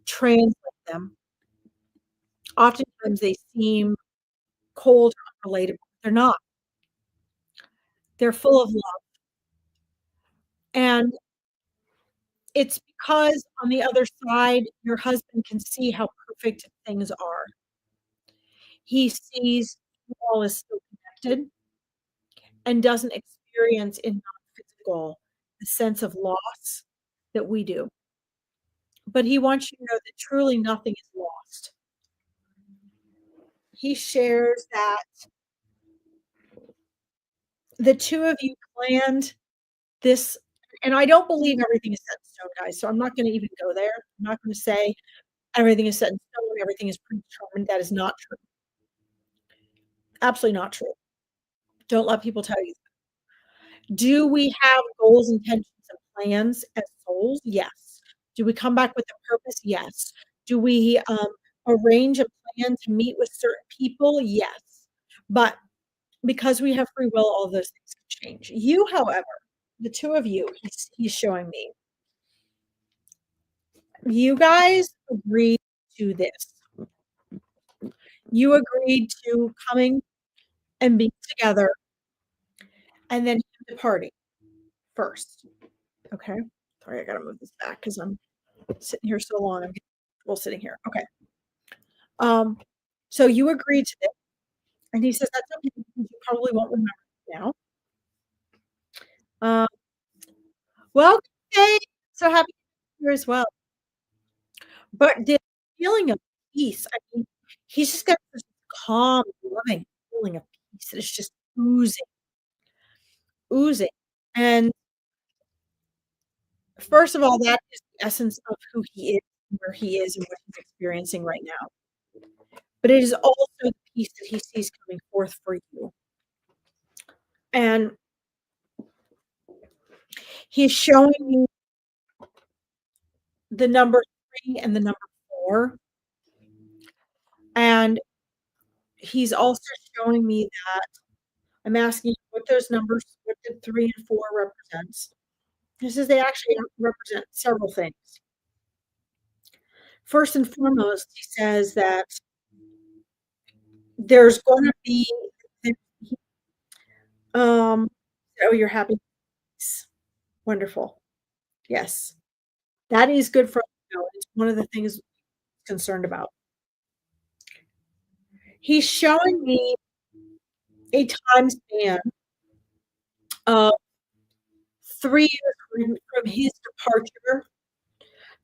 translate them, oftentimes they seem cold or unrelatable. They're not. They're full of love. And it's because on the other side, your husband can see how perfect things are. He sees you all as still connected and doesn't experience in non-physical the sense of loss that we do. But he wants you to know that truly nothing is lost. He shares that the two of you planned this, and I don't believe everything is set in stone, guys. So I'm not going to even go there. I'm not going to say everything is set in stone, everything is predetermined. That is not true. Absolutely not true. Don't let people tell you that. Do we have goals, intentions, and plans as souls? Yes. Do we come back with a purpose? Yes. Do we arrange a plan to meet with certain people? Yes. But because we have free will, all those things can change. You, however, the two of you, he's showing me, you guys agreed to this. You agreed to coming and being together and then departing first. Okay. Sorry, I gotta move this back because I'm sitting here so long. I'm getting comfortable sitting here. Okay. Um, so you agreed to this, and he says that's okay because you probably won't remember it now. Um, well, okay. So happy to hear as well. But the feeling of peace, I mean, he's just got this calm, loving feeling of peace that is just oozing, oozing. And first of all, that is the essence of who he is, where he is, and what he's experiencing right now. But it is also the peace that he sees coming forth for you. And he's showing you the number 3 and the number 4. And he's also showing me that I'm asking you what those numbers, what did 3 and 4 represents. He says they actually represent several things. First and foremost, he says that there's going to be, oh, you're happy. Wonderful. Yes. That is good for us to know. It's one of the things I'm concerned about. He's showing me a time span of 3 years from his departure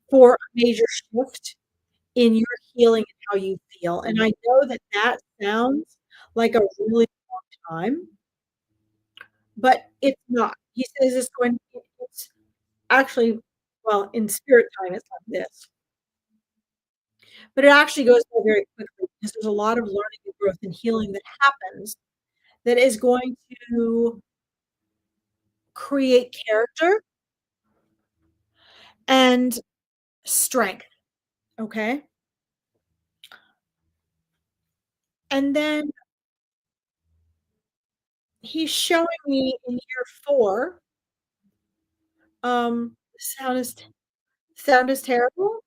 for a major shift in your healing and how you feel. And I know that that sounds like a really long time, but it's not. He says it's actually, well, in spirit time, it's like this. But it actually goes by very quickly because there's a lot of learning and growth and healing that happens that is going to create character and strength, okay? And then he's showing me in year 4, sound is terrible?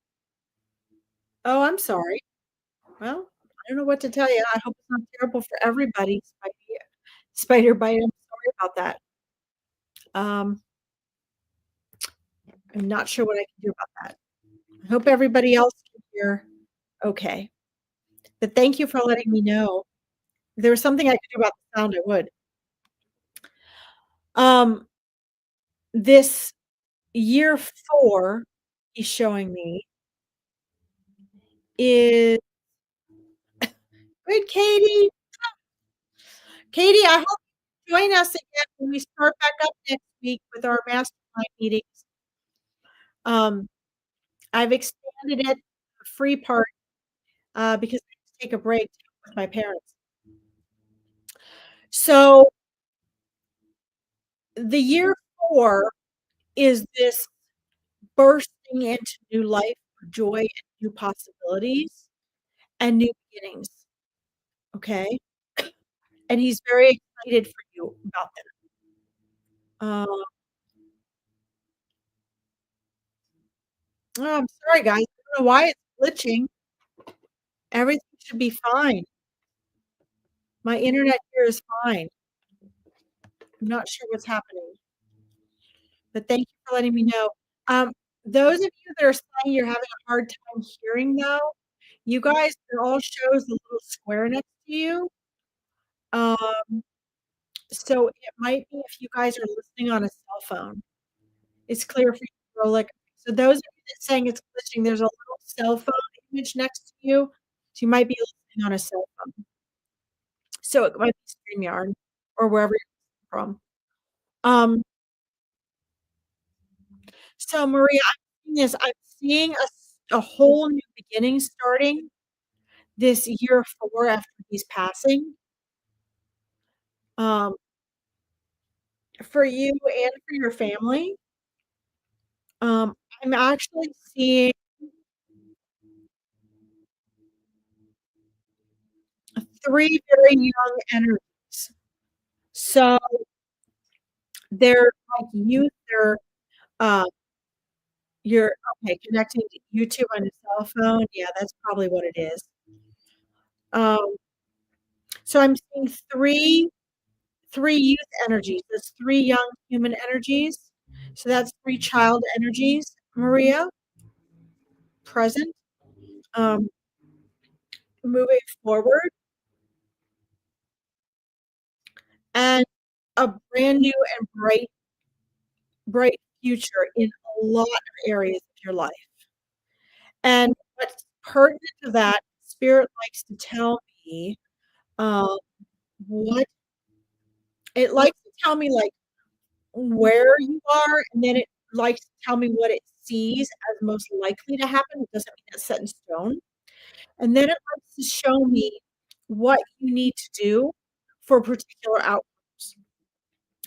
Oh, I'm sorry. Well, I don't know what to tell you. I hope it's not terrible for everybody, spider bite, I'm sorry about that. Um, I'm not sure what I can do about that. I hope everybody else can hear okay. But thank you for letting me know. If there was something I could do about the sound, I would. Um, this year 4 he's showing me is good, Katie. Katie, I hope you join us again when we start back up next week with our mastermind meetings. Um, I've expanded it, the free part, because I have to take a break with my parents. So the year 4 is this bursting into new life, joy, and new possibilities and new beginnings, okay? And he's very excited for you about that. Oh, I'm sorry, guys. I don't know why it's glitching. Everything should be fine. My internet here is fine. I'm not sure what's happening, but thank you for letting me know. Um, those of you that are saying you're having a hard time hearing, though, you guys, it all shows the little square next to you. Um, so it might be if you guys are listening on a cell phone. It's clear for you to go like so those of you that saying it's glitching, there's a little cell phone image next to you, so you might be listening on a cell phone. So it might be StreamYard or wherever you're from. Um, so Maria, I'm seeing a whole new beginning starting this year 4 after he's passing, um, for you and for your family. Um, I'm actually seeing 3 very young energies. So they're like youth, they're, uh, you're okay, connecting to YouTube on a cell phone, yeah, that's probably what it is. Um, so I'm seeing 3 youth energies, that's 3 young human energies. So that's 3 child energies, Maria, present, um, moving forward, and a brand new and bright future in a lot of areas of your life. And what's pertinent to that, spirit likes to tell me, um, what it likes to tell me, like, where you are, and then it likes to tell me what it sees as most likely to happen. It doesn't mean it's set in stone. And then it likes to show me what you need to do for particular outcomes.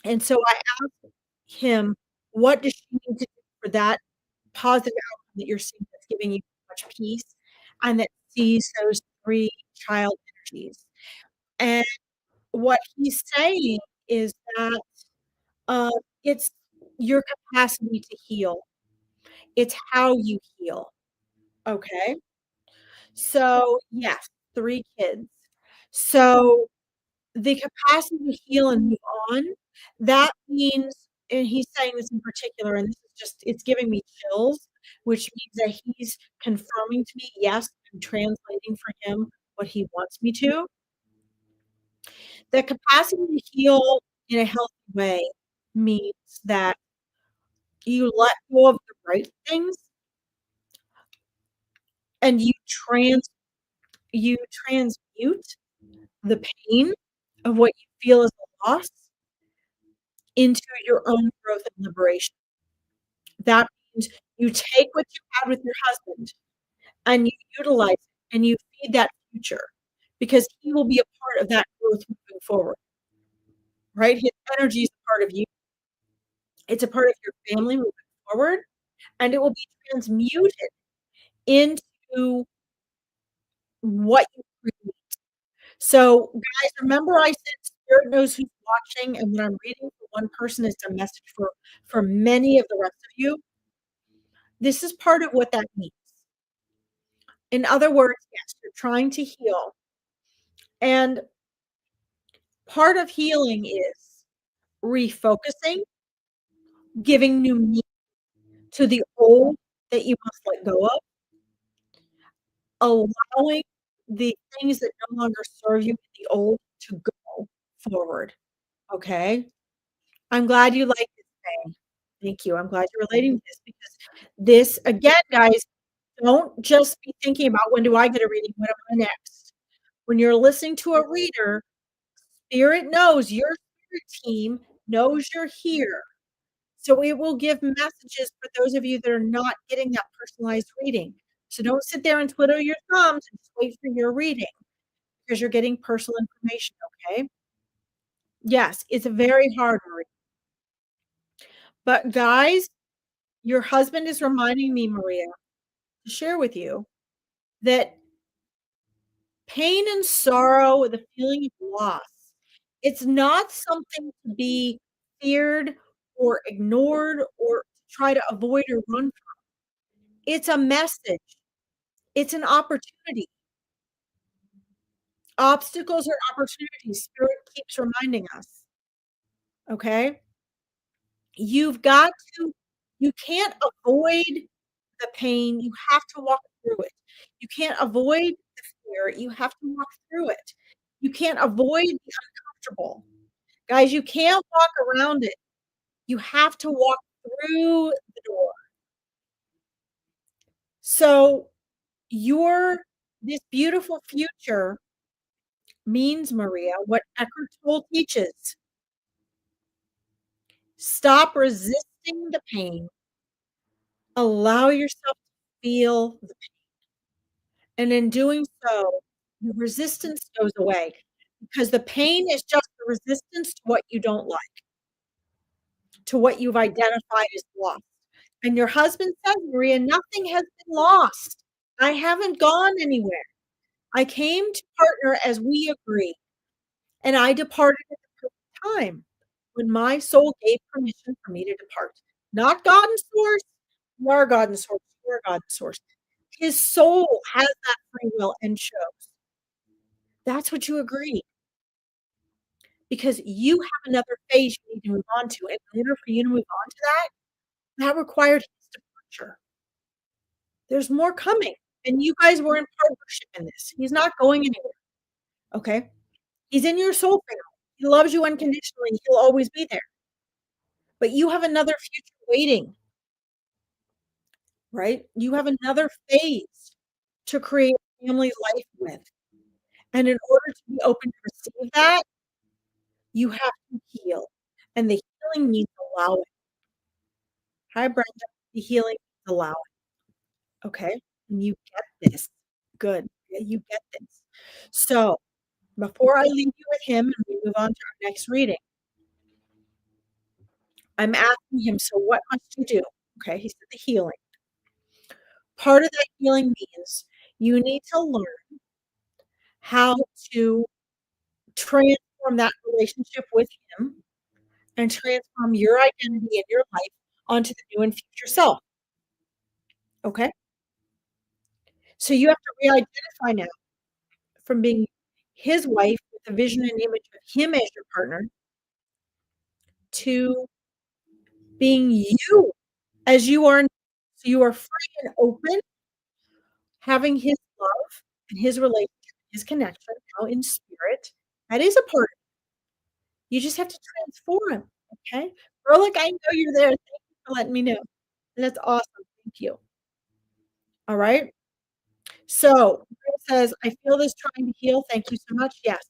And so I asked him, what does she need to do for that positive outcome that you're seeing that's giving you so much peace and that sees those 3 child energies? And what he's saying is that, uh, it's your capacity to heal. It's how you heal, okay? So, yes, 3 kids. So, the capacity to heal and move on, that means and he's saying this in particular, and this is just it's giving me chills, which means that he's confirming to me, yes, I'm translating for him what he wants me to. The capacity to heal in a healthy way means that you let go of the right things and you transmute the pain of what you feel is a loss into your own growth and liberation. That means you take what you had with your husband and you utilize it and you feed that future because he will be a part of that growth moving forward, right? His energy is a part of you. It's a part of your family moving forward, and it will be transmuted into what you create. So, guys, remember I said spirit knows who's watching, and what I'm reading for one person is a message for many of the rest of you. This is part of what that means. In other words, yes, you're trying to heal, and part of healing is refocusing, giving new meaning to the old that you must let go of, allowing the things that no longer serve you in the old to go forward. Okay? I'm glad you like this thing. Thank you. I'm glad you're relating to this because this, again, guys, don't just be thinking about when do I get a reading? What am I next? When you're listening to a reader, spirit knows your spirit team knows you're here. So it will give messages for those of you that are not getting that personalized reading. So don't sit there and twiddle your thumbs and just wait for your reading because you're getting personal information, okay? Yes, it's very hard, Marie. But guys, your husband is reminding me, Maria, to share with you that pain and sorrow, the feeling of loss, it's not something to be feared or ignored or try to avoid or run from. It's a message. It's an opportunity. Obstacles are opportunities. Spirit keeps reminding us. Okay? You've got to, you can't avoid the pain. You have to walk through it. You can't avoid the fear. You have to walk through it. You can't avoid the uncomfortable. Guys, you can't walk around it. You have to walk through the door. So, your this beautiful future means, Maria, what Eckhart Tolle teaches. Stop resisting the pain. Allow yourself to feel the pain. And in doing so, the resistance goes away because the pain is just the resistance to what you don't like, to what you've identified as lost. And your husband says, Maria, nothing has been lost. I haven't gone anywhere. I came to partner as we agreed, and I departed at the perfect time when my soul gave permission for me to depart. Not God and source, you are God and source, you are God and source. His soul has that free will and chose. That's what you agreed. Because you have another phase you need to move on to. And in order for you to move on to that, that required his departure. There's more coming. And you guys were in partnership in this. He's not going anywhere. Okay? He's in your soul family. He loves you unconditionally. He'll always be there. But you have another future waiting, right? You have another phase to create a family life with. And in order to be open to receive that, you have to heal. And the healing means allowing. Hi, Brenda. The healing means allowing. Okay? And you get this. Good. Yeah, you get this. So before I leave you with him and we move on to our next reading, I'm asking him, so what must you do? Okay, he said the healing. Part of that healing means you need to learn how to transform that relationship with him and transform your identity in your life onto the new and future self. Okay? So you have to re-identify now from being his wife with the vision and image of him as your partner to being you as you are. So you are free and open, having his love and his relationship, his connection now in spirit. That is a part of you. You just have to transform. Okay? Girl, I know you're there. Thank you for letting me know. That's awesome. Thank you. All right. So it says, I feel this trying to heal. Thank you so much. Yes.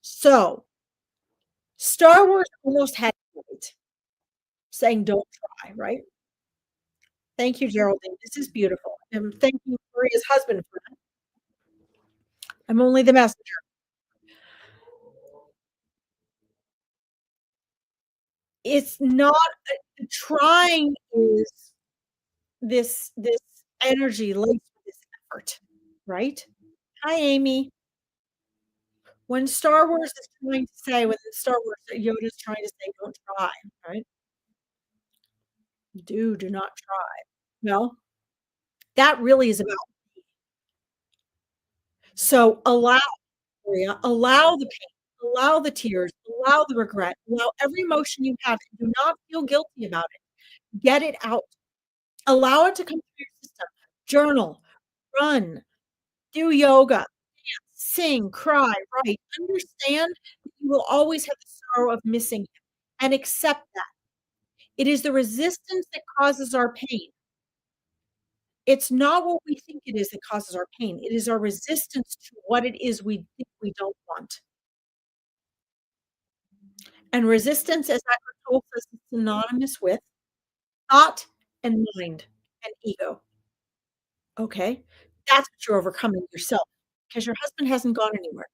So Star Wars almost had it right, saying don't try, right? Thank you, Geraldine. This is beautiful. And thank you, Maria's husband, for that. I'm only the messenger. It's not trying is this energy laced with this effort, right? Hi, Amy. When Star Wars is trying to say, when Star Wars, Yoda's trying to say, "Don't try," right? Do not try. No, that really is about so allow, Maria, allow the pain, allow the tears, allow the regret, allow every emotion you have, and do not feel guilty about it. Get it out. Allow it to come through your system. Journal, run, do yoga, sing, cry, write. Understand that you will always have the sorrow of missing him and accept that. It is the resistance that causes our pain. It's not what we think it is that causes our pain. It is our resistance to what it is we think we don't want. And resistance, as Eckhart Tolle says, is synonymous with thought and mind and ego. Okay? That's what you're overcoming yourself because your husband hasn't gone anywhere.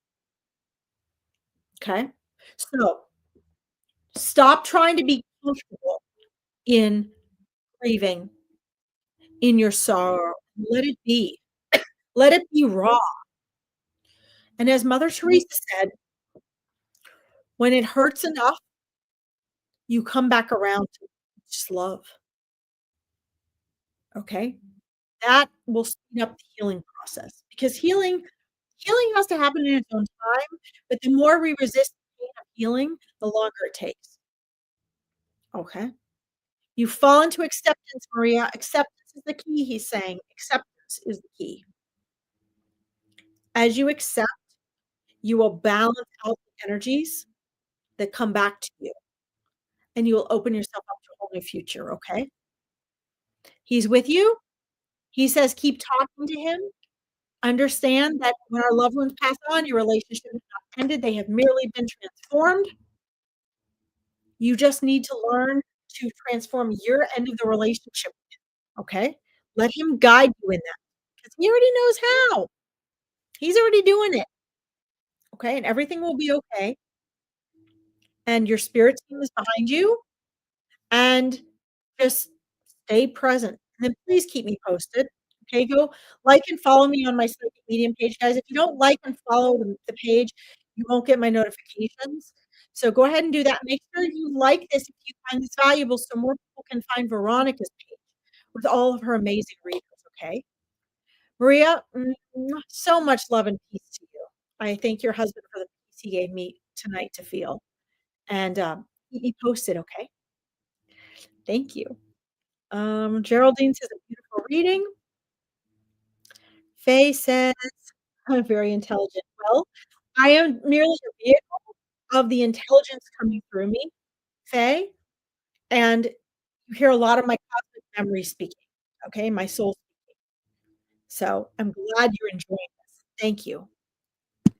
Okay? So stop trying to be comfortable in grieving, in your sorrow. Let it be. Let it be raw. And as Mother Teresa said, when it hurts enough, you come back around to just love. Okay? That will speed up the healing process because healing has to happen in its own time, but the more we resist the pain of healing, the longer it takes. Okay? You fall into acceptance, Maria. Acceptance is the key, he's saying. Acceptance is the key. As you accept, you will balance out the energies that come back to you, and you will open yourself up to a whole new future, okay? He's with you. He says keep talking to him. Understand that when our loved ones pass on, your relationship has not ended. They have merely been transformed. You just need to learn to transform your end of the relationship, okay? Let him guide you in that because he already knows how. He's already doing it, okay? And everything will be okay. And your spirit team is behind you. And just stay present, and then please keep me posted, okay? Go like and follow me on my Psychic Medium page, guys. If you don't like and follow the page, you won't get my notifications. So go ahead and do that. Make sure you like this if you find this valuable so more people can find Veronica's page with all of her amazing readers, okay? Maria, so much love and peace to you. I thank your husband for the peace he gave me tonight to feel, and, keep me posted, okay? Thank you. Geraldine says, "A beautiful reading." Faye says, "I'm very intelligent." Well, I am merely a vehicle of the intelligence coming through me, Faye, and you hear a lot of my cosmic memory speaking, okay, my soul speaking. So, I'm glad you're enjoying this. Thank you.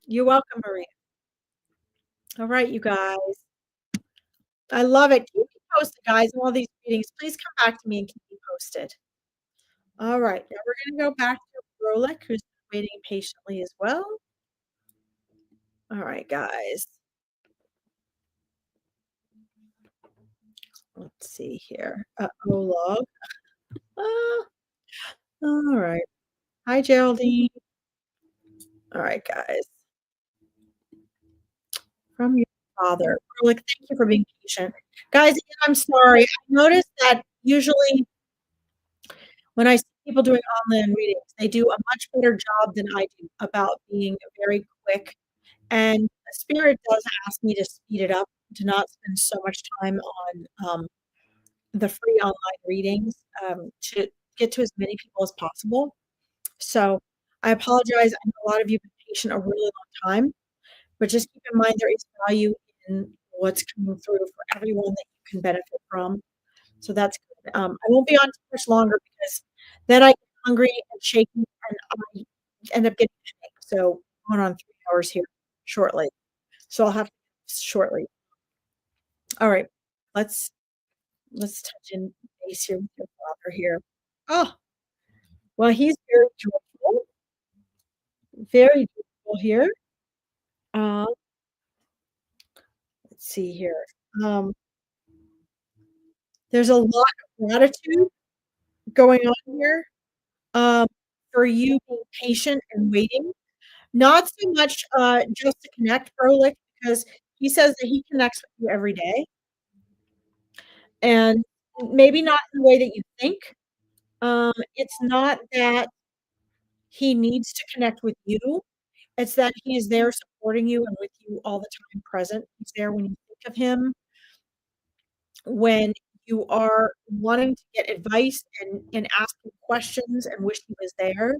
You're welcome, Maria. Alright, you guys. I love it. Keep me posted, guys, on all these readings. Please come back to me and keep me posted. Alright, now we're gonna go back to Rolik, who's been waiting patiently as well. Alright, guys. Let's see here. Log. Ah, alright. Hi, Geraldine. Alright, guys. From your father. Like, thank you for being patient. Guys, again, I'm sorry. I noticed that usually when I see people doing online readings, they do a much better job than I do about being very quick. And Spirit does ask me to speed it up, to not spend so much time on the free online readings, to get to as many people as possible. So I apologize. I know a lot of you have been patient a really long time, but just keep in mind there is value in what's coming through for everyone that you can benefit from. So that's good. I won't be on too much longer because then I get hungry and shaky and I end up getting sick. So I'm going on 3 hours here shortly. So I'll have to shortly. All right. Let's touch in base here with your father here. Oh, well, he's very joyful here. Uh, let's see here. Um, There's a lot of gratitude going on here, um, for you being patient and waiting. Not so much, just to connect, Froelich, because he says that he connects with you every day, and maybe not in the way that you think. It's not that he needs to connect with you, it's that he is there supporting you and with you all the time present. He's there when you think of him, when you are wanting to get advice and ask him questions and wish he was there.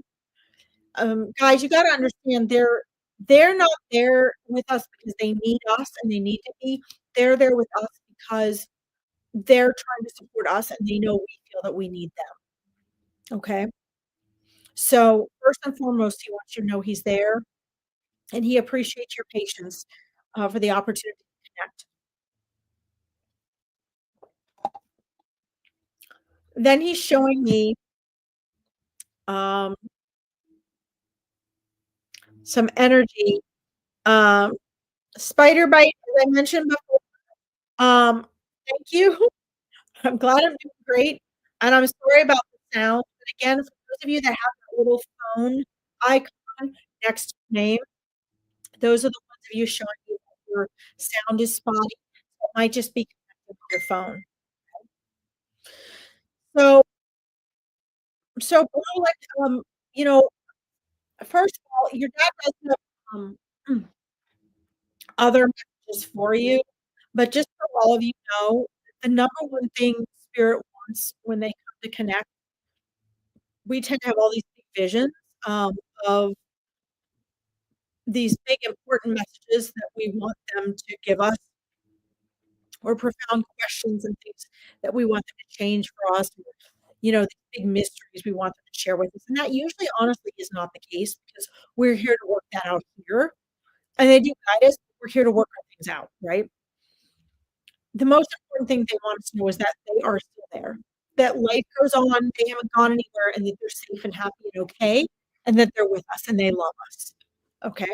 Guys, you gotta understand they're not there with us because they need us and they need to be. They're there with us because they're trying to support us and they know we feel that we need them, okay? So, first and foremost, he wants you to know he's there and he appreciates your patience, for the opportunity to connect. Then he's showing me, um, some energy, um, spider bite, as I mentioned before. Thank you. I'm glad I'm doing great, and I'm sorry about the sound, but again, for those of you that have that little phone icon next to your name, those are the ones of you showing me that your sound is spotty. It might just be connected to your phone. So like, you know, first of all, your dad does have, um, other messages for you, but just so all of you know, the number one thing spirit wants when they come to connect, we tend to have all these big visions, of these big important messages that we want them to give us, or profound questions and things that we want them to change for us, or, these big mysteries we want them to share with us, and that usually, honestly, is not the case because we're here to work that out here, and they do guide us, but we're here to work our things out, right? The most important thing they want us to know is that they are still there, that life goes on, they haven't gone anywhere, and that they're safe and happy and okay, and that they're with us and they love us, okay?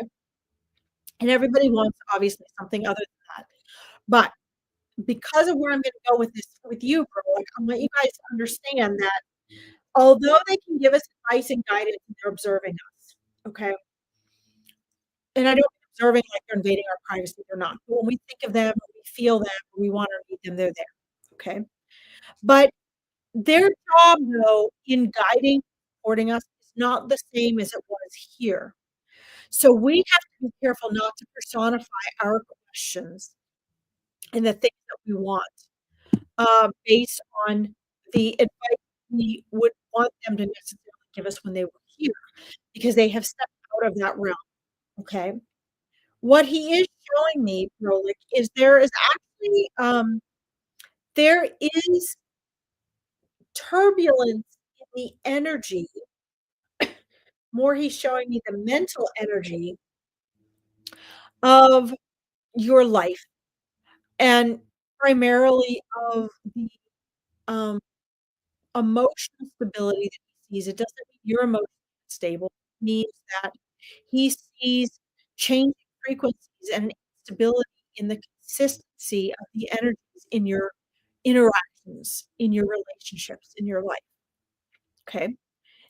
And everybody wants, obviously, something other than that. But because of where I'm gonna go with this with you, girl, like, I want you guys to understand that although they can give us advice and guidance, they're observing us, okay? And I don't mean observing like they're invading our privacy, they're not. But when we think of them, or we feel them, or we want to meet them, they're there, okay? But their job, though, in guiding, supporting us is not the same as it was here. So we have to be careful not to personify our questions and the things that we want, based on the advice we would want them to necessarily give us when they were here, because they have stepped out of that realm, okay? What he is showing me, Rolik, is there is actually, there is turbulence in the energy, more he's showing me the mental energy of your life, and primarily of the, um emotional stability that he sees. It doesn't mean you're emotionally stable. It means that he sees changing frequencies and instability in the consistency of the energies in your interactions, in your relationships, in your life, okay?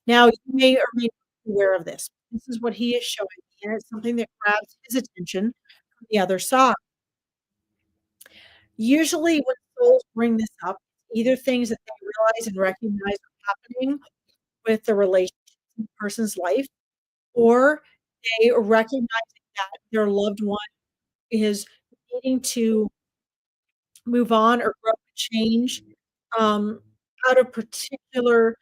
Now, you may or may not be aware of this. This is what he is showing me, and it's something that grabs his attention from the other side. Usually, when souls bring this up, either things that they realize and recognize are happening with the relationship in the person's life, or they are recognizing that their loved one is needing to move on or grow and change, um, out of particular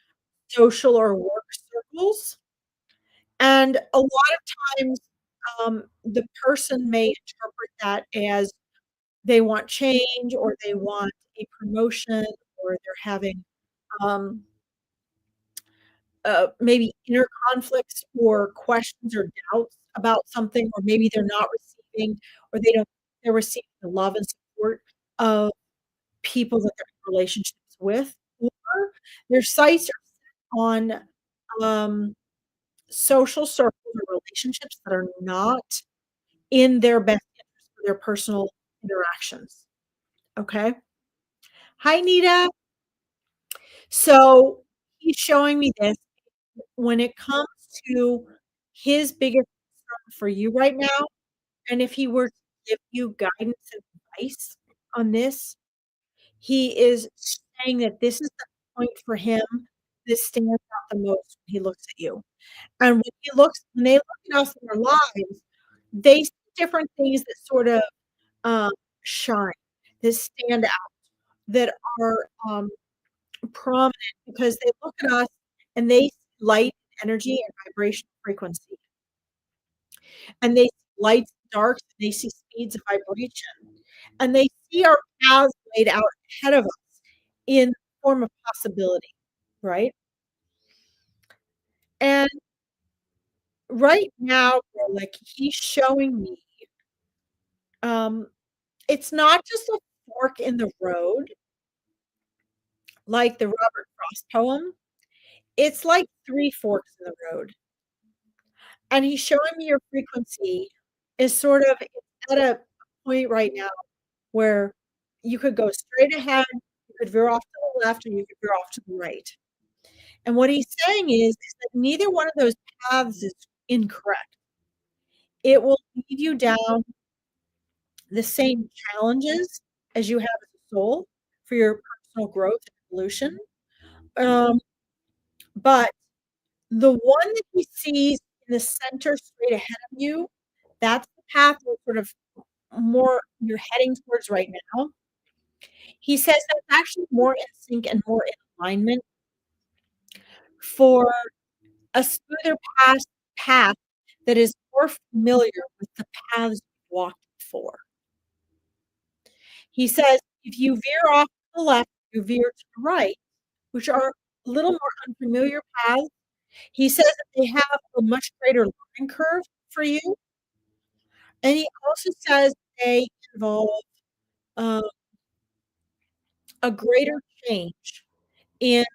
social or work circles, and a lot of times, the person may interpret that as they want change, or they want a promotion, or they're having, um maybe inner conflicts or questions or doubts about something, or maybe they're not receiving, or they don't they're receiving the love and support of people that they're in relationships with, or their sights are on, um, social circles or relationships that are not in their best interest for their personal interactions, okay? Hi, Nita. So he's showing me this when it comes to his biggest concern for you right now, and if he were to give you guidance and advice on this, he is saying that this is the point for him that stands out the most when he looks at you. And when they look at us in our lives, they see different things that sort of um, shine, that stand out, that are prominent because they look at us and they see light, energy, and vibration frequency. And they see lights, darks, and they see speeds of vibration. And they see our paths laid out ahead of us in form of possibility, right? And right now, like he's showing me, um, it's not just a fork in the road, like the Robert Frost poem. It's like three forks in the road. And he's showing me your frequency is sort of it's at a point right now where you could go straight ahead, you could veer off to the left, or you could veer off to the right. And what he's saying is that neither one of those paths is incorrect. It will lead you down the same challenges as you have as a soul for your personal growth and evolution. Um, but the one that he sees in the center straight ahead of you, that's the path where sort of more you're heading towards right now. He says that's actually more in sync and more in alignment for a smoother path that is more familiar with the paths you've walked before. He says if you veer off to the left, you veer to the right, which are a little more unfamiliar paths. He says that they have a much greater learning curve for you. And he also says they involve um, a greater change in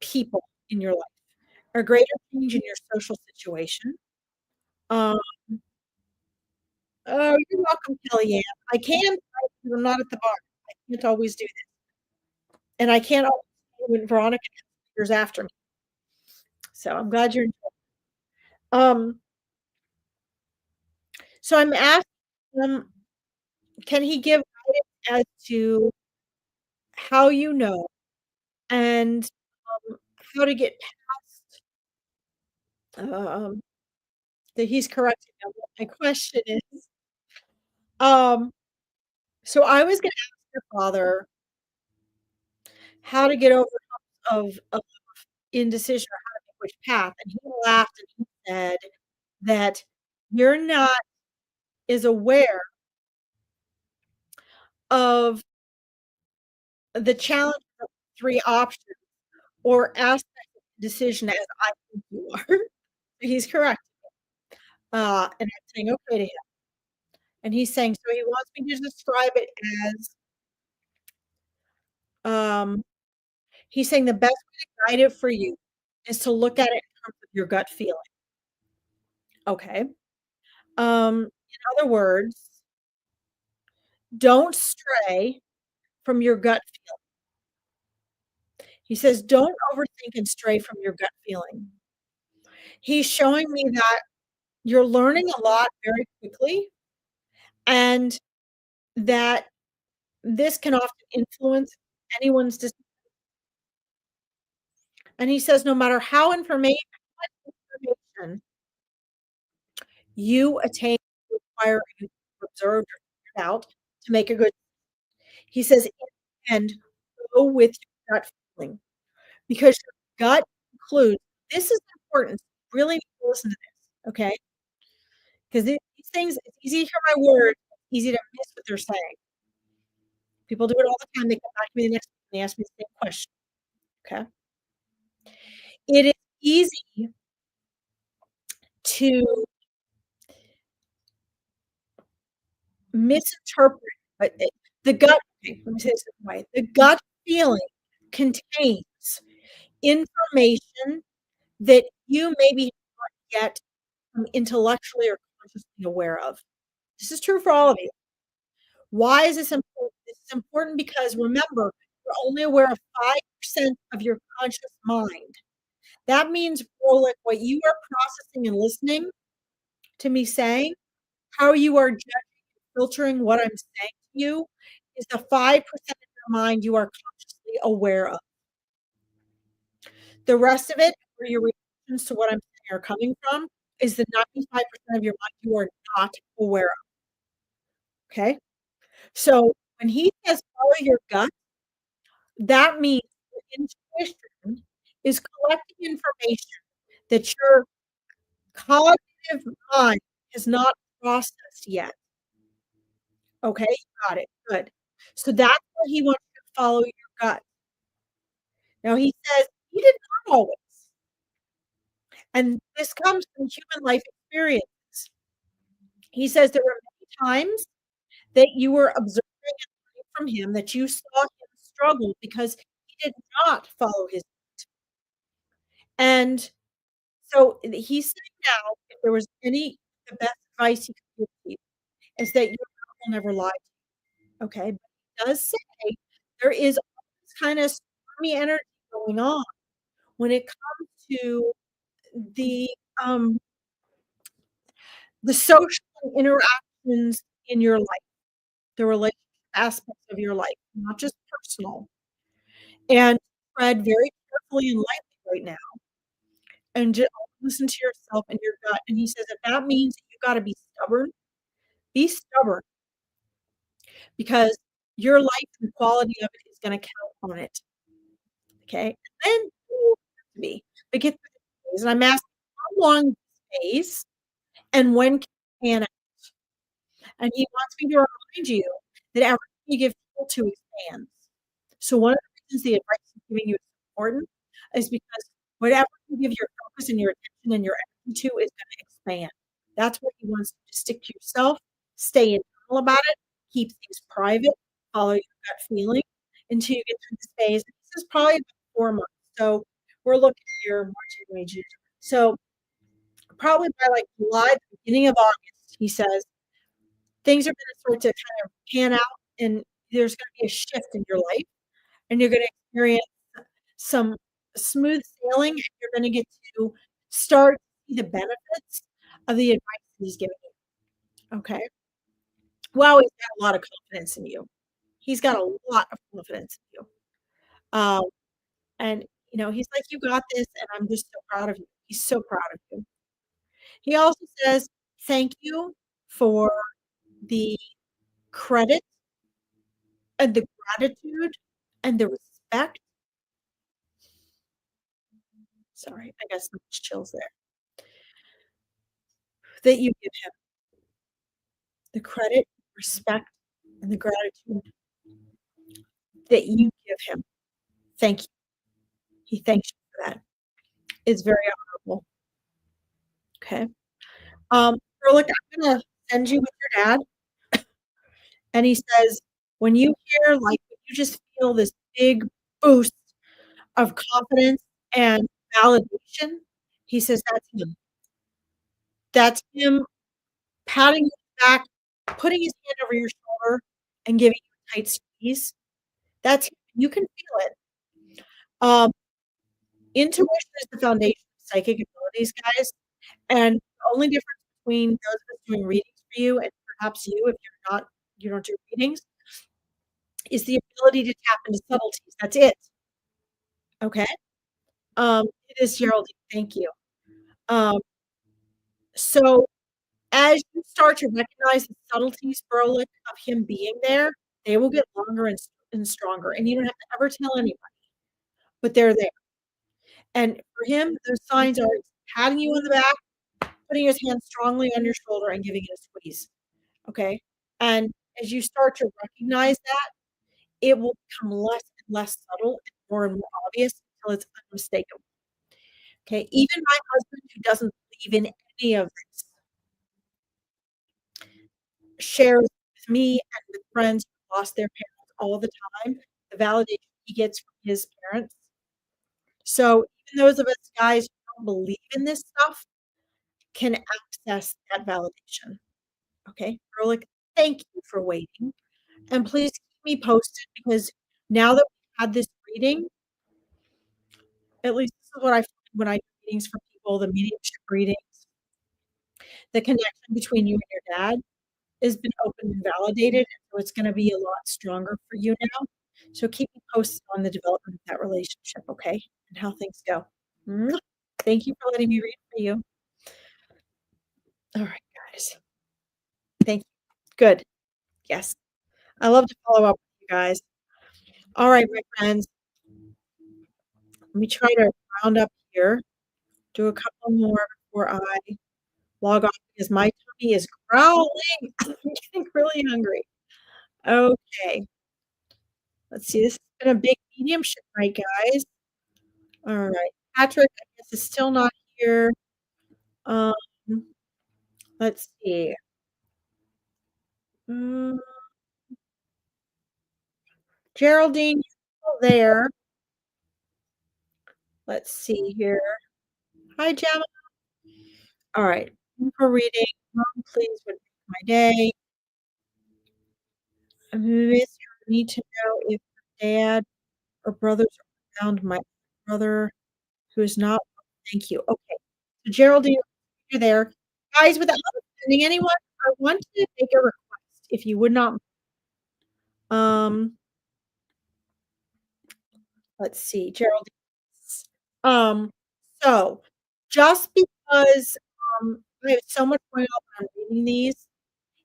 people in your life, a greater change in your social situation. Um, oh, you're welcome, Kellyanne. I can, but I'm not at the bar. I can't always do this. And I can't always do it when Veronica years after me. So I'm glad you're um so I'm asking him, can he give guidance as to how you know and how to get past that he's correcting me on what my question is. Um so I was gonna ask your father how to get over of indecision or how to pick which path. And he laughed and he said that you're not as aware of the challenge of three options or aspects of the decision as I think you are. He's correct. And I'm saying okay to him. And he's saying, so he wants me to describe it as um, he's saying the best way to guide it for you is to look at it in terms of your gut feeling. Okay. In other words, don't stray from your gut feeling. He says, don't overthink and stray from your gut feeling. He's showing me that you're learning a lot very quickly and that this can often influence anyone's decision. And he says, no matter how information you attain, acquire, you observed or figured out to make a good, he says, in the end, go with your gut feeling because your gut includes, this is important. Really need to listen to this, okay? Because these things, it's easy to hear my words, it's easy to miss what they're saying. People do it all the time. They come back to me the next week and they ask me the same question. Okay. It is easy to misinterpret the gut. Okay, let me say this this way. The gut feeling contains information that you maybe not yet intellectually or consciously aware of. This is true for all of you. Why is this important? This is important because remember, you're only aware of 5% of your conscious mind. That means, Rolik, what you are processing and listening to me saying, how you are judging, filtering what I'm saying to you, is the 5% of your mind you are consciously aware of. The rest of it, where your reactions to what I'm saying are coming from, is the 95% of your mind you are not aware of. Okay? So when he says follow your gut, that means your intuition is collecting information that your cognitive mind has not processed yet. Okay, you got it. Good. So that's why he wants you to follow your gut. Now he says he did not always. And this comes from human life experience. He says there were many times that you were observing from him that you saw him struggle because he did not follow his. And so he's saying now, if there was any, the best advice he could give you is that your mouth will never lie. Okay, but he does say there is all this kind of stormy energy going on when it comes to the um the social interactions in your life, the relationship aspects of your life, not just personal. And tread very carefully and lightly right now, and just listen to yourself and your gut. And he says that that means that you got to be stubborn. Be stubborn because your life and the quality of it is going to count on it. Okay, and then you have to be. But get through the phase. And I'm asking how long this phase and when can you pan out? And he wants me to remind you that everything you give fuel to expands. So one of the reasons the advice he's giving you is important is because whatever you give your focus and your attention and your energy to is going to expand. That's what he wants you to stick to yourself, stay internal about it, keep things private, follow your gut feeling until you get through this phase. This is probably about 4 months. So we're looking here, March, April, May, June. So probably by like July, the beginning of August, he says, things are going to start to kind of pan out and there's going to be a shift in your life and you're going to experience some smooth sailing and you're going to get to start to see the benefits of the advice he's giving you. Okay. Wow, he's got a lot of confidence in you. He's got a lot of confidence in you. And he's like, you got this, and I'm just so proud of you. He's so proud of you. He also says, thank you for the credit and the gratitude and the respect. Sorry, I got some chills there. That you give him the credit, respect, and the gratitude that you give him. Thank you. He thanks you for that. It's very honorable. Okay. Erlich, I'm gonna send you with your dad. And he says, when you hear like you just feel this big boost of confidence and validation, he says that's him. That's him patting you back, putting his hand over your shoulder and giving you a tight squeeze. That's you can feel it. Um, Intuition is the foundation of psychic abilities, guys. And the only difference between those of us doing readings for you and perhaps you, if you don't do readings, is the ability to tap into subtleties. That's it. Okay. It is Geraldine. Thank you. Um, so as you start to recognize the subtleties, Berlick, of him being there, they will get longer and stronger. And you don't have to ever tell anybody, but they're there. And for him, those signs are patting you on the back, putting his hand strongly on your shoulder and giving you a squeeze. Okay. And as you start to recognize that, it will become less and less subtle and more obvious until it's unmistakable. Okay. Even my husband, who doesn't believe in any of this, shares with me and with friends who lost their parents all the time the validation he gets from his parents. So even those of us guys who don't believe in this stuff can access that validation. Okay. Erlich, thank you for waiting. And please keep me posted because now that had this reading, at least this is what I find when I do readings for people, the mediumship readings, the connection between you and your dad has been opened and validated, so it's gonna be a lot stronger for you now. So keep me posted on the development of that relationship, okay, and how things go. Mwah. Thank you for letting me read for you. Alright, guys. Thank you. Good. Yes. I love to follow up with you guys. Alright, my friends, let me try to round up here, do a couple more before I log off because my tummy is growling. I'm getting really hungry. Okay. Let's see, this has been a big mediumship night, guys. Alright. Patrick, I guess, is still not here. Um, let's see. Mm, Geraldine, you're still there. Let's see here. Hi, Gemma. Alright. Thank you for reading. Mom, please would make my day. Miss, I need to know if her dad or brothers are around. My brother who is not. Thank you. Okay. So Geraldine, you're there. Guys, without offending anyone, I want to make a request, if you would not. Um, let's see, Geraldine. Um, so just because I have so much going on when I'm reading these,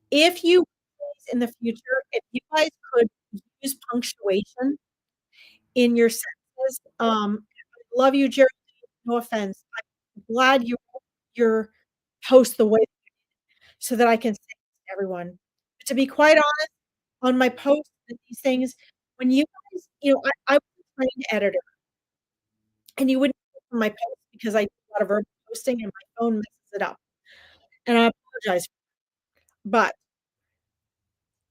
if you please in the future, if you guys could use punctuation in your sentences, I love you, Geraldine. No offense. I'm glad you wrote your post the way so that I can say this to everyone. But to be quite honest, on my posts and these things, when you guys, I was a trained editor, and you wouldn't see it from my posts because I do a lot of verbal posting and my phone messes it up, and I apologize. But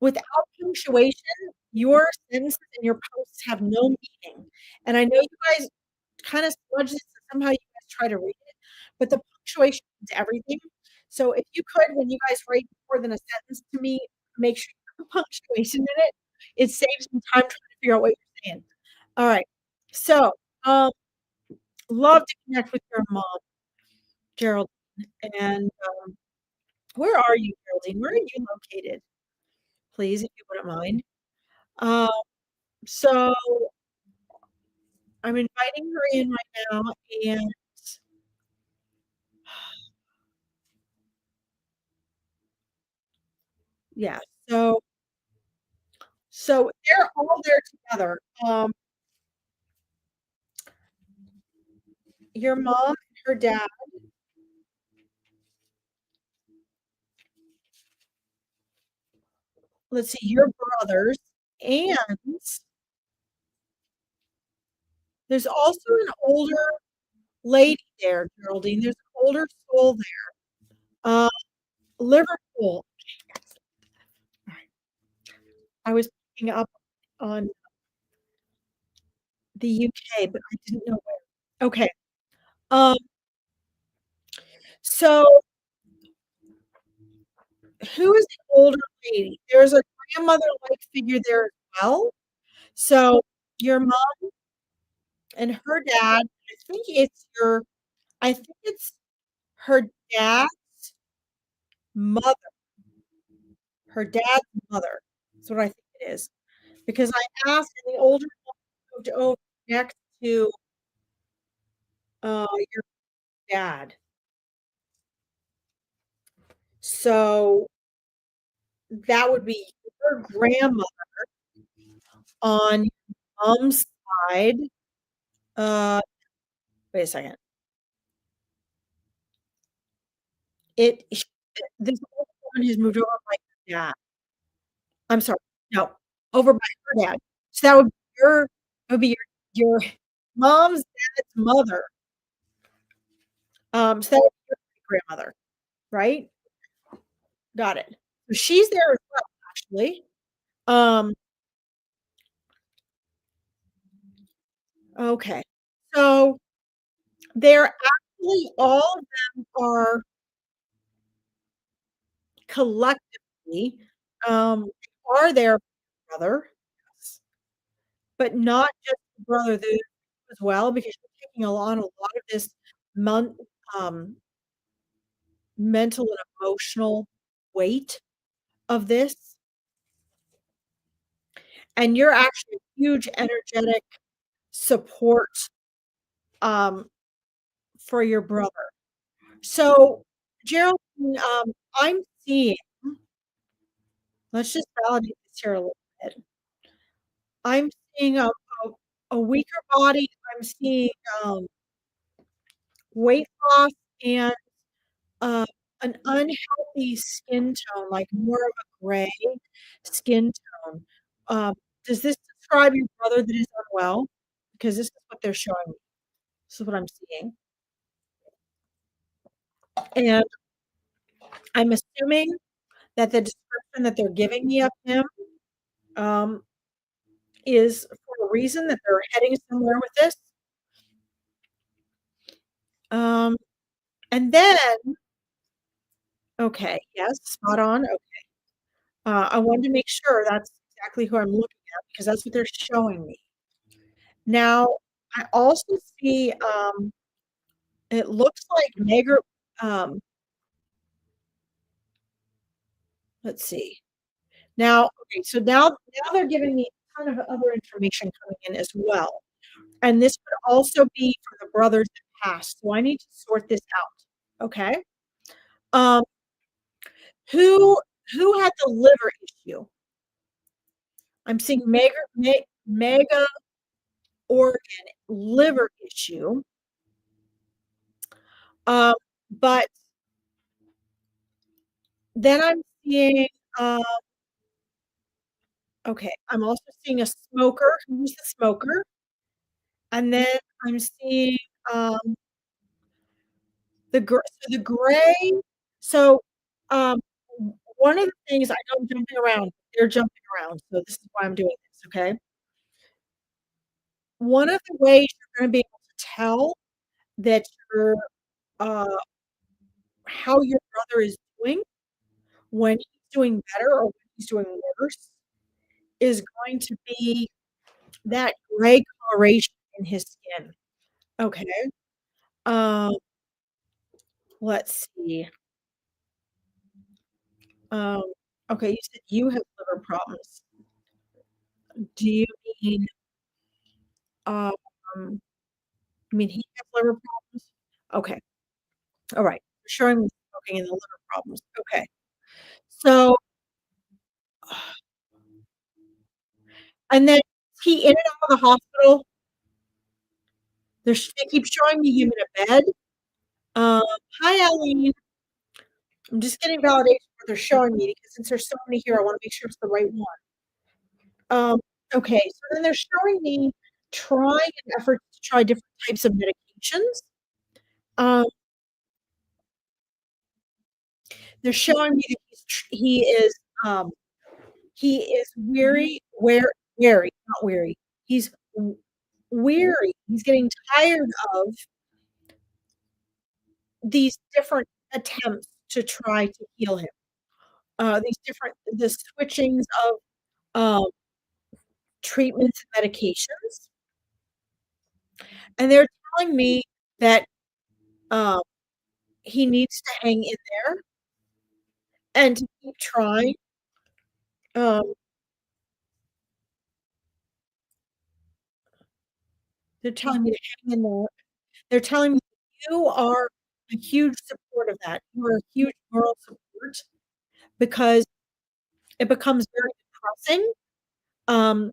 without punctuation, your sentences and your posts have no meaning. And I know you guys kind of smudge this, and somehow you guys try to read it, but the punctuation is everything. So if you could, when you guys write more than a sentence to me, make sure you put punctuation in it. It saves me time trying to figure out what you're saying. All right. So, um, love to connect with your mom, Geraldine. And where are you, Geraldine? Where are you located? Please, if you wouldn't mind. Um, so I'm inviting her in right now, and yeah, so they're all there together. Your mom and her dad, let's see, your brothers, and there's also an older lady there, Geraldine. There's an older soul there. Liverpool. I was picking up on the UK, but I didn't know where. Okay. Um, so who is the older lady? There's a grandmother-like figure there as well. So your mom and her dad, I think it's her dad's mother, her dad's mother. That's what I think it is. Because I asked, and the older one moved over next to your dad. So that would be your grandmother on your mom's side. Uh, wait a second. It sh This older woman who's moved over by your dad. I'm sorry, no, over by her dad. So that would be your mom's dad's mother. So that would be your grandmother, right? Got it. So she's there as well, actually. Um, okay. So they're actually all of them are collectively, are there for your brother, yes, but not just the brother, the as well, because you're taking on a lot of this mon um, mental and emotional weight of this, and you're actually a huge energetic support, um, for your brother. So, Geraldine, I'm seeing let's just validate this here a little bit. I'm seeing a weaker body. I'm seeing, weight loss and, uh, an unhealthy skin tone, like more of a gray skin tone. Um, does this describe your brother that is unwell? Because this is what they're showing me. This is what I'm seeing. And I'm assuming that the description that they're giving me of him, um, is for a reason, that they're heading somewhere with this. Um, and then okay, yes, spot on. I wanted to make sure that's exactly who I'm looking at because that's what they're showing me. Now, I also see, it looks like um, let's see. Now, okay, so now they're giving me a ton of other information coming in as well. And this would also be for the brothers that passed. So I need to sort this out. Okay. Um, who who had the liver issue? I'm seeing mega organ liver issue. Um, but then I'm seeing, uh, okay, I'm also seeing a smoker. Who's the smoker? And then I'm seeing, um, the gray. So, um, one of the things I know I'm jumping around, they're jumping around, so this is why I'm doing this, okay? One of the ways you're gonna be able to tell that you're, uh, how your brother is doing when he's doing better or when he's doing worse is going to be that gray coloration in his skin, okay? Um, let's see. Um, okay, you said you have liver problems. Do you mean, um, you mean he has liver problems? Okay, alright. You're showing me smoking and the liver problems. Okay. So, and then is he in and out of the hospital? They keep showing me him in a bed. Um, hi, Eileen. I'm just getting validation what they're showing me because since there's so many here, I wanna make sure it's the right one. Okay, so then they're showing me trying an effort to try different types of medications. Um, they're showing me that um, he is not weary. He's weary. He's getting tired of these different attempts to try to heal him. The switchings of, um, treatments and medications, and they're telling me that, um, he needs to hang in there and to keep trying. Um, they're telling me to hang in there. They're telling me you are a huge support of that. You are a huge moral support because it becomes very depressing, um,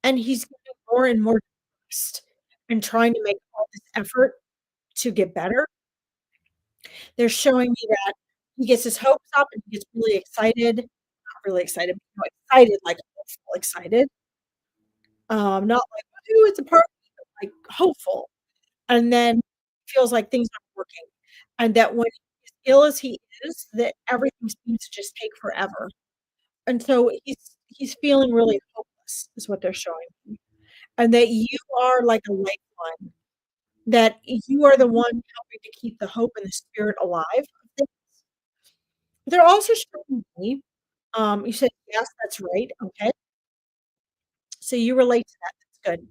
and he's getting more and more depressed and trying to make all this effort to get better. They're showing me that he gets his hopes up and he gets really excited, not really excited, but, excited, like hopeful excited, not like, "Ooh, it's a party," but, like, hopeful, and then feels like things aren't working, and that when as ill as he is, that everything seems to just take forever, and so he's feeling really hopeless is what they're showing me, and that you are like a lifeline, that you are the one helping to keep the hope and the spirit alive of things. They're also showing me, you said, "Yes, that's right." Okay. So you relate to that. good.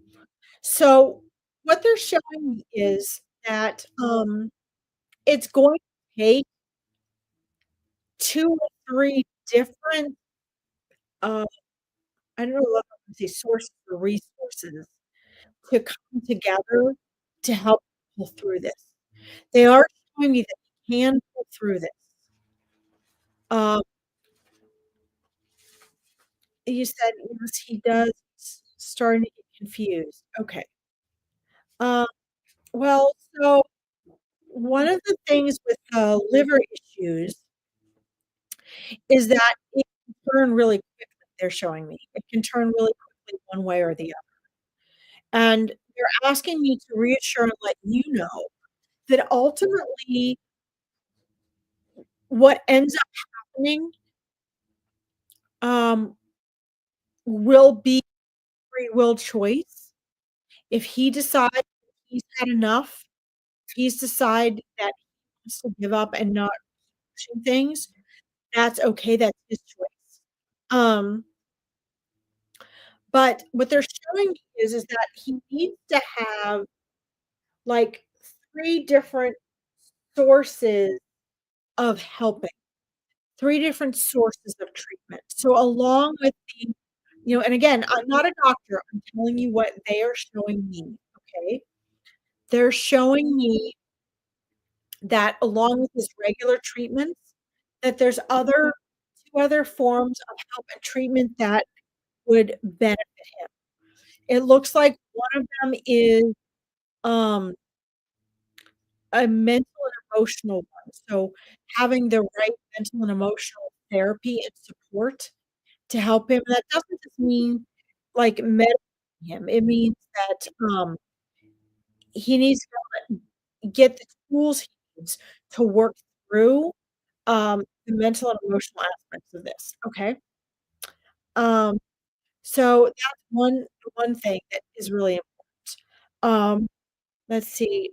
So, what they're showing me is that, it's going to take 2 or 3 different, uh, I don't know if I say sources or resources to come together to help pull through this. They are showing me that he can pull through this. Um, you said, yes, he does, starting to get confused. Okay. Um, well, so one of the things with, liver issues is that it can turn really quickly, they're showing me. It can turn really quickly one way or the other. And they're asking me to reassure and let you know that ultimately what ends up happening, um, will be free will choice. If he decides he's had enough, if he's decided that he wants to give up and not pushing things, that's okay, that's his choice. Um, but what they're showing me is that he needs to have, like, 3 different sources of helping, 3 different sources of treatment. So along with the and again, I'm not a doctor, I'm telling you what they are showing me, okay? They're showing me that along with his regular treatments, that there's 2 other forms of help and treatment that would benefit him. It looks like one of them is, um, a mental and emotional one. So having the right mental and emotional therapy and support to help him. That doesn't just mean, like, medicating him. It means that, he needs to get the tools he needs to work through, the mental and emotional aspects of this, okay? Um, so that's one thing that is really important. Um, let's see,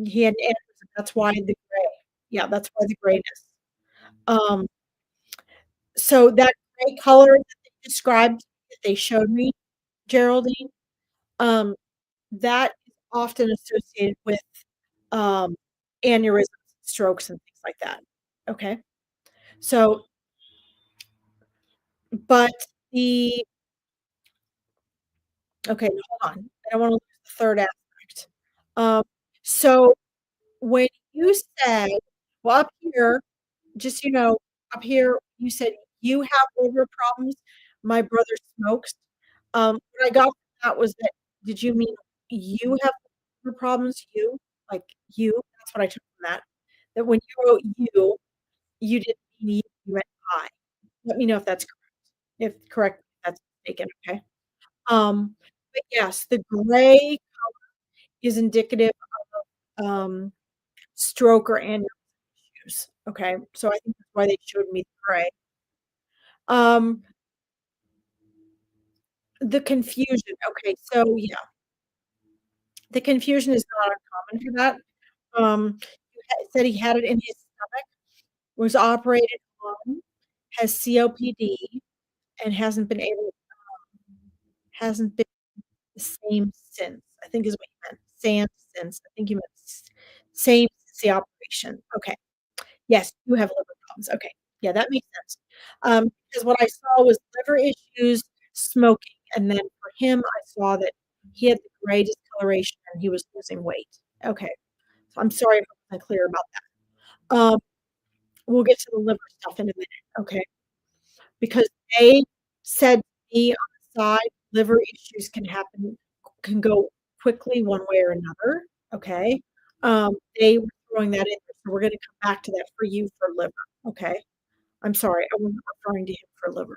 he had aneurysm, that's why the gray. Yeah, that's why the grayness. Um, so that gray color that they described, that they showed me, Geraldine, um, that is often associated with, um, aneurysms, strokes, and things like that, okay? So, but the okay, hold on, I don't wanna lose the 3rd aspect. Um, so when you said well, up here, just so you know, up here, you said you have liver problems, my brother smokes. What I got from that was that did you mean you have liver problems, you? Like, you? That's what I took from that. That when you wrote you didn't mean you meant I. Let me know if that's correct, if that's mistaken, okay? But yes, the gray is indicative of, stroke or aneurysm issues, okay? So I think that's why they showed me the gray. Um, the confusion, okay, so yeah, the confusion is not uncommon for that. He said he had it in his stomach, was operated on, has COPD, and hasn't been the same since, I think is what he meant. Since, I think he meant same since the operation. Okay. Yes, you have liver problems. Okay. Yeah, that makes sense. Because what I saw was liver issues, smoking, and then for him, I saw that he had the gray discoloration and he was losing weight. Okay. So I'm sorry if I wasn't clear about that. We'll get to the liver stuff in a minute, okay? Because they said to me on the side, liver issues can go quickly one way or another, okay? They were throwing that in there, so we're gonna come back to that for you for liver, okay? I'm sorry, I wasn't referring to him for liver.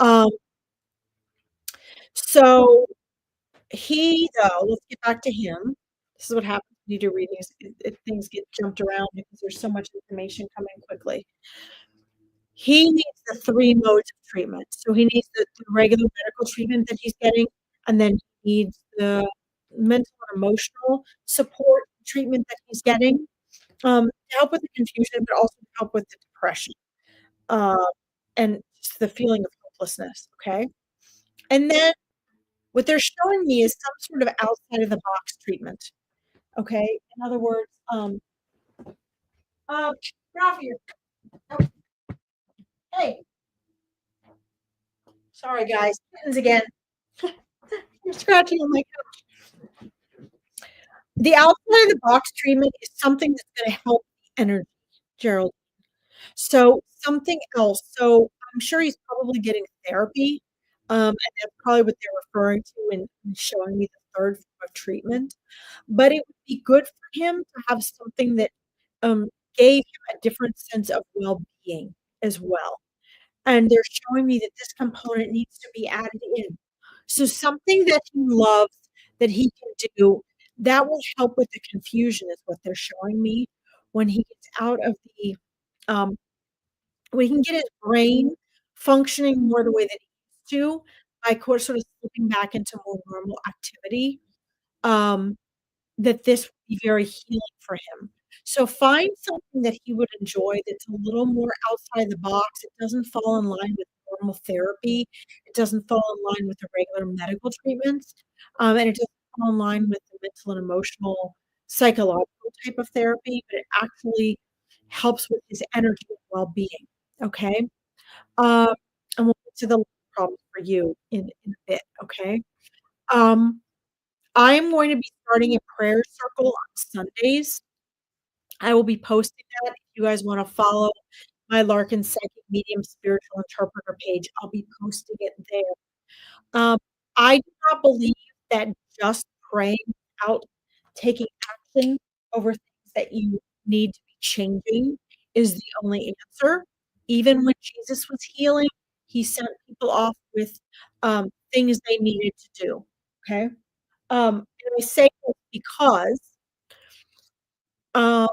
Um, so let's get back to him. This is what happens when you do readings, things get jumped around because there's so much information coming quickly. He needs the 3 modes of treatment. So he needs the regular medical treatment that he's getting, and then he needs the mental and emotional support treatment that he's getting, to help with the confusion, but also to help with the depression, uh, and just the feeling of hopelessness, okay? And then What they're showing me is some sort of outside of the box treatment. Okay. In other words, Ralph here. Oh, hey, sorry guys, kittens again. You're scratching on my the outside of the box treatment is something that's going to help the energy, Gerald. So something else. So I'm sure he's probably getting therapy, and that's probably what they're referring to in showing me the third form of treatment. But it would be good for him to have something that um, gave him a different sense of well-being as well. And they're showing me that this component needs to be added in. So something that he loves that he can do that will help with the confusion is what they're showing me when he gets out of the um, we can get his brain functioning more the way that he used to by course sort of slipping back into more normal activity. Um, that this would be very healing for him. So find something that he would enjoy that's a little more outside the box. It doesn't fall in line with normal therapy. It doesn't fall in line with the regular medical treatments. And it doesn't fall in line with the mental and emotional, psychological type of therapy, but it actually helps with his energy and well-being. Okay. Um, and we'll get to the problem for you in a bit. Okay. Um, I am going to be starting a prayer circle on Sundays. I will be posting that. If you guys want to follow my Larkin Psychic Medium Spiritual Interpreter page, I'll be posting it there. I do not believe that just praying out, taking action over things that you need to be changing is the only answer. Even when Jesus was healing, he sent people off with things they needed to do. Okay. And I say this because uh,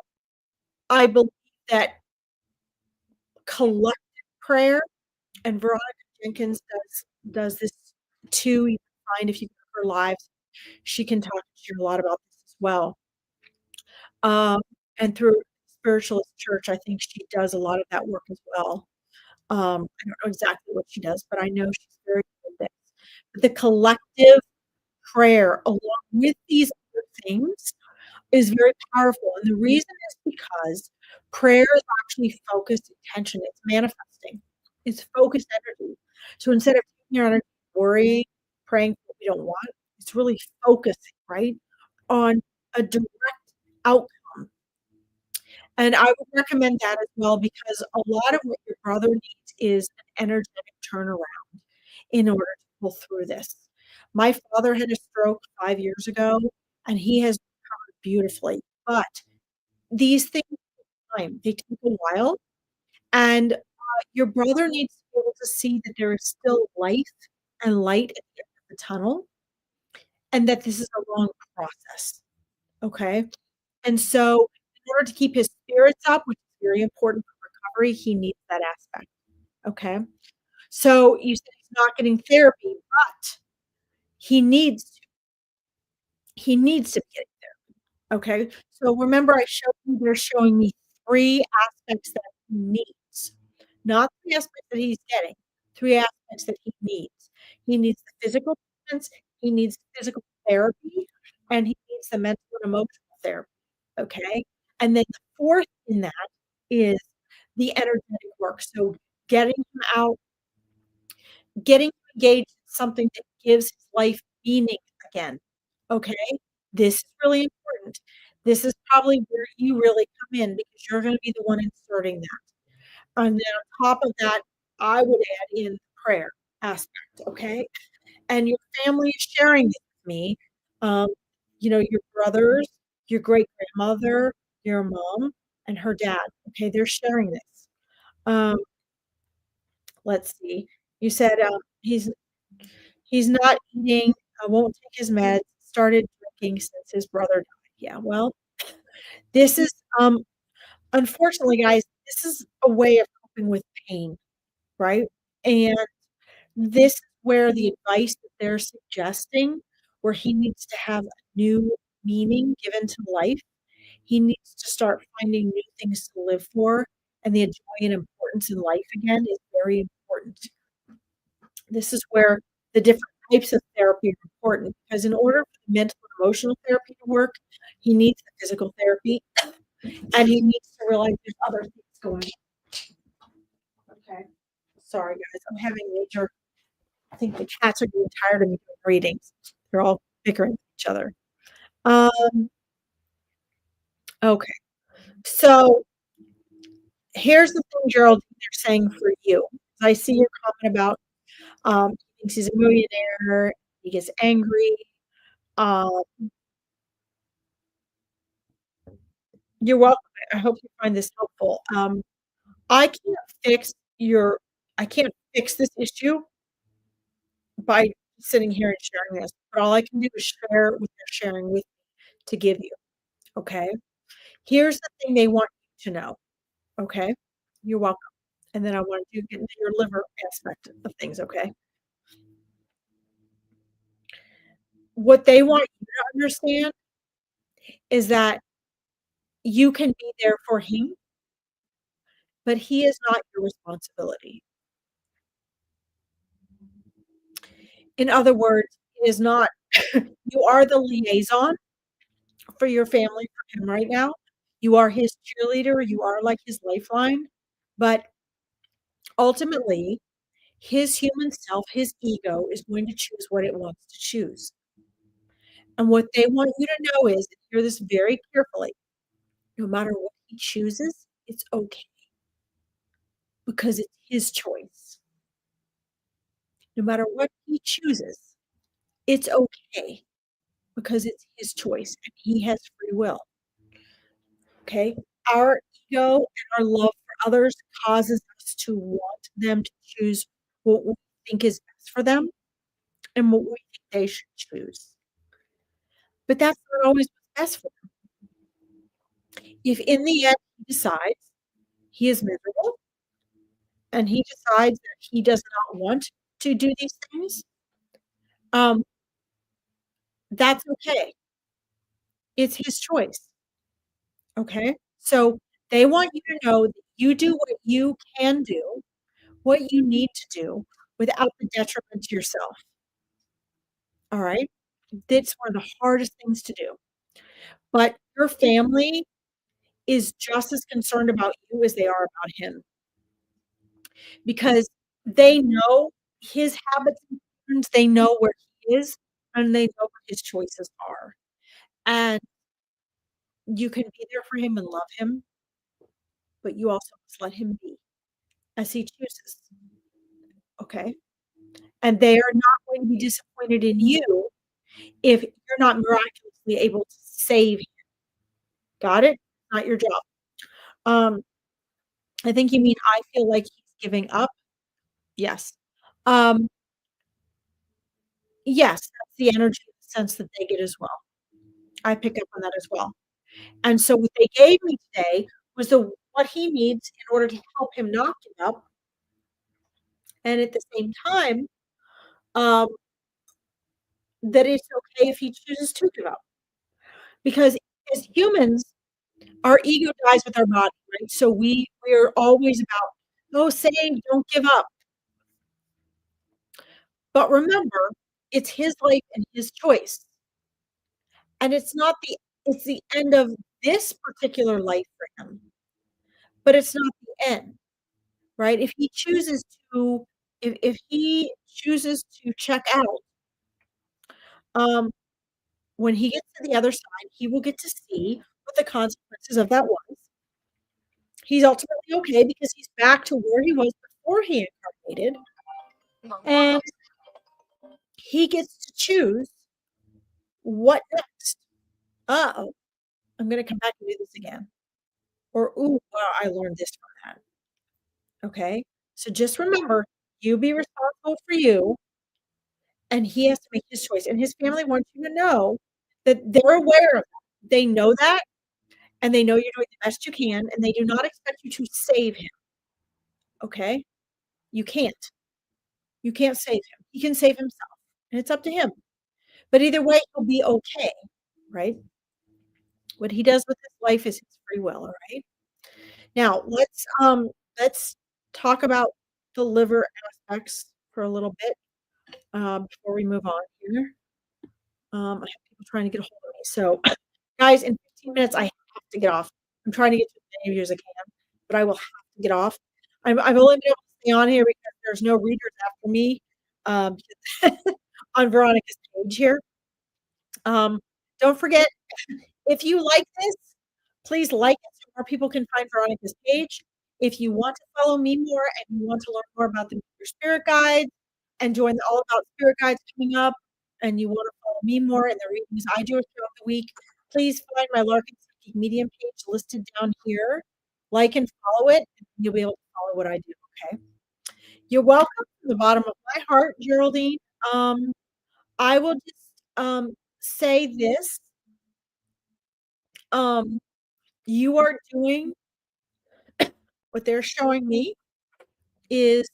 I believe that collective prayer, and Veronica Jenkins does this too. You can find if you go to her lives, she can talk to you a lot about this as well. Um, and through Spiritualist Church, I think she does a lot of that work as well. I don't know exactly what she does, but I know she's very good at this. But the collective prayer, along with these other things, is very powerful. And the reason is because prayer is actually focused attention. It's manifesting. It's focused energy. So instead of taking your energy worrying, praying for what we don't want, it's really focusing, right, on a direct outcome. And I would recommend that as well because a lot of what your brother needs is an energetic turnaround in order to pull through this. My father had a stroke 5 years ago, and he has recovered beautifully. But these things take time. They take a while, and your brother needs to be able to see that there is still life and light at the end of the tunnel, and that this is a long process. Okay, and so in order to keep his spirits up, which is very important for recovery, he needs that aspect. Okay, so you said he's not getting therapy, but he needs to. He needs to be getting therapy. Okay, so remember, I showed you they're showing me three aspects that he needs. Not the aspects that he's getting, 3 aspects that he needs. He needs the physical treatments, he needs physical therapy, and he needs the mental and emotional therapy, okay? And then the 4th in that is the energetic work. So getting him out, getting him engaged in something that gives his life meaning again, okay? This is really important. This is probably where you really come in because you're gonna be the one inserting that. And then on top of that, I would add in the prayer aspect, okay? And your family is sharing this with me. Um, your brothers, your great grandmother, your mom, and her dad. Okay, they're sharing this. Um, let's see. You said he's not eating, won't take his meds, started drinking since his brother died. Yeah, well, this is unfortunately, guys, this is a way of coping with pain, right? And this is where the advice that they're suggesting, where he needs to have a new meaning given to life. He needs to start finding new things to live for, and the joy and importance in life again is very important. This is where the different types of therapy are important because in order for the mental and emotional therapy to work, he needs the physical therapy, and he needs to realize there's other things going on. Okay. Sorry, guys. I'm having major I think the cats are getting tired of me doing readings. They're all bickering with each other. Um, okay. So here's the thing, Gerald, they're saying for you. I see your comment about he thinks he's a millionaire, he gets angry. Um, you're welcome. I hope you find this helpful. I can't fix your I can't fix this issue by sitting here and sharing this, but all I can do is share what they're sharing with me to give you. Okay. Here's the thing they want you to know. Okay. You're welcome. And then I want to get into your liver aspect of things. Okay. What they want you to understand is that you can be there for him, but he is not your responsibility. In other words, it is not, you are the liaison for your family for him right now. You are his cheerleader, you are like his lifeline, but ultimately, his human self, his ego, is going to choose what it wants to choose. And what they want you to know is, and hear this very carefully, no matter what he chooses, it's okay because it's his choice. No matter what he chooses, it's okay because it's his choice and he has free will. Okay. Our ego and our love for others causes us to want them to choose what we think is best for them and what we think they should choose. But that's not always what's best for them. If in the end he decides he is miserable and he decides that he does not want to do these things, um, that's okay. It's his choice. Okay. So they want you to know that you do what you can do, what you need to do without the detriment to yourself. All right. That's one of the hardest things to do. But your family is just as concerned about you as they are about him because they know his habits and patterns, they know where he is, and they know what his choices are. And you can be there for him and love him, but you also must let him be as he chooses. Okay. And they are not going to be disappointed in you if you're not miraculously able to save him. Got it? Not your job. Um, I think you mean I feel like he's giving up. Yes. Um, yes, that's the energy sense that they get as well. I pick up on that as well. And so what they gave me today was the what he needs in order to help him not give up, and at the same time, um, that it's okay if he chooses to give up. Because as humans, our ego dies with our body, right? So we're always about, "Oh, save, don't give up." But remember, it's his life and his choice, and it's the end of this particular life for him, but it's not the end, right? To if he chooses to check out, um, when he gets to the other side, he will get to see what the consequences of that was. He's ultimately okay because he's back to where he was before he incarnated, and he gets to choose what next. "Uh-oh, I'm gonna come back and do this again," or, "Ooh, wow, I learned this from that." Okay? So just remember, you be responsible for you, and he has to make his choice, and his family wants you to know that they're aware of that. They know that, and they know you're doing the best you can, and they do not expect you to save him, okay? You can't. You can't save him. He can save himself, and it's up to him. But either way, he'll be okay, right? What he does with his life is his free will, all right? Now, let's talk about the liver aspects for a little bit. before we move on here. I have people trying to get a hold of me. So, guys, in 15 minutes, I have to get off. I'm trying to get to as many of you as I can, but I will have to get off. I've only been able to stay on here because there's no readers after me um, on Veronica's page here. Um, don't forget, if you like this, please like it so more people can find Veronica's page. If you want to follow me more and you want to learn more about the Your Spirit Guides and join the All About Spirit Guides coming up, and you want to follow me more in the readings I do throughout the week, please find my Larkin Psychic Medium page listed down here. Like and follow it, and you'll be able to follow what I do, okay? You're welcome from the bottom of my heart, Geraldine. Um, I will just say this. Um, you are doing what they're showing me is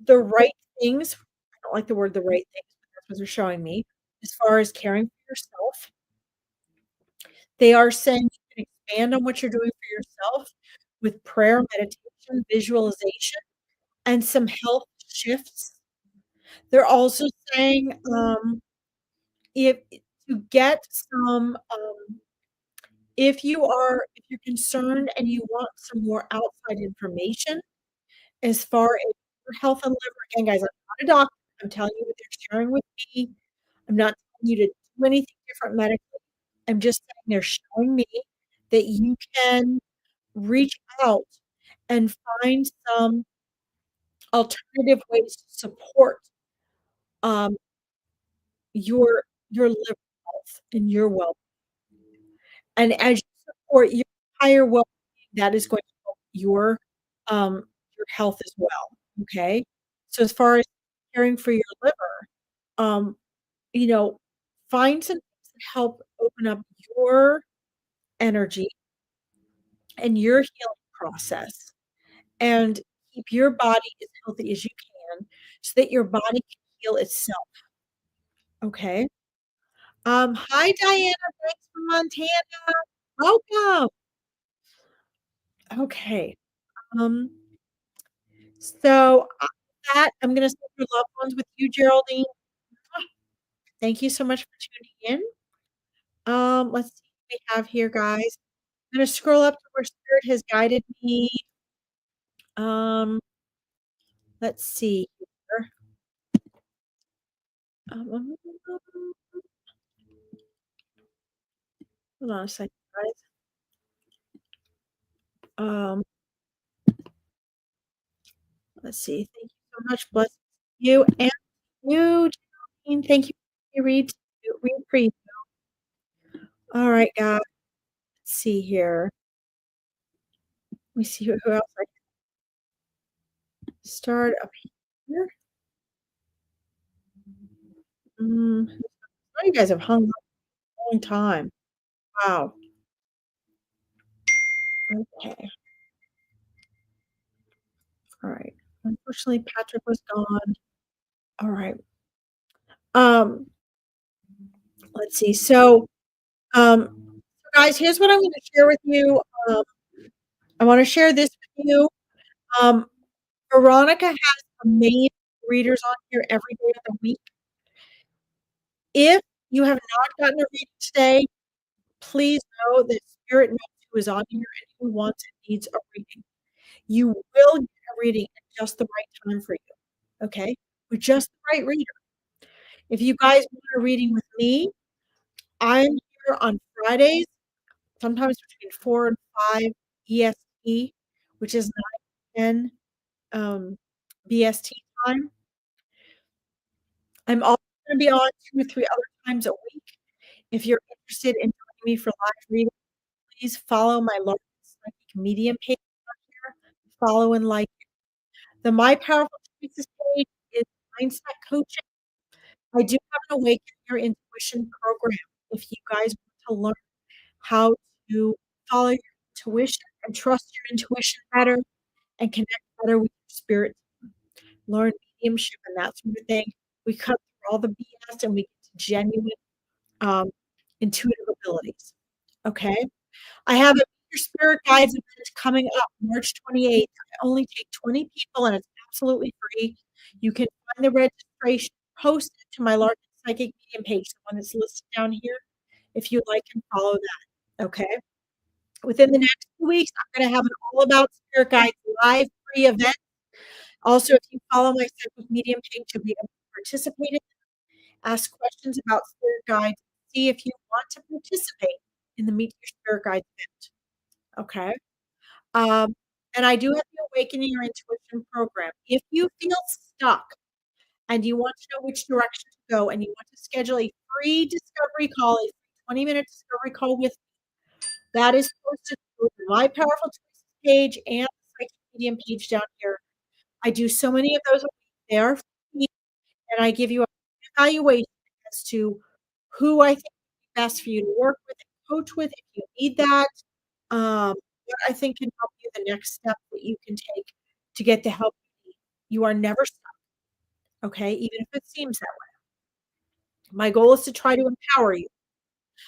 the right things. I don't like the word the right things, but that's what they're showing me as far as caring for yourself. They are saying you can expand on what you're doing for yourself with prayer, meditation, visualization, and some health shifts. They're also saying if to get some if you're concerned and you want some more outside information as far as your health and liver. Again, guys, I'm not a doctor. I'm telling you what they're sharing with me. I'm not telling you to do anything different medically. I'm just saying they're showing me that you can reach out and find some alternative ways to support um, your liver health and your well. And as you support your higher well-being, that is going to help your health as well. Okay. So as far as caring for your liver, um, you know, find some things that help open up your energy and your healing process and keep your body as healthy as you can so that your body can heal itself. Okay. Hi Diana, thanks from Montana. Welcome. Okay. Um, so that I'm gonna send your loved ones with you, Geraldine. Thank you so much for tuning in. Let's see what we have here, guys. I'm gonna scroll up to where Spirit has guided me. Um, let's see here. Um, hold on a second, guys. Um, let's see. Thank you so much. Bless you and you, Geraldine. Thank you for read for you. All right, guys. Let's see here. Let me see who else I can start up here. Mm, you guys have hung up a long time. Wow. Okay. All right. Unfortunately, Patrick was gone. All right. Um, let's see. Guys, here's what I'm going to share with you. I want to share this with you. Um, Veronica has amazing readers on here every day of the week. If you have not gotten a reading today, please know that Spirit knows who is on here and who wants and needs a reading. You will get a reading at just the right time for you. Okay? With just the right reader. If you guys want a reading with me, I'm here on Fridays, sometimes between 4 and 5 EST, which is 9, 10 BST time. I'm also going to be on 2 or 3 other times a week. If you're interested in joining me for live reading, please follow my Larkin Psychic Medium page on here. Follow and like it. The My Powerful Choices page is mindset coaching. I do have an Awaken Your Intuition program. If you guys want to learn how to follow your intuition and trust your intuition better and connect better with your spirit, learn mediumship and that sort of thing, we cut through all the BS and we get to genuine um, intuitive abilities. Okay. I have a Your Spirit Guides event coming up March 28th. I only take 20 people and it's absolutely free. You can find the registration post it to my Larkin Psychic Medium page, the one that's listed down here. If you'd like and follow that, okay? Within the next 2 weeks, I'm gonna have an all about spirit guides live free event. Also, if you follow my Psychic Medium page, you'll be able to participate in ask questions about spirit guides, see if you want to participate in the Meet Your Spirit Guides event, okay? Um, and I do have the Awakening Your Intuition program. If you feel stuck and you want to know which direction to go and you want to schedule a free discovery call, a 20-minute discovery call with that is posted to my Powerful Choices page and the Psychic Medium page down here. I do so many of those a week. They are free, and I give you an evaluation as to who I think would be best for you to work with and coach with if you need that. What I think can help you the next step that you can take to get the help you need. You are never stuck, okay? Even if it seems that way. My goal is to try to empower you.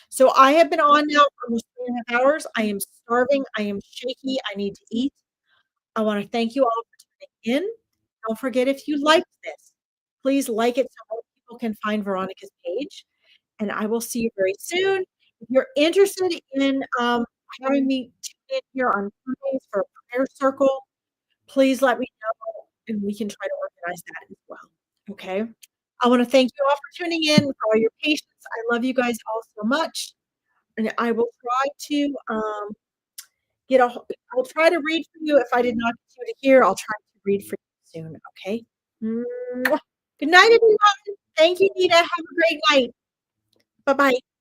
So I have been on now for almost 3.5 hours. I am starving. I am shaky. I need to eat. I want to thank you all for tuning in. Don't forget if you liked this, please like it so more people can find Veronica's page. And I will see you very soon. If you're interested in having me tune in here on Mondays for a prayer circle, please let me know and we can try to organize that as well. Okay. I want to thank you all for tuning in, for all your patience. I love you guys all so much. And I will try to get a I'll try to read for you. If I did not get you to hear, I'll try to read for you soon. Okay. Mwah. Good night, everyone. Thank you, Nita. Have a great night. Bye bye.